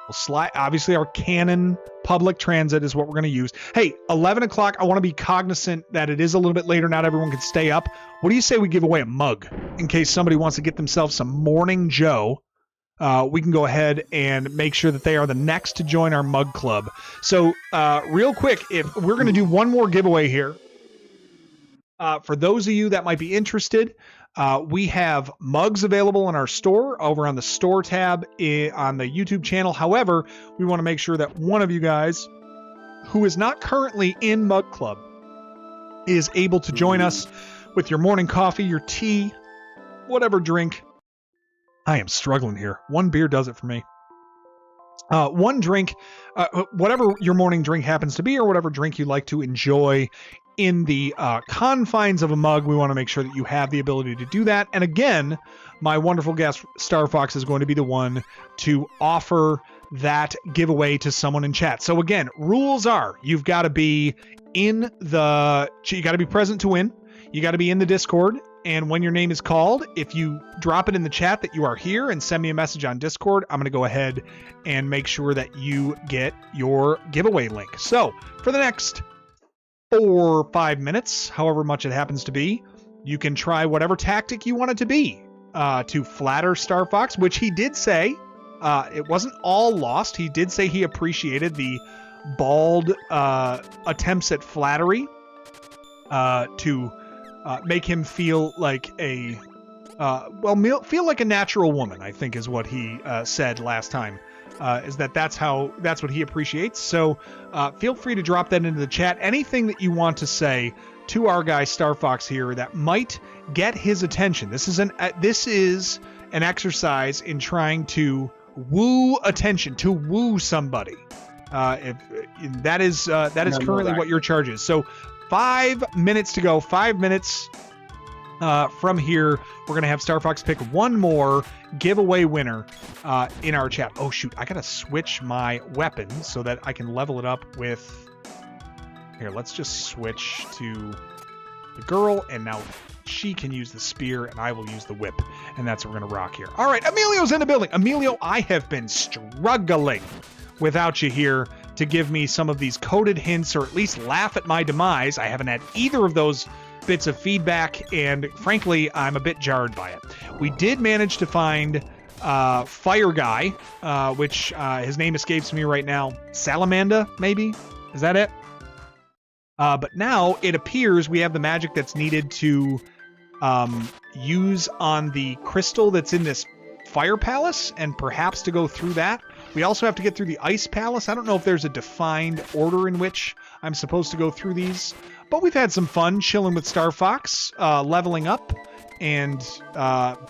We'll slide. Obviously, our canon public transit is what we're going to use. Hey, 11 o'clock. I want to be cognizant that it is a little bit later. Not everyone can stay up. What do you say we give away a mug in case somebody wants to get themselves some Morning Joe? We can go ahead and make sure that they are the next to join our mug club. So real quick, if we're going to do one more giveaway here, For those of you that might be interested, we have mugs available in our store over on the store tab on the YouTube channel. However, we want to make sure that one of you guys who is not currently in Mug Club is able to join us with your morning coffee, your tea, whatever drink. I am struggling here. One beer does it for me. One drink, whatever your morning drink happens to be, or whatever drink you like to enjoy in the confines of a mug, we want to make sure that you have the ability to do that. And again, my wonderful guest, Star Fox, is going to be the one to offer that giveaway to someone in chat. So again, rules are you've got to be you got to be present to win. You got to be in the Discord. And when your name is called, if you drop it in the chat that you are here and send me a message on Discord, I'm going to go ahead and make sure that you get your giveaway link. So for the next 4 or 5 minutes, however much it happens to be, you can try whatever tactic you want it to be to flatter Star Fox, which he did say it wasn't all lost. He did say he appreciated the bald attempts at flattery to make him feel like feel like a natural woman, I think is what he said last time. That's what he appreciates. So feel free to drop that into the chat. Anything that you want to say to our guy Star Fox here that might get his attention. This is an exercise in trying to woo attention, to woo somebody. That is currently what your charge is. So 5 minutes to go. 5 minutes from here, we're going to have Star Fox pick one more giveaway winner in our chat. Oh, shoot. I got to switch my weapon so that I can level it up with... Here, let's just switch to the girl, and now she can use the spear, and I will use the whip. And that's what we're going to rock here. All right, Emilio's in the building. Emilio, I have been struggling without you here to give me some of these coded hints, or at least laugh at my demise. I haven't had either of those bits of feedback, and frankly, I'm a bit jarred by it. We did manage to find Fire Guy, which his name escapes me right now. Salamander, maybe? Is that it? But now it appears we have the magic that's needed to use on the crystal that's in this fire palace, and perhaps to go through that. We also have to get through the ice palace. I don't know if there's a defined order in which I'm supposed to go through these, but we've had some fun chilling with Star Fox, leveling up, and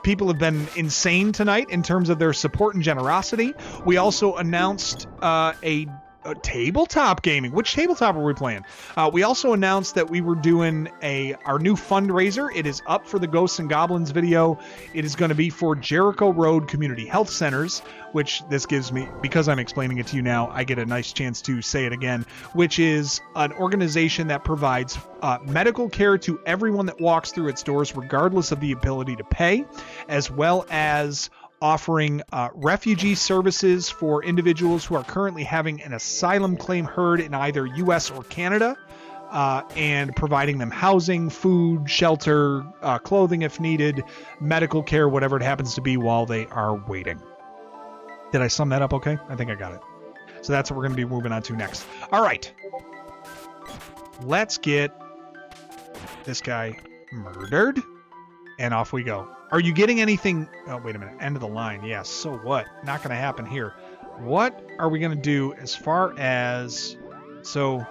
people have been insane tonight in terms of their support and generosity. We also announced a tabletop gaming. Which tabletop are we playing? We also announced that we were doing our new fundraiser. It is up for the Ghosts and Goblins video. It is going to be for Jericho Road Community Health Centers, which this gives me, because I'm explaining it to you now, I get a nice chance to say it again, which is an organization that provides medical care to everyone that walks through its doors, regardless of the ability to pay, as well as offering refugee services for individuals who are currently having an asylum claim heard in either U.S. or Canada, and providing them housing, food, shelter, clothing if needed, medical care, whatever it happens to be while they are waiting. Did I sum that up okay? I think I got it. So that's what we're going to be moving on to next. All right. Let's get this guy murdered, and off we go. Are you getting anything? Oh, wait a minute. End of the line. Yes. So what? Not going to happen here. What are we going to do as far as... So,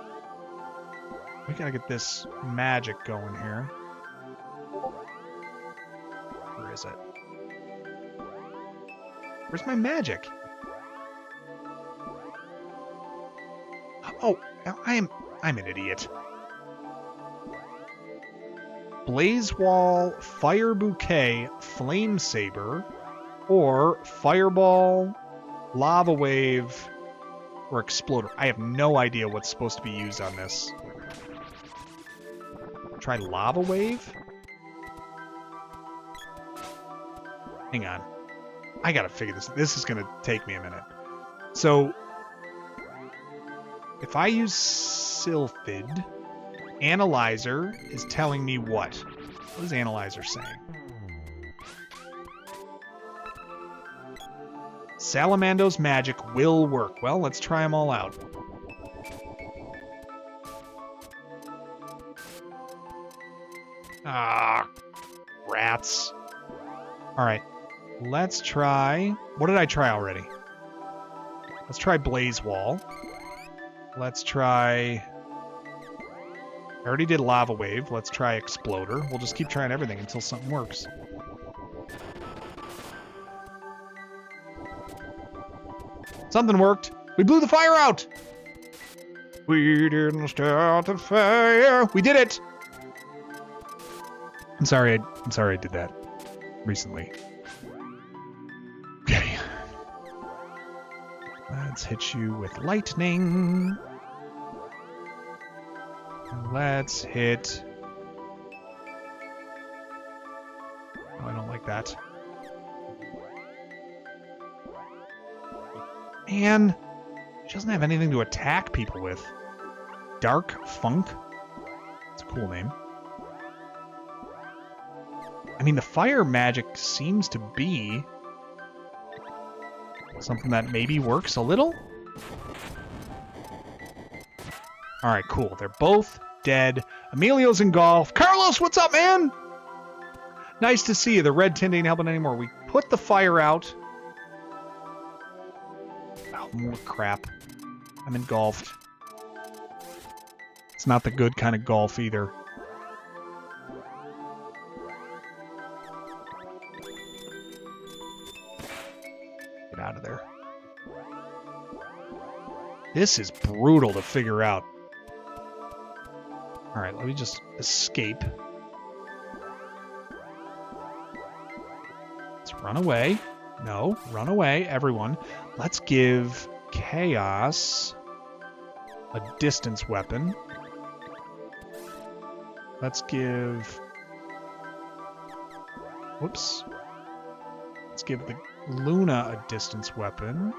we got to get this magic going here. Where is it? Where's my magic? Oh, I'm an idiot. Blaze Wall, Fire Bouquet, Flame Saber, or Fireball, Lava Wave, or Exploder. I have no idea what's supposed to be used on this. Try Lava Wave? Hang on. I gotta figure this. This is gonna take me a minute. So, if I use Sylphid... Analyzer is telling me what? What is Analyzer saying? Salamando's magic will work. Well, let's try them all out. Ah, rats. All right, let's try... What did I try already? Let's try Blaze Wall. Let's try... I already did Lava Wave. Let's try Exploder. We'll just keep trying everything until something works. Something worked. We blew the fire out! We didn't start the fire. We did it! I'm sorry I did that recently. Okay. Let's hit you with lightning. Let's hit... Oh, I don't like that. Man, she doesn't have anything to attack people with. Dark Funk? That's a cool name. I mean, the fire magic seems to be something that maybe works a little. All right, cool. They're both dead. Emilio's in golf. Carlos, what's up, man? Nice to see you. The red tint ain't helping anymore. We put the fire out. Oh, more crap. I'm engulfed. It's not the good kind of golf either. Get out of there. This is brutal to figure out. All right, let me just escape. Let's run away. No, run away, everyone. Let's give Chaos a distance weapon. Let's give... Whoops. Let's give the Luna a distance weapon.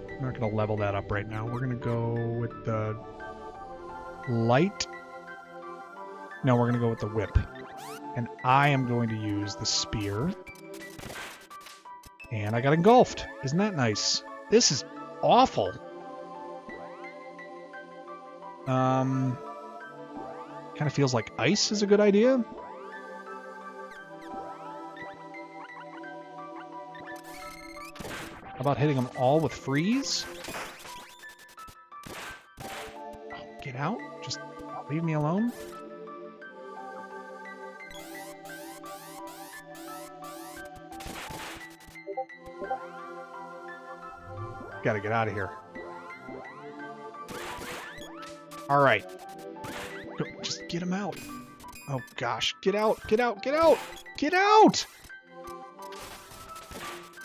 I'm not going to level that up right now. We're going to go with the light. No, we're going to go with the whip. And I am going to use the spear. And I got engulfed. Isn't that nice? This is awful. Kind of feels like ice is a good idea. How about hitting them all with freeze? Oh, get out. Just leave me alone. Gotta get out of here. All right. Just get him out. Oh gosh, get out, get out, get out, get out!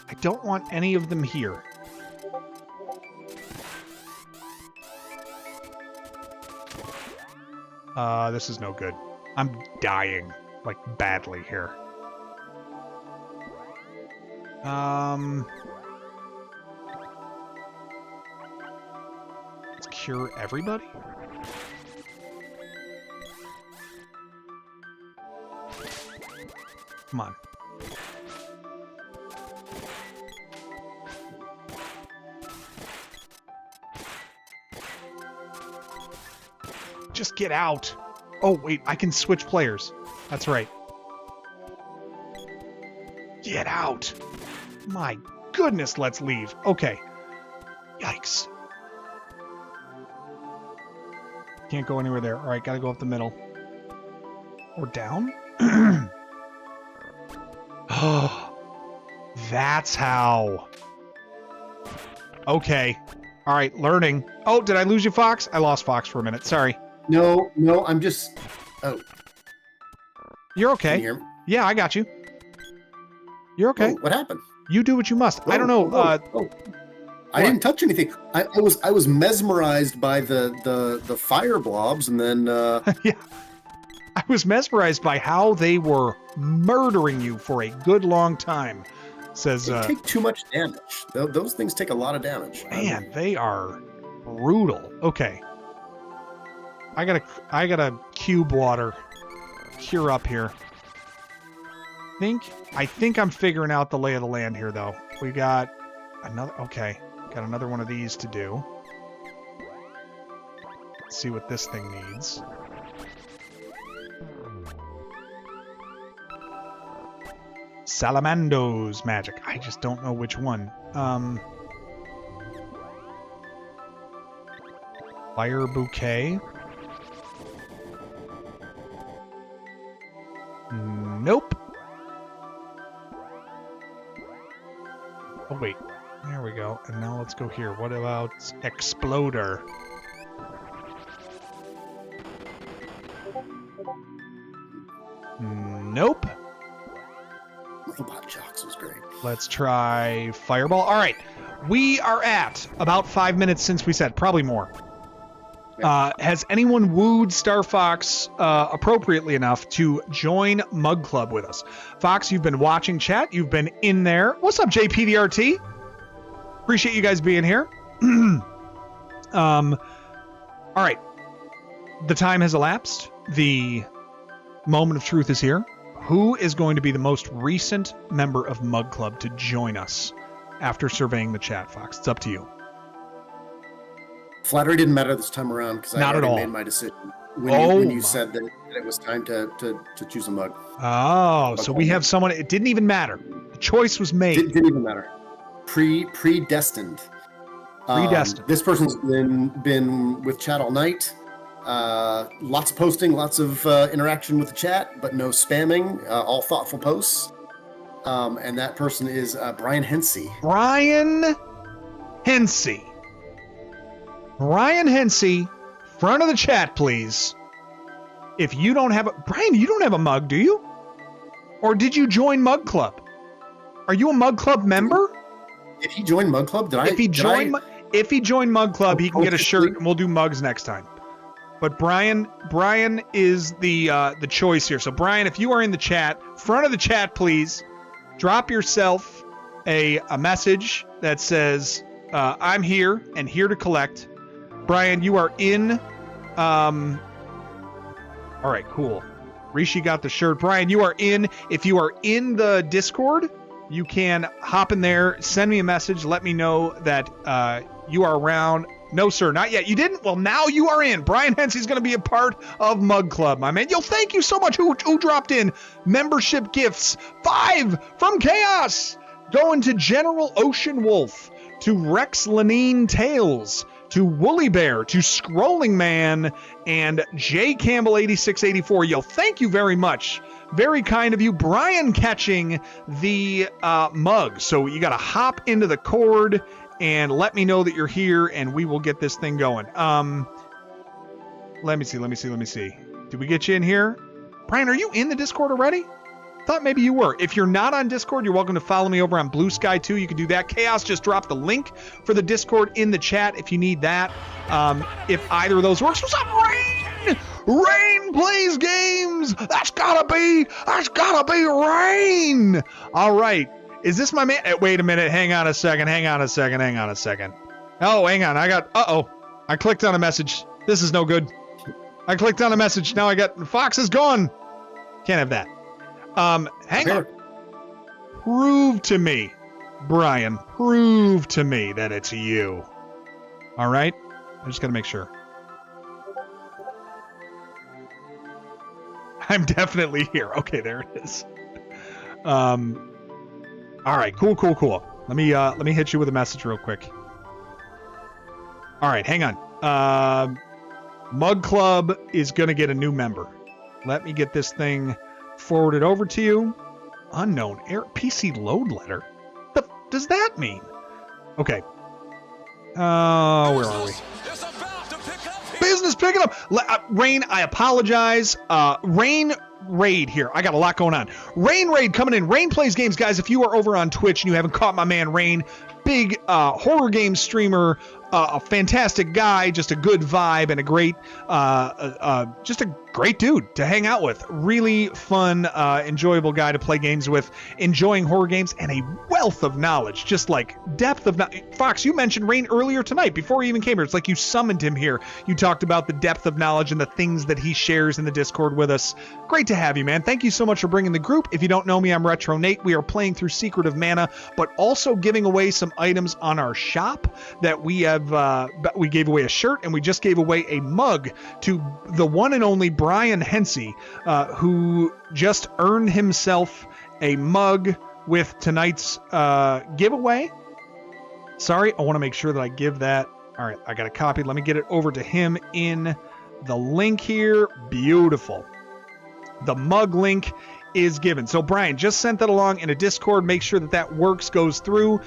I don't want any of them here. This is no good. I'm dying, like, badly here. Let's cure everybody? Come on. Just get out. Oh, wait, I can switch players. That's right. Get out. My goodness, let's leave. Okay. Yikes. Can't go anywhere there. All right, gotta go up the middle. Or down? Oh, that's how. Okay. All right, learning. Oh, did I lose you, Fox? I lost Fox for a minute. Sorry. No, I'm just... Oh. You're okay. Can you hear me? Yeah, I got you. You're okay. Oh, what happened? You do what you must. I don't know. I didn't touch anything. I was mesmerized by the fire blobs, and then yeah, I was mesmerized by how they were murdering you for a good long time. Says they take too much damage. Those things take a lot of damage. Man, they are brutal. Okay, I gotta cube water. Cure up here. I think I'm figuring out the lay of the land here, though. We got another. Okay, got another one of these to do. Let's see what this thing needs. Salamando's magic. I just don't know which one. Fire bouquet. Nope. Oh wait, there we go. And now let's go here. What about exploder? Nope. Robot Jocks was great. Let's try fireball. All right, we are at about 5 minutes since we said, probably more. Has anyone wooed Star Fox appropriately enough to join Mug Club with us? Fox, you've been watching chat. You've been in there. What's up, JPDRT? Appreciate you guys being here. All right. The time has elapsed. The moment of truth is here. Who is going to be the most recent member of Mug Club to join us after surveying the chat, Fox? It's up to you. Flattery didn't matter this time around because I already made my decision when you said that it was time to choose a mug. Oh, so we have someone. It didn't even matter. The choice was made. Didn't even matter. Predestined. Predestined. This person's been with chat all night. Lots of posting, lots of interaction with the chat, but no spamming. All thoughtful posts. And that person is Brian Hensey. Brian Hensey. Brian Hensey, front of the chat, please. If you don't have Brian, you don't have a mug, do you? Or did you join Mug Club? Are you a Mug Club member? If he joined Mug Club, If he joined Mug Club, he can get a shirt, and we'll do mugs next time. But Brian is the choice here. So Brian, if you are in the chat, front of the chat, please drop yourself a message that says, "I'm here and here to collect." Brian, you are in. All right, cool. Rishi got the shirt. Brian, you are in. If you are in the Discord, you can hop in there, send me a message, let me know that you are around. No, sir, not yet. You didn't? Well, now you are in. Brian Hensey's going to be a part of Mug Club, my man. Yo, thank you so much. Who dropped in membership gifts? 5 from Chaos. Going to General Ocean Wolf, to Rex Lenine Tales, to Woolly Bear, to Scrolling Man, and J Campbell 8684. Yo, thank you very much. Very kind of you. Brian catching the mug. So you got to hop into the cord and let me know that you're here, and we will get this thing going. Let me see. Did we get you in here? Brian, are you in the Discord already? Thought maybe you were. If you're not on Discord, you're welcome to follow me over on Blue Sky too. You can do that. Chaos just dropped the link for the Discord in the chat if you need that. If either of those works. What's up, Rain? Rain plays games. That's gotta be Rain. All right. Is this my man? Wait a minute. Hang on a second. Oh, hang on. I clicked on a message. This is no good. I clicked on a message. Now Fox is gone. Can't have that. Hang on. Prove to me, Brian, that it's you. All right? I just got to make sure. I'm definitely here. Okay, there it is. All right, cool. Let me hit you with a message real quick. All right, hang on. Mug Club is going to get a new member. Let me get this thing forwarded over to you. Unknown PC load letter. The does that mean? Okay. Where are we? Business picking up. Rain, I apologize. Rain Raid here. I got a lot going on. Rain Raid coming in. Rain plays games, guys. If you are over on Twitch and you haven't caught my man Rain, big horror game streamer, a fantastic guy, just a good vibe, and a great, just a great dude to hang out with. Really fun, enjoyable guy to play games with, enjoying horror games, and a wealth of knowledge, just like depth of knowledge. Fox, you mentioned Rain earlier tonight before he even came here. It's like you summoned him here. You talked about the depth of knowledge and the things that he shares in the Discord with us. Great to have you, man. Thank you so much for bringing the group. If you don't know me, I'm Retro Nate. We are playing through Secret of Mana, but also giving away some items on our shop that we have. We gave away a shirt, and we just gave away a mug to the one and only Brian Hensey, who just earned himself a mug with tonight's giveaway. Sorry, I want to make sure that I give that. All right, I got a copy. Let me get it over to him in the link here. Beautiful. The mug link is given. So Brian just sent that along in a Discord. Make sure that works, goes through.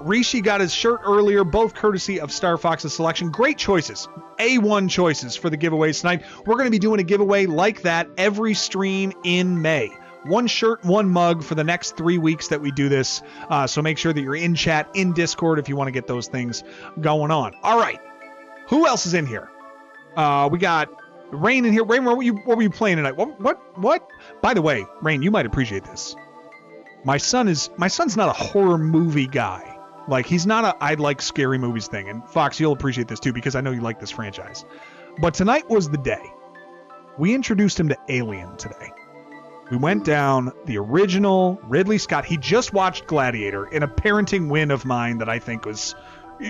Rishi got his shirt earlier, both courtesy of Star Fox's selection. Great choices. A1 choices for the giveaways tonight. We're going to be doing a giveaway like that every stream in May. 1 shirt, 1 mug for the next 3 weeks that we do this. So make sure that you're in chat, in Discord if you want to get those things going on. All right. Who else is in here? We got Rain in here. Rain, what were you playing tonight? What? By the way, Rain, you might appreciate this. My son's not a horror movie guy. Like, he's not I like scary movies thing. And Fox, you'll appreciate this too, because I know you like this franchise. But tonight was the day. We introduced him to Alien today. We went down the original Ridley Scott. He just watched Gladiator, in a parenting win of mine that I think was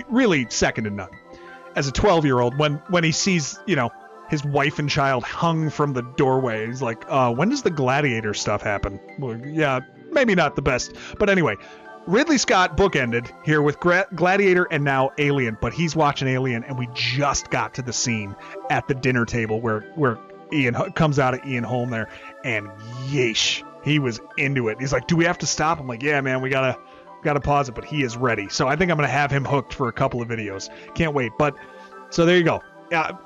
really second to none. As a 12-year-old, when he sees, his wife and child hung from the doorway, he's like, when does the Gladiator stuff happen? Well, yeah, maybe not the best. But anyway, Ridley Scott bookended here with Gladiator and now Alien. But he's watching Alien, and we just got to the scene at the dinner table where Ian comes out of Ian Holm there, and yeesh, he was into it. He's like, do we have to stop? I'm like, yeah, man, we gotta pause it, but he is ready. So I think I'm gonna have him hooked for a couple of videos. Can't wait. But so there you go.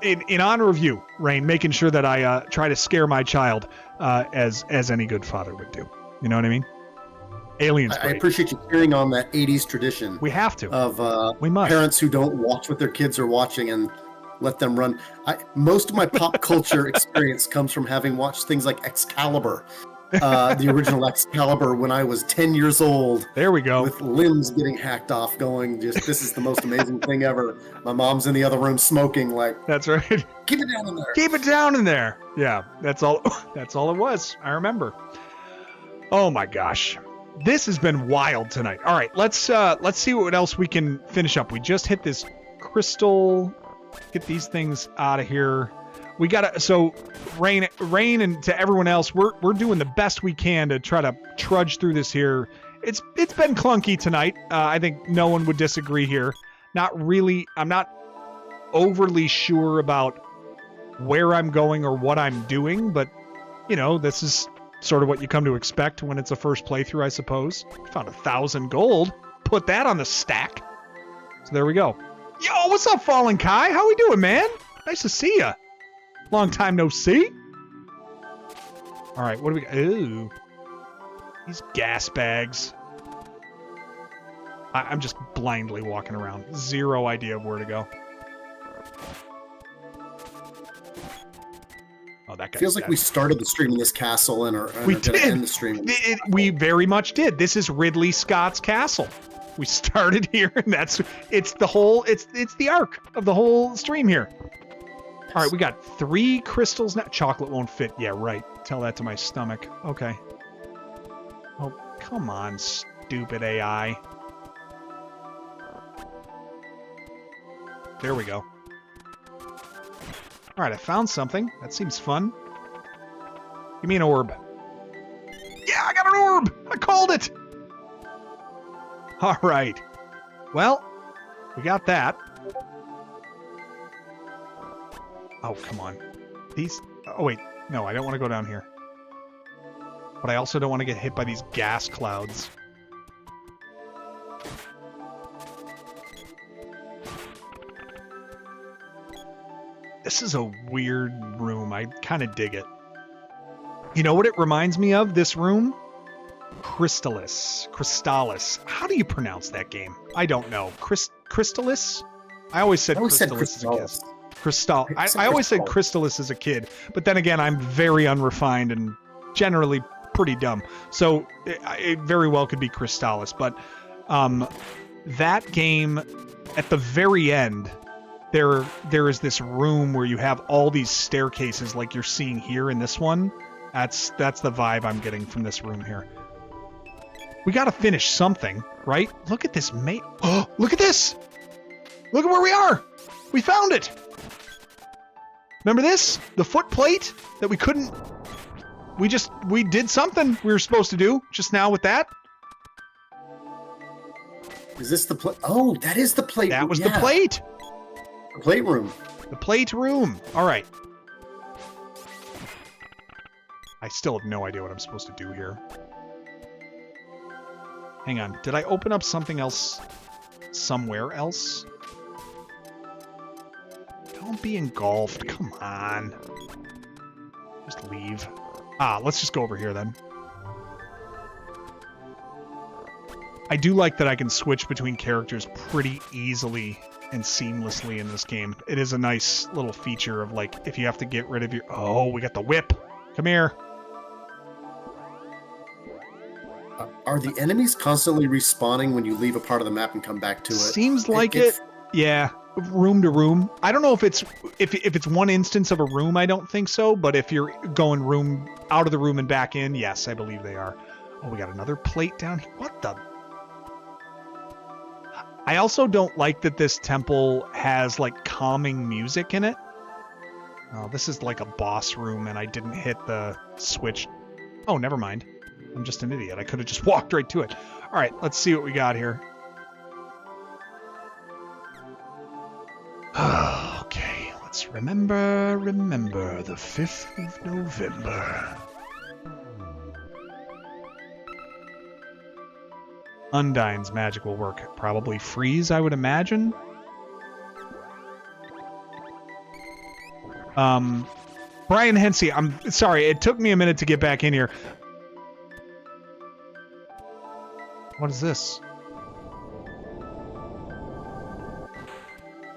In honor of you, Rain, making sure that I try to scare my child as any good father would do. You know what I mean? Aliens. I appreciate you carrying on that 80s tradition. We have to. Of we must. Parents who don't watch what their kids are watching and let them run. Most of my pop culture experience comes from having watched things like Excalibur, the original Excalibur, when I was 10 years old. There we go. With limbs getting hacked off, going, this is the most amazing thing ever. My mom's in the other room smoking, like, that's right. Keep it down in there. Keep it down in there. Yeah, that's all it was. I remember. Oh my gosh. This has been wild tonight. All right, let's see what else we can finish up. We just hit this crystal. Get these things out of here. We gotta. So, Rain, and to everyone else, we're doing the best we can to try to trudge through this here. It's been clunky tonight. I think no one would disagree here. Not really. I'm not overly sure about where I'm going or what I'm doing, but this is sort of what you come to expect when it's a first playthrough, I suppose. Found 1,000 gold. Put that on the stack. So there we go. Yo, what's up, Fallen Kai? How we doing, man? Nice to see ya. Long time no see. All right, what do we got? Ooh. These gas bags. I'm just blindly walking around. Zero idea of where to go. Oh, that guy. Feels like we started the stream in this castle and are going to end the stream. We very much did. This is Ridley Scott's castle. We started here, and it's the arc of the whole stream here. All right, we got 3 crystals now. Chocolate won't fit. Yeah, right. Tell that to my stomach. Okay. Oh, come on, stupid AI. There we go. All right, I found something. That seems fun. Give me an orb. Yeah, I got an orb! I called it! All right. Well, we got that. Oh, come on. Oh, wait. No, I don't want to go down here. But I also don't want to get hit by these gas clouds. This is a weird room. I kind of dig it. You know what it reminds me of, this room? Crystallis. How do you pronounce that game? I don't know. Crystallis? I always said Crystallis as a kid. Crystal. I always said Crystallis as a kid, but then again, I'm very unrefined and generally pretty dumb. So it very well could be Crystallis. But that game, at the very end, there is this room where you have all these staircases like you're seeing here in this one. That's the vibe I'm getting from this room here. We got to finish something, right? Look at this, mate. Oh, look at this. Look at where we are. We found it. Remember this? The foot plate that we couldn't... We did something we were supposed to do just now with that. Is this the plate? Oh, that is the plate. That was the plate. The plate room. The plate room. All right. I still have no idea what I'm supposed to do here. Hang on. Did I open up something else somewhere else? Don't be engulfed. Come on. Just leave. Let's just go over here then. I do like that I can switch between characters pretty easily and seamlessly in this game. It is a nice little feature of, like, if you have to get rid of your... Oh, we got the whip. Come here. Are the enemies constantly respawning when you leave a part of the map and come back to it? Seems like it. Yeah, room to room. I don't know if it's one instance of a room. I don't think so. But if you're going room out of the room and back in, yes, I believe they are. Oh, we got another plate down here. What the? I also don't like that this temple has like calming music in it. Oh, this is like a boss room, and I didn't hit the switch. Oh, never mind. I'm just an idiot. I could have just walked right to it. All right, let's see what we got here. Okay, let's remember the 5th of November. Undyne's magic will work. Probably freeze, I would imagine. Brian Hensey, I'm sorry, it took me a minute to get back in here. What is this?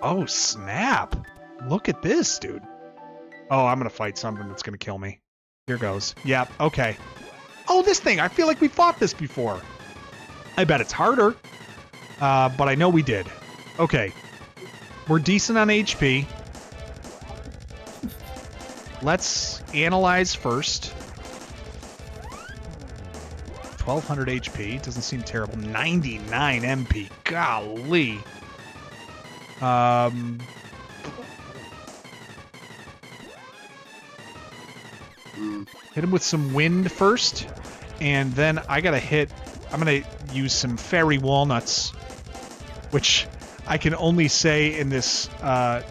Oh, snap. Look at this, dude. Oh, I'm going to fight something that's going to kill me. Here goes. Yep, okay. Oh, this thing. I feel like we fought this before. I bet it's harder. But I know we did. Okay. We're decent on HP. Let's analyze first. 1200 HP. Doesn't seem terrible. 99 MP. Golly. Hit him with some wind first. And then I gotta hit... I'm gonna use some fairy walnuts. Which I can only say in this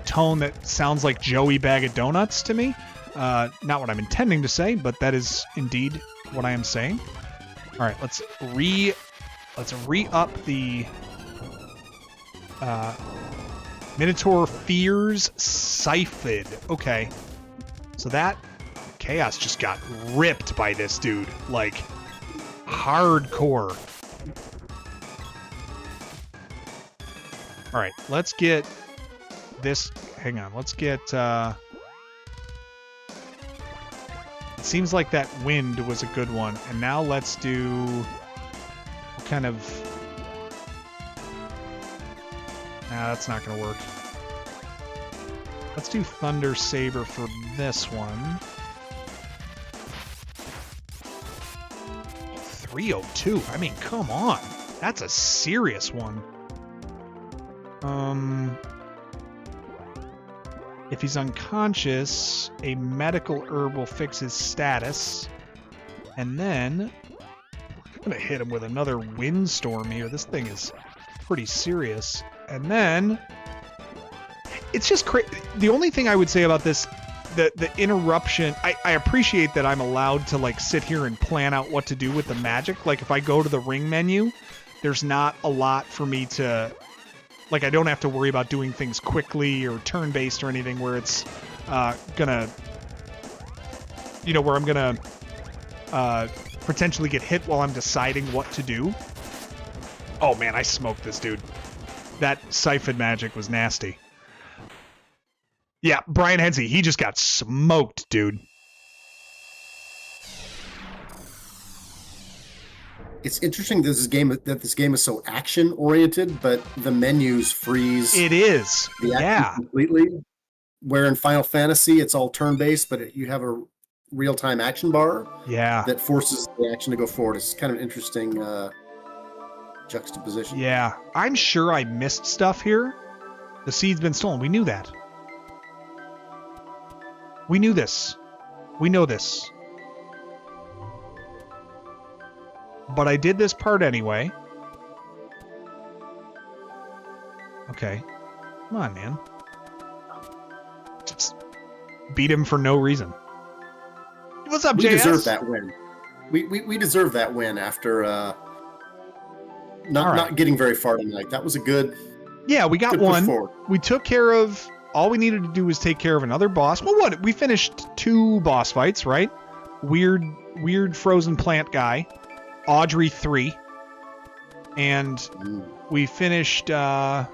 tone that sounds like Joey Bag of Donuts to me. Not what I'm intending to say, but that is indeed what I am saying. All right, let's re-up the Minotaur Fears Siphid. Okay, so that Chaos just got ripped by this dude, like hardcore. All right, let's get this. Hang on, let's get. It seems like that wind was a good one, and now let's do what kind of... Nah, that's not going to work. Let's do Thunder Saber for this one. 302. I mean, come on. That's a serious one. If he's unconscious, a medical herb will fix his status. And then I'm going to hit him with another windstorm here. This thing is pretty serious. And then it's just crazy. The only thing I would say about this, the interruption, I appreciate that I'm allowed to like sit here and plan out what to do with the magic. Like if I go to the ring menu, there's not a lot for me to... Like, I don't have to worry about doing things quickly or turn-based or anything where it's gonna... You know, where I'm gonna potentially get hit while I'm deciding what to do. Oh, man, I smoked this dude. That siphon magic was nasty. Yeah, Brian Hensey, he just got smoked, dude. It's interesting that this game is so action oriented, but the menus freeze. It is. The action completely. Where in Final Fantasy it's all turn based, but you have a real time action bar. Yeah. That forces the action to go forward. It's kind of an interesting juxtaposition. Yeah, I'm sure I missed stuff here. The seed's been stolen. We knew that. We knew this. We know this. But I did this part anyway. Okay. Come on, man. Just beat him for no reason. What's up, JS? We deserve that win. We deserve that win after not getting very far tonight. That was a good. Yeah, we got one. We took care of. All we needed to do was take care of another boss. Well, what? We finished 2 boss fights, right? Weird frozen plant guy. Audrey 3. And we finished. And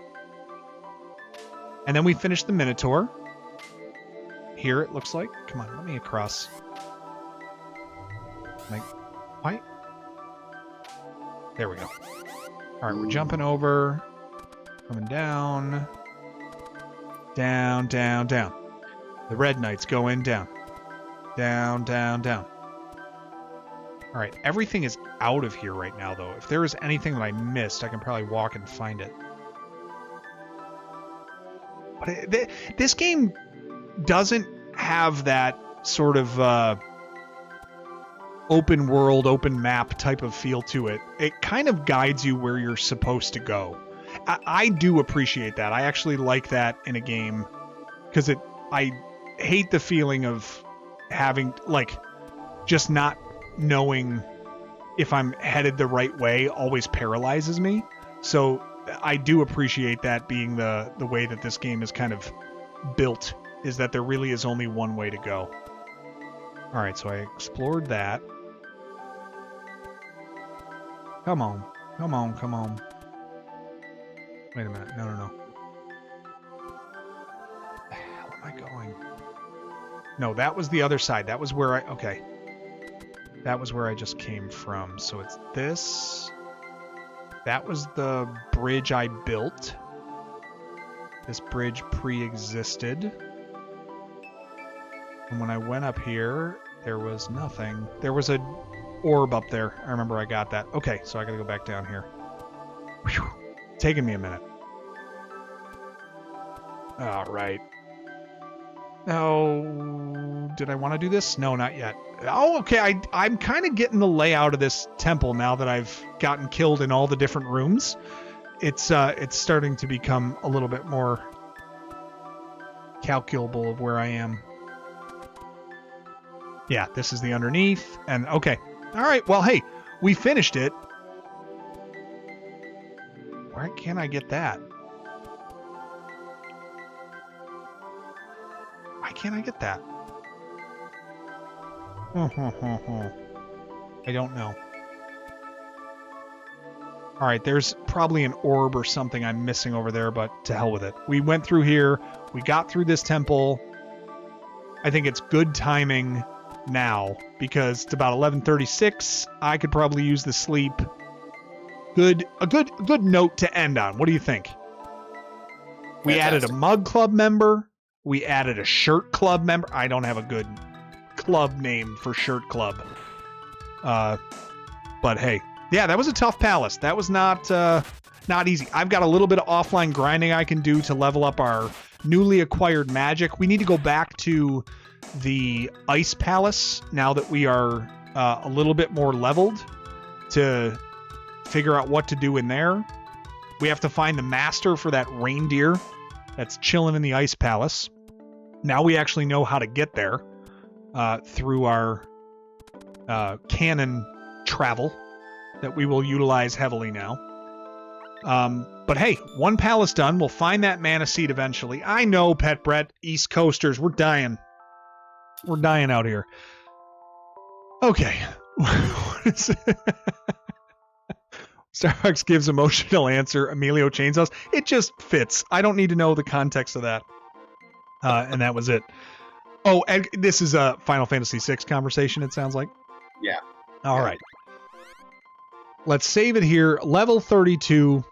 then we finished the Minotaur. Here it looks like. Come on, let me across. Like, why? There we go. All right, we're jumping over. Coming down. Down, down, down. The red knights going down. Down, down, down. All right, everything is out of here right now, though. If there is anything that I missed, I can probably walk and find it. But this game doesn't have that sort of open world, open map type of feel to it. It kind of guides you where you're supposed to go. I do appreciate that. I actually like that in a game because I hate the feeling of having, like, just not knowing if I'm headed the right way always paralyzes me. So I do appreciate that being the way that this game is kind of built, is that there really is only one way to go. All right, so I explored that. Come on. Come on, come on. Wait a minute. No, no, no. Where the hell am I going? No, that was the other side. That was where I... Okay. That was where I just came from. So it's this. That was the bridge I built. This bridge pre-existed. And when I went up here, there was nothing. There was a orb up there. I remember I got that. Okay, so I gotta go back down here. Whew. Taking me a minute. All right. Oh, did I want to do this? No, not yet. Oh, okay. I'm kind of getting the layout of this temple now that I've gotten killed in all the different rooms. It's starting to become a little bit more calculable of where I am. Yeah, this is the underneath. And okay. All right. Well, hey, we finished it. Where can I get that? Why can't I get that? I don't know. All right, there's probably an orb or something I'm missing over there, but to hell with it. We went through here. We got through this temple. I think it's good timing now because it's about 11:36. I could probably use the sleep. A good note to end on. What do you think? We added a mug club member. We added a shirt club member. I don't have a good club name for shirt club. But hey, yeah, that was a tough palace. That was not easy. I've got a little bit of offline grinding I can do to level up our newly acquired magic. We need to go back to the ice palace now that we are a little bit more leveled to figure out what to do in there. We have to find the master for that reindeer that's chilling in the ice palace. Now we actually know how to get there through our canon travel that we will utilize heavily now. But hey, one palace done. We'll find that mana seed eventually. I know, Pet Brett, East Coasters, we're dying. We're dying out here. Okay. What is it? Starbucks gives emotional answer. Emilio Chainsaws. It just fits. I don't need to know the context of that. And that was it. Oh, and this is a Final Fantasy VI conversation, it sounds like. Yeah. All right. Let's save it here. Level 32.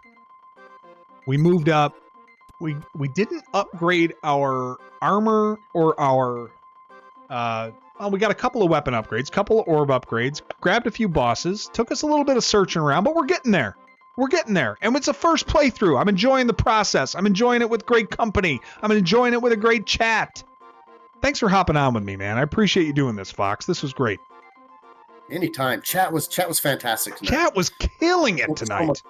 We moved up. We didn't upgrade our armor or our... we got a couple of weapon upgrades, couple of orb upgrades, grabbed a few bosses, took us a little bit of searching around, but we're getting there. We're getting there. And it's a first playthrough. I'm enjoying the process. I'm enjoying it with great company. I'm enjoying it with a great chat. Thanks for hopping on with me, man. I appreciate you doing this, Fox. This was great. Anytime. Chat was fantastic tonight. Chat was killing it tonight.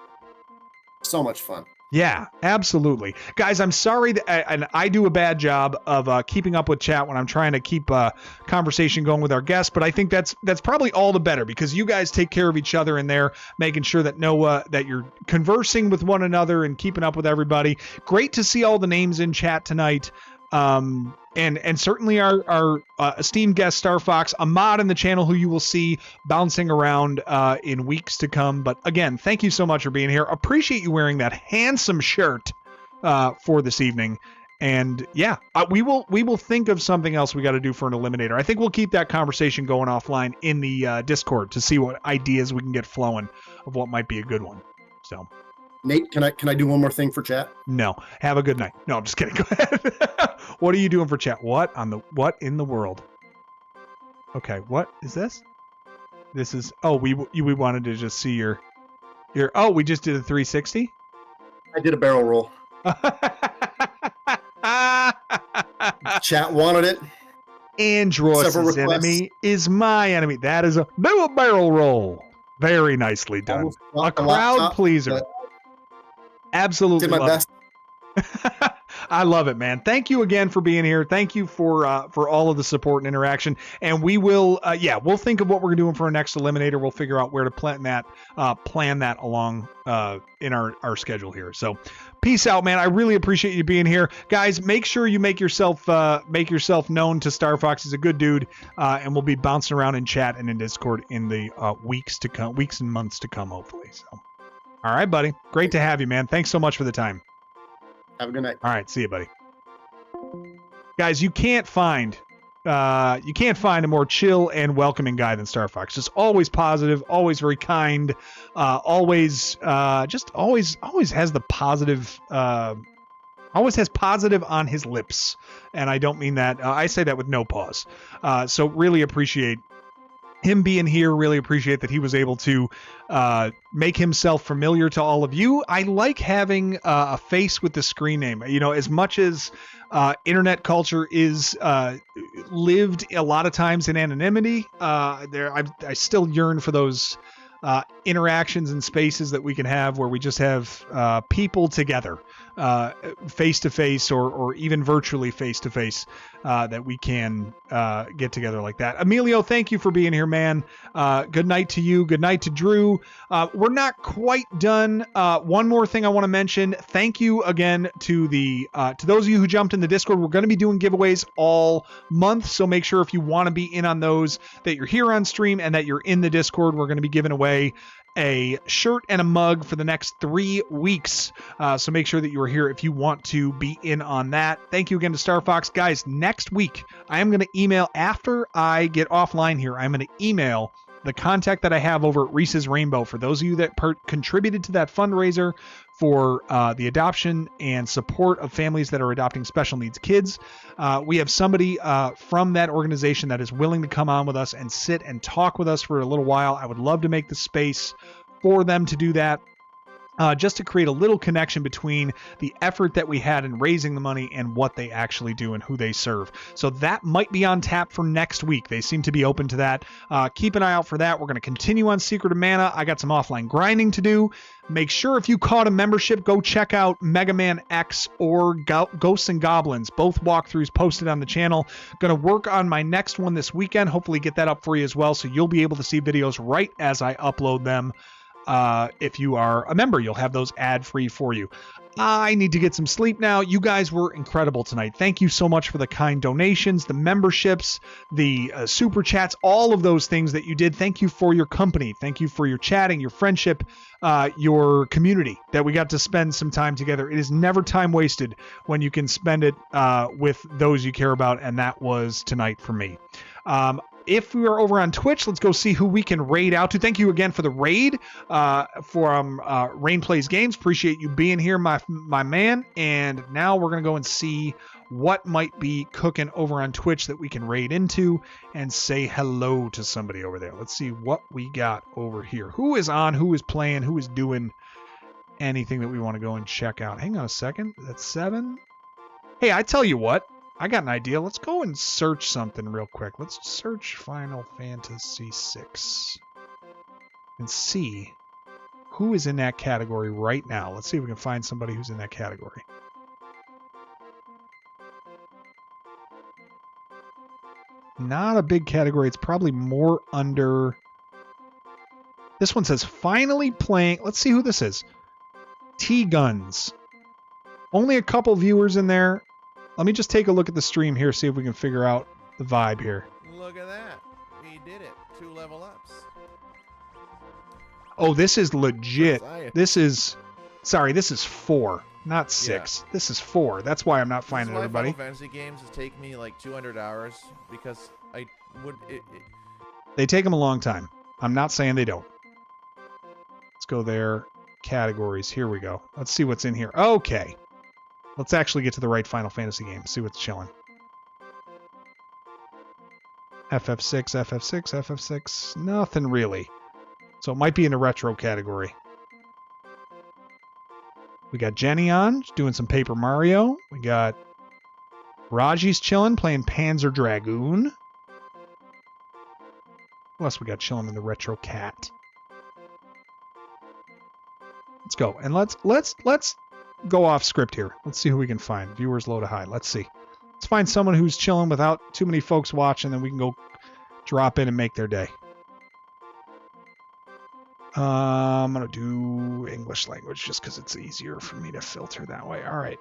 So much fun. Yeah, absolutely. Guys, I'm sorry that I do a bad job of keeping up with chat when I'm trying to keep conversation going with our guests, but I think that's probably all the better because you guys take care of each other in there, making sure that that you're conversing with one another and keeping up with everybody. Great to see all the names in chat tonight. And certainly our esteemed guest Star Fox, a mod in the channel who you will see bouncing around in weeks to come. But again, thank you so much for being here. Appreciate you wearing that handsome shirt for this evening. And yeah, we will think of something else we got to do for an eliminator. I think we'll keep that conversation going offline in the Discord to see what ideas we can get flowing of what might be a good one. So. Nate, can I do one more thing for chat? No. Have a good night. No, I'm just kidding. Go ahead. What are you doing for chat? What in the world? Okay, what is this? This is we wanted to just see your we just did a 360? I did a barrel roll. Chat wanted it. Andros' enemy is my enemy. That is a barrel roll. Very nicely done. A crowd pleaser. Absolutely. Did my best. I love it, man. Thank you again for being here. Thank you for all of the support and interaction. And we will, we'll think of what we're doing for our next eliminator. We'll figure out where to plan that along in our schedule here. So, peace out, man. I really appreciate you being here, guys. Make sure you make yourself known to Star Fox. He's a good dude, and we'll be bouncing around in chat and in Discord in the weeks and months to come, hopefully. So. All right, buddy. Great to have you, man. Thanks so much for the time. Have a good night. All right, see you, buddy. Guys, you can't find a more chill and welcoming guy than Star Fox. Just always positive, always very kind, always has the positive, always has positive on his lips. And I don't mean that. I say that with no pause. So really appreciate him being here. Really appreciate that he was able to make himself familiar to all of you. I like having a face with the screen name. You know, as much as internet culture is lived a lot of times in anonymity, I still yearn for those interactions and spaces that we can have where we just have people together, face to face or even virtually face to face, that we can get together like that. Emilio, thank you for being here, man. Good night to you. Good night to Drew. We're not quite done. One more thing I want to mention. Thank you again to those of you who jumped in the Discord. We're going to be doing giveaways all month, so make sure if you want to be in on those that you're here on stream and that you're in the Discord. We're going to be giving away a shirt and a mug for the next 3 weeks. So make sure that you are here if you want to be in on that. Thank you again to Star Fox. Guys, next week, I am going to email, after I get offline here, I'm going to email the contact that I have over at Reese's Rainbow for those of you that contributed to that fundraiser for the adoption and support of families that are adopting special needs kids. We have somebody from that organization that is willing to come on with us and sit and talk with us for a little while. I would love to make the space for them to do that. Just to create a little connection between the effort that we had in raising the money and what they actually do and who they serve. So that might be on tap for next week. They seem to be open to that. Keep an eye out for that. We're going to continue on Secret of Mana. I got some offline grinding to do. Make sure if you caught a membership, go check out Mega Man X or Ghosts and Goblins. Both walkthroughs posted on the channel. Going to work on my next one this weekend. Hopefully get that up for you as well, so you'll be able to see videos right as I upload them. If you are a member, you'll have those ad-free for you. I need to get some sleep now. You guys were incredible tonight. Thank you so much for the kind donations, the memberships, the super chats, all of those things that you did. Thank you for your company. Thank you for your chatting, your friendship, your community that we got to spend some time together. It is never time wasted when you can spend it with those you care about, and that was tonight for me. If we are over on Twitch, let's go see who we can raid out to. Thank you again for the raid from Rain Plays Games. Appreciate you being here, my man. And now we're going to go and see what might be cooking over on Twitch that we can raid into and say hello to somebody over there. Let's see what we got over here. Who is on, who is playing, who is doing anything that we want to go and check out. Hang on a second. That's 7. Hey, I tell you what. I got an idea. Let's go and search something real quick. Let's search Final Fantasy VI and see who is in that category right now. Let's see if we can find somebody who's in that category. Not a big category. It's probably more under... This one says finally playing... Let's see who this is. T-Guns. Only a couple viewers in there. Let me just take a look at the stream here, see if we can figure out the vibe here. Look at that. We did it. 2 level ups. Oh, this is legit. This is... Sorry, this is 4, not 6. Yeah. This is 4. That's why I'm not finding everybody. Final Fantasy games has taken me like 200 hours because I would... They take them a long time. I'm not saying they don't. Let's go there. Categories. Here we go. Let's see what's in here. Okay. Let's actually get to the right Final Fantasy game. See what's chilling. FF6, FF6, FF6. Nothing really. So it might be in the retro category. We got Jenny on, doing some Paper Mario. We got Raji's chilling, playing Panzer Dragoon. Who else we got chilling in the retro cat? Let's go. And let's go off script here. Let's see who we can find. Viewers low to high. Let's see. Let's find someone who's chilling without too many folks watching, then we can go drop in and make their day. I'm going to do English language just because it's easier for me to filter that way. All right.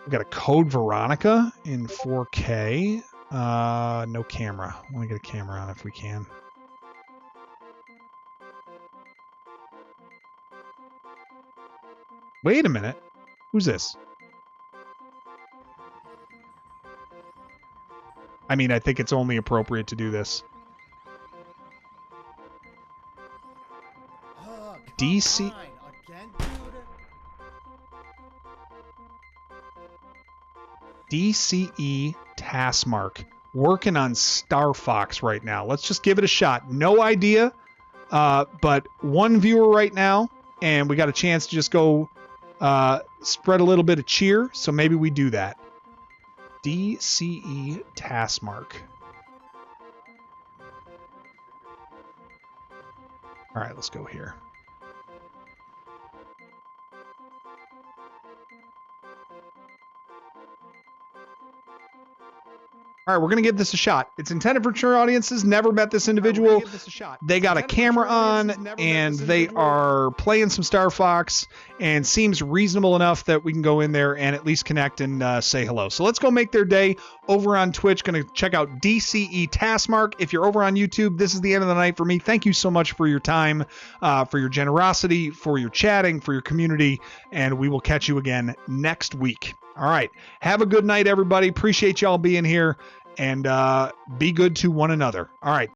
We got a Code Veronica in 4K. No camera. I want to get a camera on if we can. Wait a minute. Who's this? I mean, I think it's only appropriate to do this. DC... DCE Taskmark. Working on Star Fox right now. Let's just give it a shot. No idea, but 1 viewer right now, and we got a chance to just go spread a little bit of cheer, so maybe we do that. DCE Taskmark. All right, let's go here. All right, we're going to give this a shot. It's intended for mature audiences. Never met this individual. They got a camera on, and they are playing some Star Fox, and seems reasonable enough that we can go in there and at least connect and say hello. So let's go make their day over on Twitch. Going to check out DCE Taskmark. If you're over on YouTube, this is the end of the night for me. Thank you so much for your time, for your generosity, for your chatting, for your community, and we will catch you again next week. All right. Have a good night, everybody. Appreciate y'all being here. And be good to one another. All right.